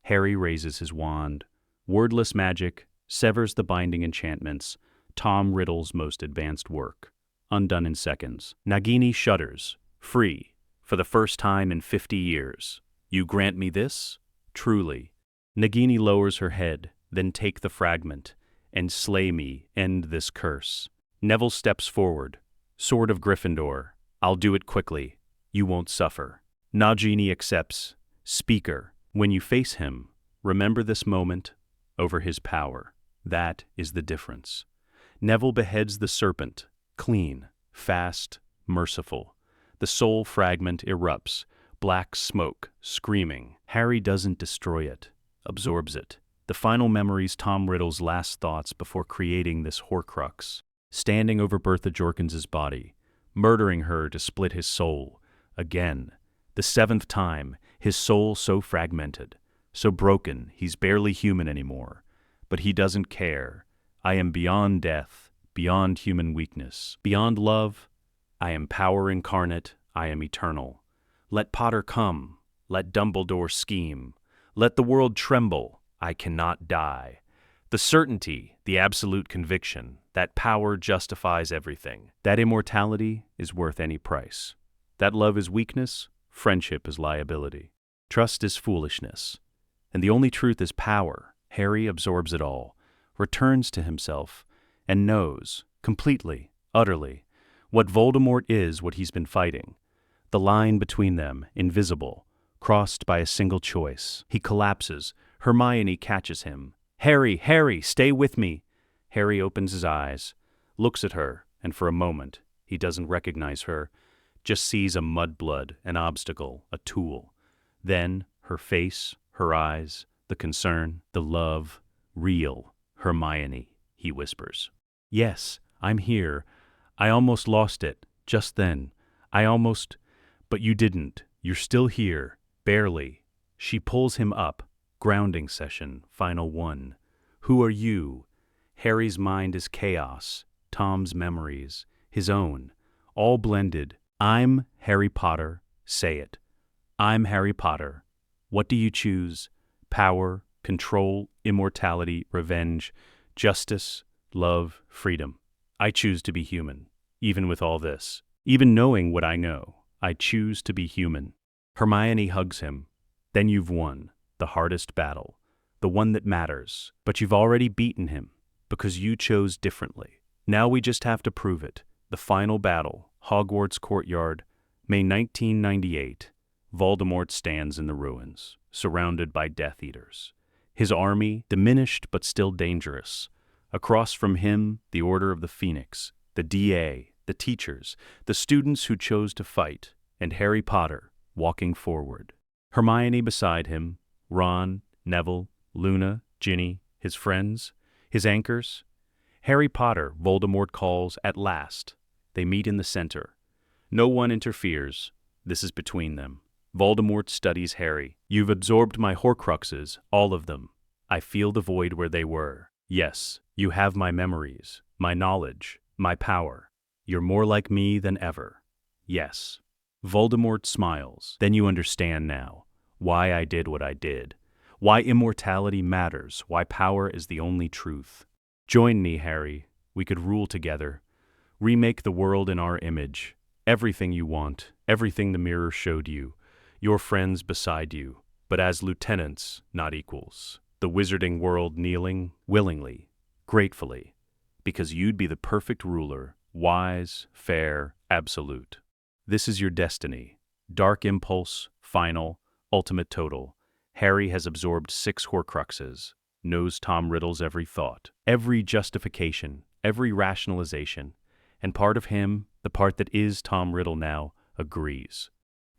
Harry raises his wand. Wordless magic severs the binding enchantments, Tom Riddle's most advanced work. Undone in seconds. Nagini shudders, free, for the first time in 50 years. "You grant me this? Truly." Nagini lowers her head, "Then take the fragment, and slay me, end this curse." Neville steps forward. "Sword of Gryffindor, I'll do it quickly. You won't suffer." Nagini accepts. "Speaker, when you face him, remember this moment over his power. That is the difference." Neville beheads the serpent, clean, fast, merciful. The soul fragment erupts, black smoke, screaming. Harry doesn't destroy it, absorbs it. The final memories, Tom Riddle's last thoughts before creating this Horcrux, standing over Bertha Jorkins's body, murdering her to split his soul. Again, the 7th time, his soul so fragmented. So broken, he's barely human anymore. But he doesn't care. I am beyond death, beyond human weakness, beyond love. I am power incarnate, I am eternal. Let Potter come, let Dumbledore scheme, let the world tremble, I cannot die. The certainty, the absolute conviction, that power justifies everything. That immortality is worth any price. That love is weakness, friendship is liability. Trust is foolishness. And the only truth is power. Harry absorbs it all, returns to himself, and knows, completely, utterly, what Voldemort is, what he's been fighting. The line between them, invisible, crossed by a single choice. He collapses. Hermione catches him. Harry, Harry, stay with me. Harry opens his eyes, looks at her, and for a moment, he doesn't recognize her, just sees a mudblood, an obstacle, a tool. Then, her face, her eyes, the concern, the love, real. Hermione, he whispers. Yes, I'm here. I almost lost it, just then. But you didn't. You're still here, barely. She pulls him up. Grounding session, final one. Who are you? Harry's mind is chaos, Tom's memories, his own, all blended. I'm Harry Potter, say it. I'm Harry Potter. What do you choose? Power, control, immortality, revenge, justice, love, freedom. I choose to be human, even with all this. Even knowing what I know, I choose to be human. Hermione hugs him. Then you've won. The hardest battle, the one that matters, but you've already beaten him, because you chose differently. Now we just have to prove it. The final battle, Hogwarts courtyard, May 1998. Voldemort stands in the ruins, surrounded by Death Eaters. His army, diminished but still dangerous. Across from him, the Order of the Phoenix, the DA, the teachers, the students who chose to fight, and Harry Potter, walking forward. Hermione beside him, Ron, Neville, Luna, Ginny, his friends, his anchors. Harry Potter, Voldemort calls at last. They meet in the center. No one interferes. This is between them. Voldemort studies Harry. You've absorbed my horcruxes, all of them. I feel the void where they were. Yes, you have my memories, my knowledge, my power. You're more like me than ever. Yes. Voldemort smiles. Then you understand now. Why I did what I did, why immortality matters, why power is the only truth. Join me, Harry. We could rule together. Remake the world in our image. Everything you want, everything the mirror showed you, your friends beside you, but as lieutenants, not equals. The wizarding world kneeling, willingly, gratefully, because you'd be the perfect ruler, wise, fair, absolute. This is your destiny. Dark impulse, final, ultimate total. Harry has absorbed 6 horcruxes, knows Tom Riddle's every thought, every justification, every rationalization, and part of him, the part that is Tom Riddle now, agrees.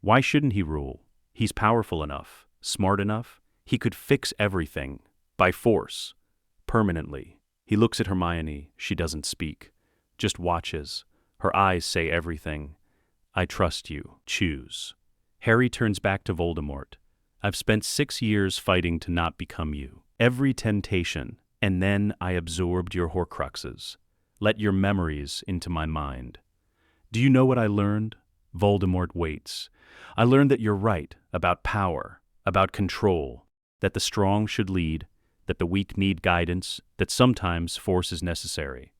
Why shouldn't he rule? He's powerful enough, smart enough, he could fix everything, by force, permanently. He looks at Hermione, she doesn't speak, just watches. Her eyes say everything. I trust you, choose. Harry turns back to Voldemort. I've spent 6 years fighting to not become you. Every temptation, and then I absorbed your horcruxes. Let your memories into my mind. Do you know what I learned? Voldemort waits. I learned that you're right about power, about control, that the strong should lead, that the weak need guidance, that sometimes force is necessary.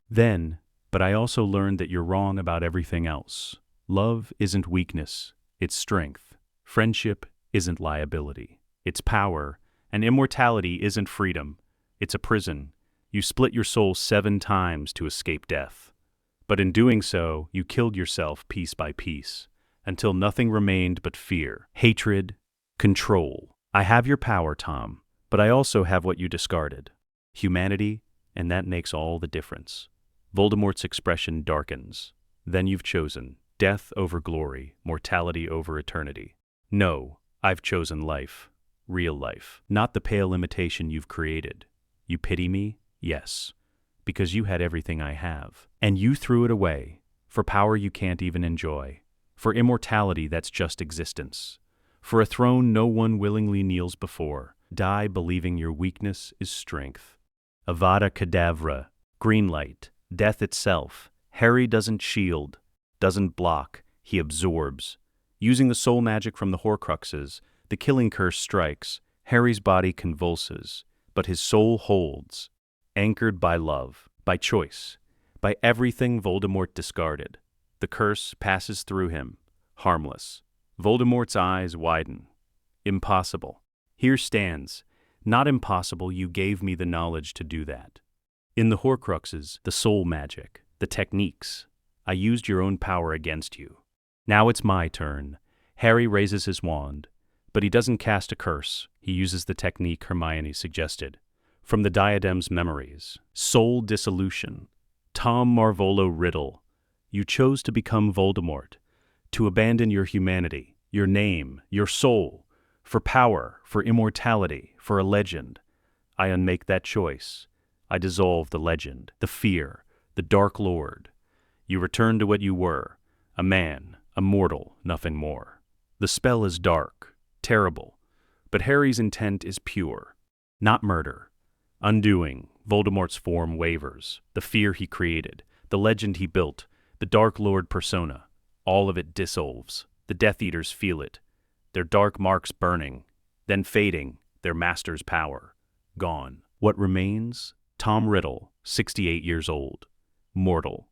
But I also learned that you're wrong about everything else. Love isn't weakness, it's strength. Friendship isn't liability, it's power. And immortality isn't freedom, it's a prison. You split your soul 7 times to escape death. But in doing so, you killed yourself piece by piece, until nothing remained but fear, hatred, control. I have your power, Tom, but I also have what you discarded. Humanity, and that makes all the difference. Voldemort's expression darkens. Then you've chosen death over glory, mortality over eternity. No, I've chosen life, real life, not the pale imitation you've created. You pity me? Yes, because you had everything I have, and you threw it away, for power you can't even enjoy, for immortality that's just existence, for a throne no one willingly kneels before, Die believing your weakness is strength. Avada Kedavra, green light, death itself. Harry doesn't shield, doesn't block, he absorbs. Using the soul magic from the Horcruxes, the killing curse strikes. Harry's body convulses, but his soul holds, anchored by love, by choice, by everything Voldemort discarded. The curse passes through him, harmless. Voldemort's eyes widen. Impossible. Here stands, not impossible, you gave me the knowledge to do that. In the Horcruxes, the soul magic, the techniques, I used your own power against you. Now it's my turn. Harry raises his wand, but he doesn't cast a curse. He uses the technique Hermione suggested. From the diadem's memories, soul dissolution. Tom Riddle, you chose to become Voldemort, to abandon your humanity, your name, your soul, for power, for immortality, for a legend. I unmake that choice. I dissolve the legend, the fear, the Dark Lord. You return to what you were, a man, a mortal, nothing more. The spell is dark, terrible, but Harry's intent is pure, not murder. Undoing, Voldemort's form wavers, the fear he created, the legend he built, the Dark Lord persona, all of it dissolves. The Death Eaters feel it, their dark marks burning, then fading, their master's power gone. What remains? Tom Riddle, 68 years old, mortal,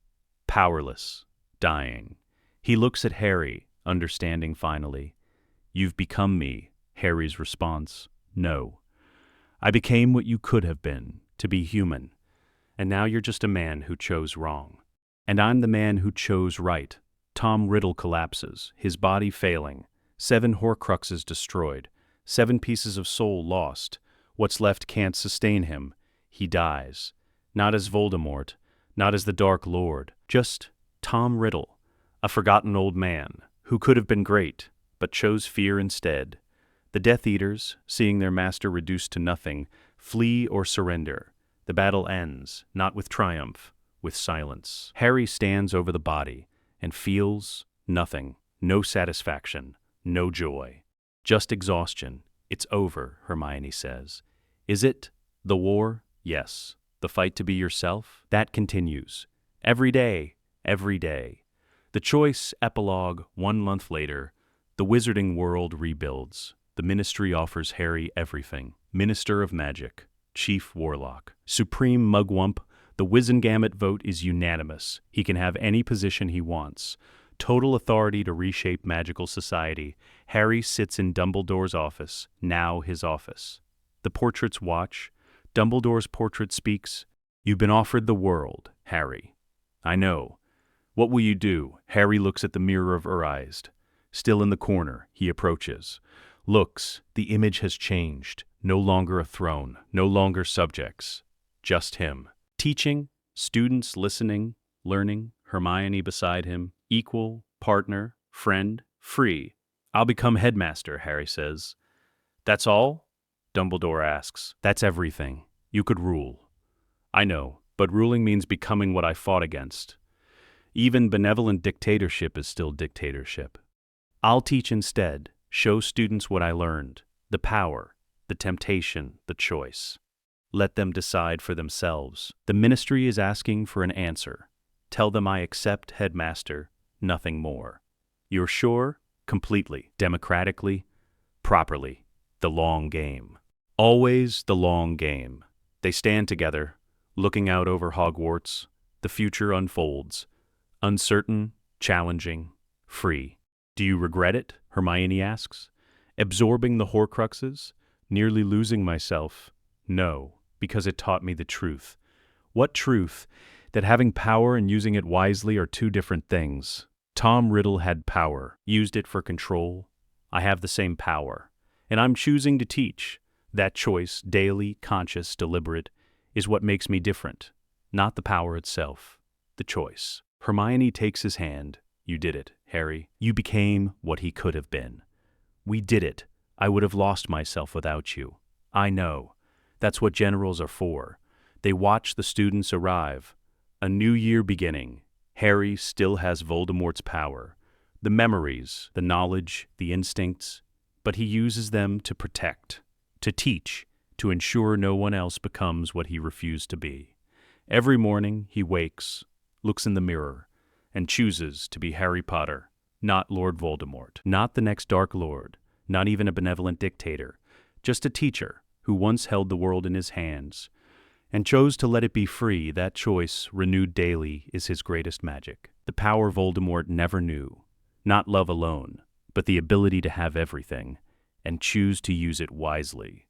powerless, dying. He looks at Harry, understanding finally. You've become me, Harry's response. No. I became what you could have been, to be human. And now you're just a man who chose wrong. And I'm the man who chose right. Tom Riddle collapses, his body failing. 7 Horcruxes destroyed. 7 pieces of soul lost. What's left can't sustain him. He dies. Not as Voldemort, not as the Dark Lord. Just Tom Riddle, a forgotten old man who could have been great, but chose fear instead. The Death Eaters, seeing their master reduced to nothing, flee or surrender. The battle ends, not with triumph, with silence. Harry stands over the body and feels nothing, no satisfaction, no joy. Just exhaustion. It's over, Hermione says. Is it? The war? Yes. The fight to be yourself? That continues. Every day, every day. The choice epilogue 1 month later. The wizarding world rebuilds. The Ministry offers Harry everything. Minister of Magic, Chief Warlock, Supreme Mugwump. The Wizengamot vote is unanimous. He can have any position he wants. Total authority to reshape magical society. Harry sits in Dumbledore's office, now his office. The portraits watch. Dumbledore's portrait speaks. You've been offered the world, Harry. I know. What will you do? Harry looks at the mirror of Erised. Still in the corner, he approaches. Looks, the image has changed. No longer a throne, no longer subjects. Just him. Teaching, students listening, learning, Hermione beside him, equal, partner, friend, free. I'll become headmaster, Harry says. That's all? Dumbledore asks. That's everything. You could rule. I know, but ruling means becoming what I fought against. Even benevolent dictatorship is still dictatorship. I'll teach instead, show students what I learned, the power, the temptation, the choice. Let them decide for themselves. The Ministry is asking for an answer. Tell them I accept headmaster, nothing more. You're sure? Completely, democratically, properly. The long game. Always the long game. They stand together, looking out over Hogwarts. The future unfolds. Uncertain, challenging, free. Do you regret it? Hermione asks. Absorbing the Horcruxes? Nearly losing myself? No, because it taught me the truth. What truth? That having power and using it wisely are two different things. Tom Riddle had power, used it for control. I have the same power, and I'm choosing to teach. That choice, daily, conscious, deliberate, is what makes me different. Not the power itself, the choice. Hermione takes his hand. You did it, Harry. You became what he could have been. We did it. I would have lost myself without you. I know. That's what generals are for. They watch the students arrive. A new year beginning. Harry still has Voldemort's power. The memories, the knowledge, the instincts, but he uses them to protect. to teach, to ensure no one else becomes what he refused to be. Every morning he wakes, looks in the mirror, and chooses to be Harry Potter, not Lord Voldemort, not the next Dark Lord, not even a benevolent dictator, just a teacher who once held the world in his hands and chose to let it be free. That choice, renewed daily, is his greatest magic. The power Voldemort never knew, not love alone, but the ability to have everything and choose to use it wisely,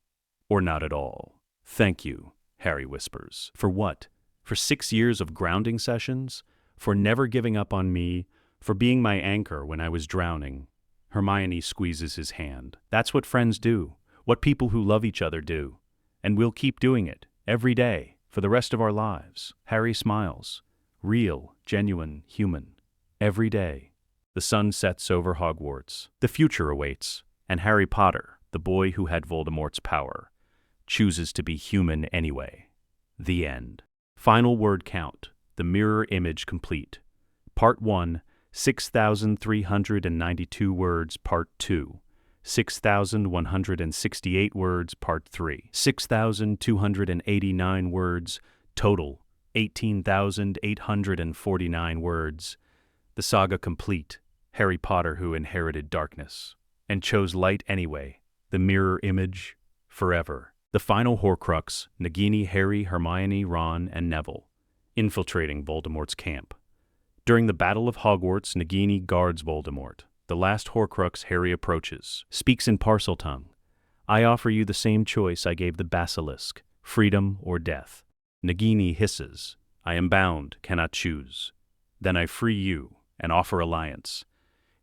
or not at all. Thank you, Harry whispers. For what? For 6 years of grounding sessions? For never giving up on me? For being my anchor when I was drowning? Hermione squeezes his hand. That's what friends do, what people who love each other do, and we'll keep doing it, every day, for the rest of our lives. Harry smiles. Real, genuine, human. Every day. The sun sets over Hogwarts. The future awaits, and Harry Potter, the boy who had Voldemort's power, chooses to be human anyway. The end. Final word count. The mirror image complete. Part 1, 6,392 words. Part 2, 6,168 words. Part 3, 6,289 words. Total, 18,849 words. The saga complete. Harry Potter who inherited darkness and chose light anyway. The mirror image, forever. The final Horcrux, Nagini, Harry, Hermione, Ron, and Neville, infiltrating Voldemort's camp. During the Battle of Hogwarts, Nagini guards Voldemort. The last Horcrux Harry approaches, speaks in Parseltongue. I offer you the same choice I gave the basilisk, freedom or death. Nagini hisses, I am bound, cannot choose. Then I free you and offer alliance.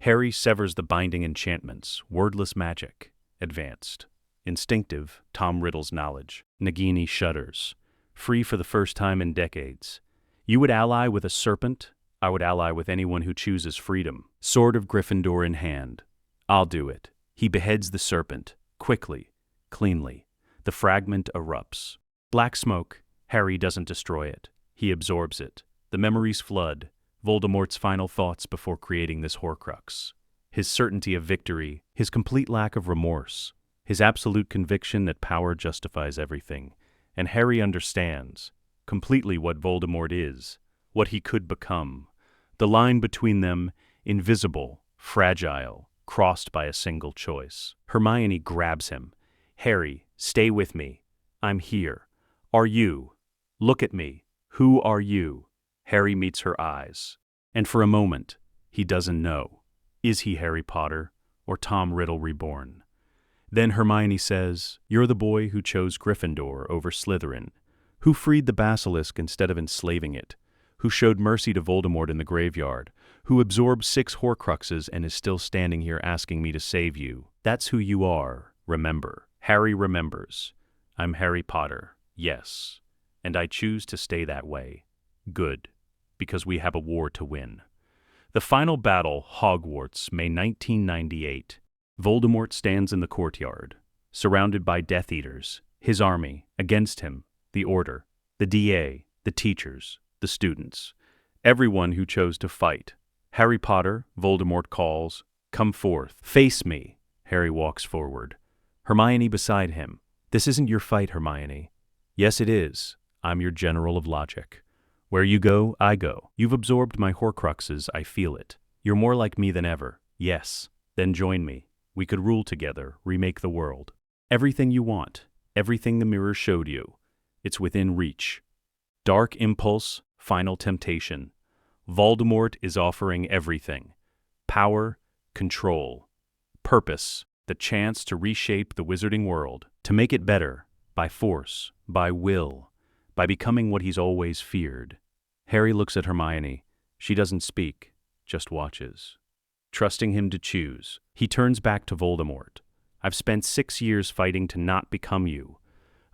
Harry severs the binding enchantments, wordless magic, advanced. Instinctive, Tom Riddle's knowledge. Nagini shudders, free for the first time in decades. You would ally with a serpent? I would ally with anyone who chooses freedom. Sword of Gryffindor in hand. I'll do it. He beheads the serpent, quickly, cleanly. The fragment erupts. Black smoke. Harry doesn't destroy it. He absorbs it. The memories flood. Voldemort's final thoughts before creating this Horcrux. His certainty of victory, his complete lack of remorse, his absolute conviction that power justifies everything. And Harry understands completely what Voldemort is, what he could become. The line between them, invisible, fragile, crossed by a single choice. Hermione grabs him. Harry, stay with me. I'm here. Are you? Look at me. Who are you? Harry meets her eyes. And for a moment, he doesn't know. Is he Harry Potter or Tom Riddle reborn? Then Hermione says, you're the boy who chose Gryffindor over Slytherin, who freed the basilisk instead of enslaving it, who showed mercy to Voldemort in the graveyard, who absorbed 6 Horcruxes and is still standing here asking me to save you. That's who you are, remember. Harry remembers. I'm Harry Potter, yes, and I choose to stay that way. Good, because we have a war to win. The final battle, Hogwarts, May 1998. Voldemort stands in the courtyard, surrounded by Death Eaters, his army, against him, the Order, the DA, the teachers, the students, everyone who chose to fight. Harry Potter, Voldemort calls, come forth, face me. Harry walks forward. Hermione beside him. This isn't your fight, Hermione. Yes, it is. I'm your general of logic. Where you go, I go. You've absorbed my Horcruxes, I feel it. You're more like me than ever. Yes. Then join me. We could rule together, remake the world. Everything you want, everything the mirror showed you, it's within reach. Dark impulse, final temptation. Voldemort is offering everything. Power, control, purpose, the chance to reshape the wizarding world, to make it better, by force, by will, by becoming what he's always feared. Harry looks at Hermione. She doesn't speak, just watches. Trusting him to choose, he turns back to Voldemort. I've spent 6 years fighting to not become you,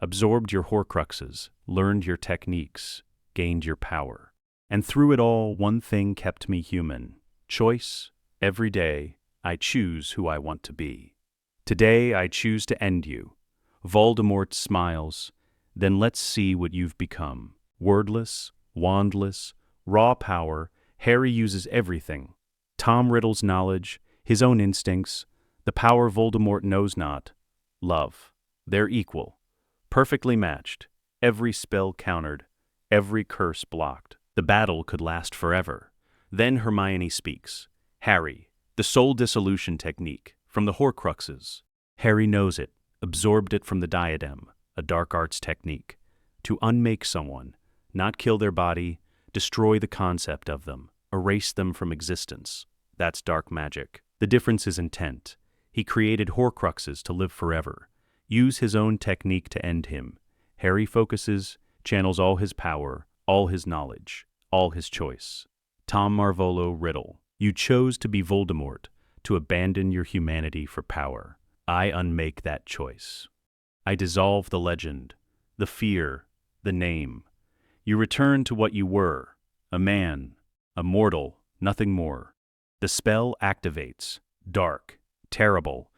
absorbed your Horcruxes, learned your techniques, gained your power. And through it all, one thing kept me human. Choice. Every day, I choose who I want to be. Today, I choose to end you. Voldemort smiles. Then let's see what you've become. Wordless, wandless, raw power. Harry uses everything. Tom Riddle's knowledge, his own instincts, the power Voldemort knows not. Love. They're equal, perfectly matched, every spell countered, every curse blocked. The battle could last forever. Then Hermione speaks. Harry, the soul dissolution technique, from the Horcruxes. Harry knows it, absorbed it from the diadem, a dark arts technique. To unmake someone, not kill their body, destroy the concept of them, erase them from existence. That's dark magic. The difference is intent. He created Horcruxes to live forever. Use his own technique to end him. Harry focuses, channels all his power, all his knowledge, all his choice. Tom Riddle, you chose to be Voldemort, to abandon your humanity for power. I unmake that choice. I dissolve the legend, the fear, the name. You return to what you were, a man, a mortal, nothing more. The spell activates, dark, terrible,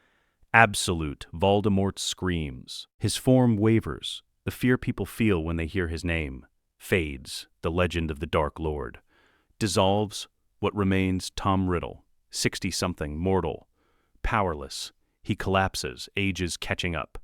absolute. Voldemort screams. His form wavers, the fear people feel when they hear his name. Fades, the legend of the Dark Lord. Dissolves, what remains Tom Riddle, 60-something, mortal. Powerless, he collapses, ages catching up.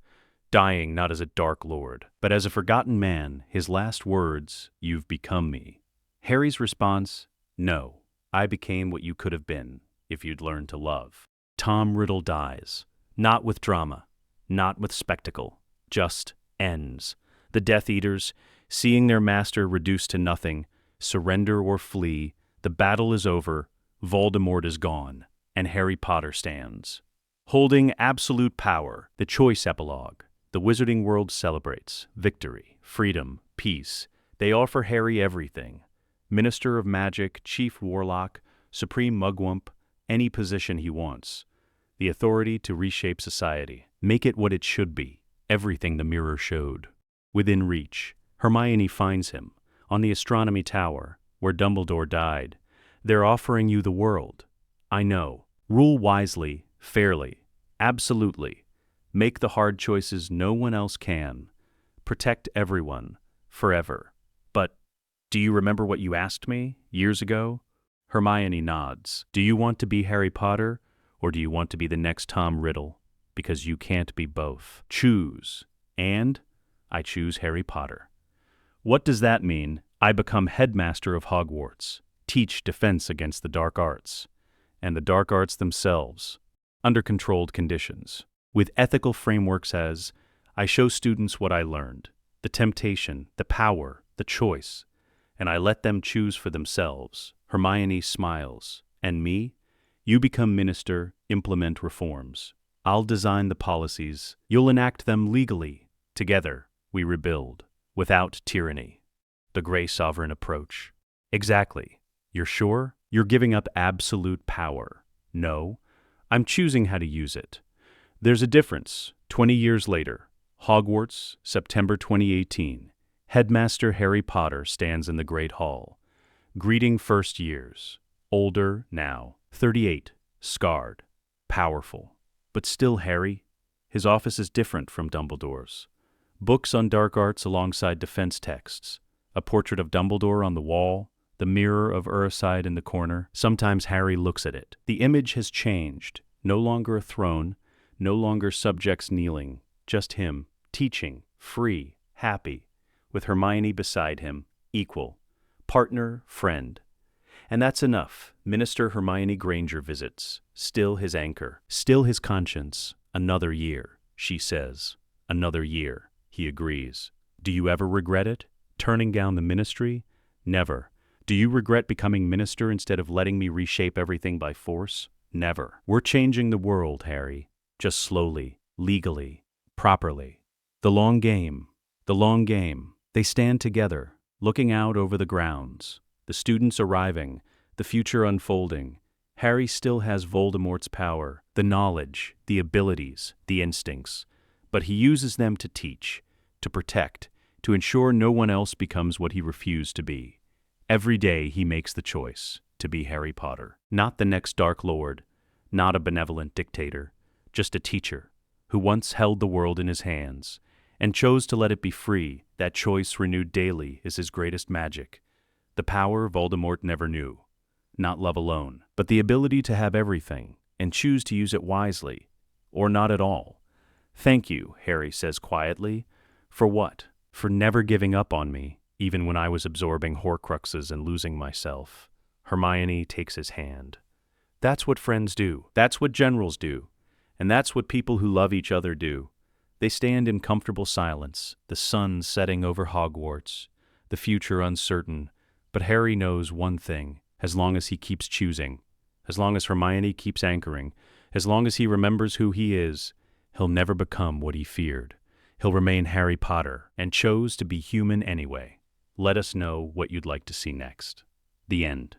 Dying not as a Dark Lord, but as a forgotten man, his last words, "You've become me." Harry's response, "No, I became what you could have been, if you'd learned to love." Tom Riddle dies. Not with drama, not with spectacle, just ends. The Death Eaters, seeing their master reduced to nothing, surrender or flee. The battle is over, Voldemort is gone, and Harry Potter stands. Holding absolute power, the choice epilogue. The wizarding world celebrates victory, freedom, peace. They offer Harry everything. Minister of Magic, Chief Warlock, Supreme Mugwump, any position he wants. The authority to reshape society, make it what it should be, everything the mirror showed. Within reach, Hermione finds him, on the astronomy tower, where Dumbledore died. They're offering you the world. I know. Rule wisely, fairly, absolutely. Make the hard choices no one else can. Protect everyone, forever. But, do you remember what you asked me, years ago? Hermione nods. Do you want to be Harry Potter, or do you want to be the next Tom Riddle? Because you can't be both. Choose. And I choose Harry Potter. What does that mean? I become headmaster of Hogwarts, teach defense against the dark arts, and the dark arts themselves, under controlled conditions. With ethical frameworks as, I show students what I learned, the temptation, the power, the choice, and I let them choose for themselves. Hermione smiles. And me? You become minister, implement reforms. I'll design the policies. You'll enact them legally. Together, we rebuild, without tyranny. The Grey Sovereign approach. Exactly. You're sure? You're giving up absolute power. No, I'm choosing how to use it. There's a difference. 20 years later, Hogwarts, September 2018. Headmaster Harry Potter stands in the Great Hall. Greeting first years. Older now. 38. Scarred. Powerful. But still Harry. His office is different from Dumbledore's. Books on dark arts alongside defense texts. A portrait of Dumbledore on the wall. The mirror of Erised in the corner. Sometimes Harry looks at it. The image has changed. No longer a throne. No longer subjects kneeling, just him, teaching, free, happy, with Hermione beside him, equal, partner, friend. And that's enough. Minister Hermione Granger visits, still his anchor, still his conscience. Another year, she says. Another year, he agrees. Do you ever regret it? Turning down the ministry? Never. Do you regret becoming minister instead of letting me reshape everything by force? Never. We're changing the world, Harry. Just slowly, legally, properly. The long game. The long game. They stand together, looking out over the grounds. The students arriving, the future unfolding. Harry still has Voldemort's power, the knowledge, the abilities, the instincts. But he uses them to teach, to protect, to ensure no one else becomes what he refused to be. Every day he makes the choice to be Harry Potter. Not the next Dark Lord, not a benevolent dictator. Just a teacher, who once held the world in his hands, and chose to let it be free. That choice renewed daily is his greatest magic. The power Voldemort never knew. Not love alone, but the ability to have everything, and choose to use it wisely, or not at all. "Thank you," Harry says quietly. "For what?" "For never giving up on me, even when I was absorbing horcruxes and losing myself." Hermione takes his hand. "That's what friends do. That's what generals do. And that's what people who love each other do." They stand in comfortable silence, the sun setting over Hogwarts, the future uncertain. But Harry knows one thing: as long as he keeps choosing, as long as Hermione keeps anchoring, as long as he remembers who he is, he'll never become what he feared. He'll remain Harry Potter and chose to be human anyway. Let us know what you'd like to see next. The end.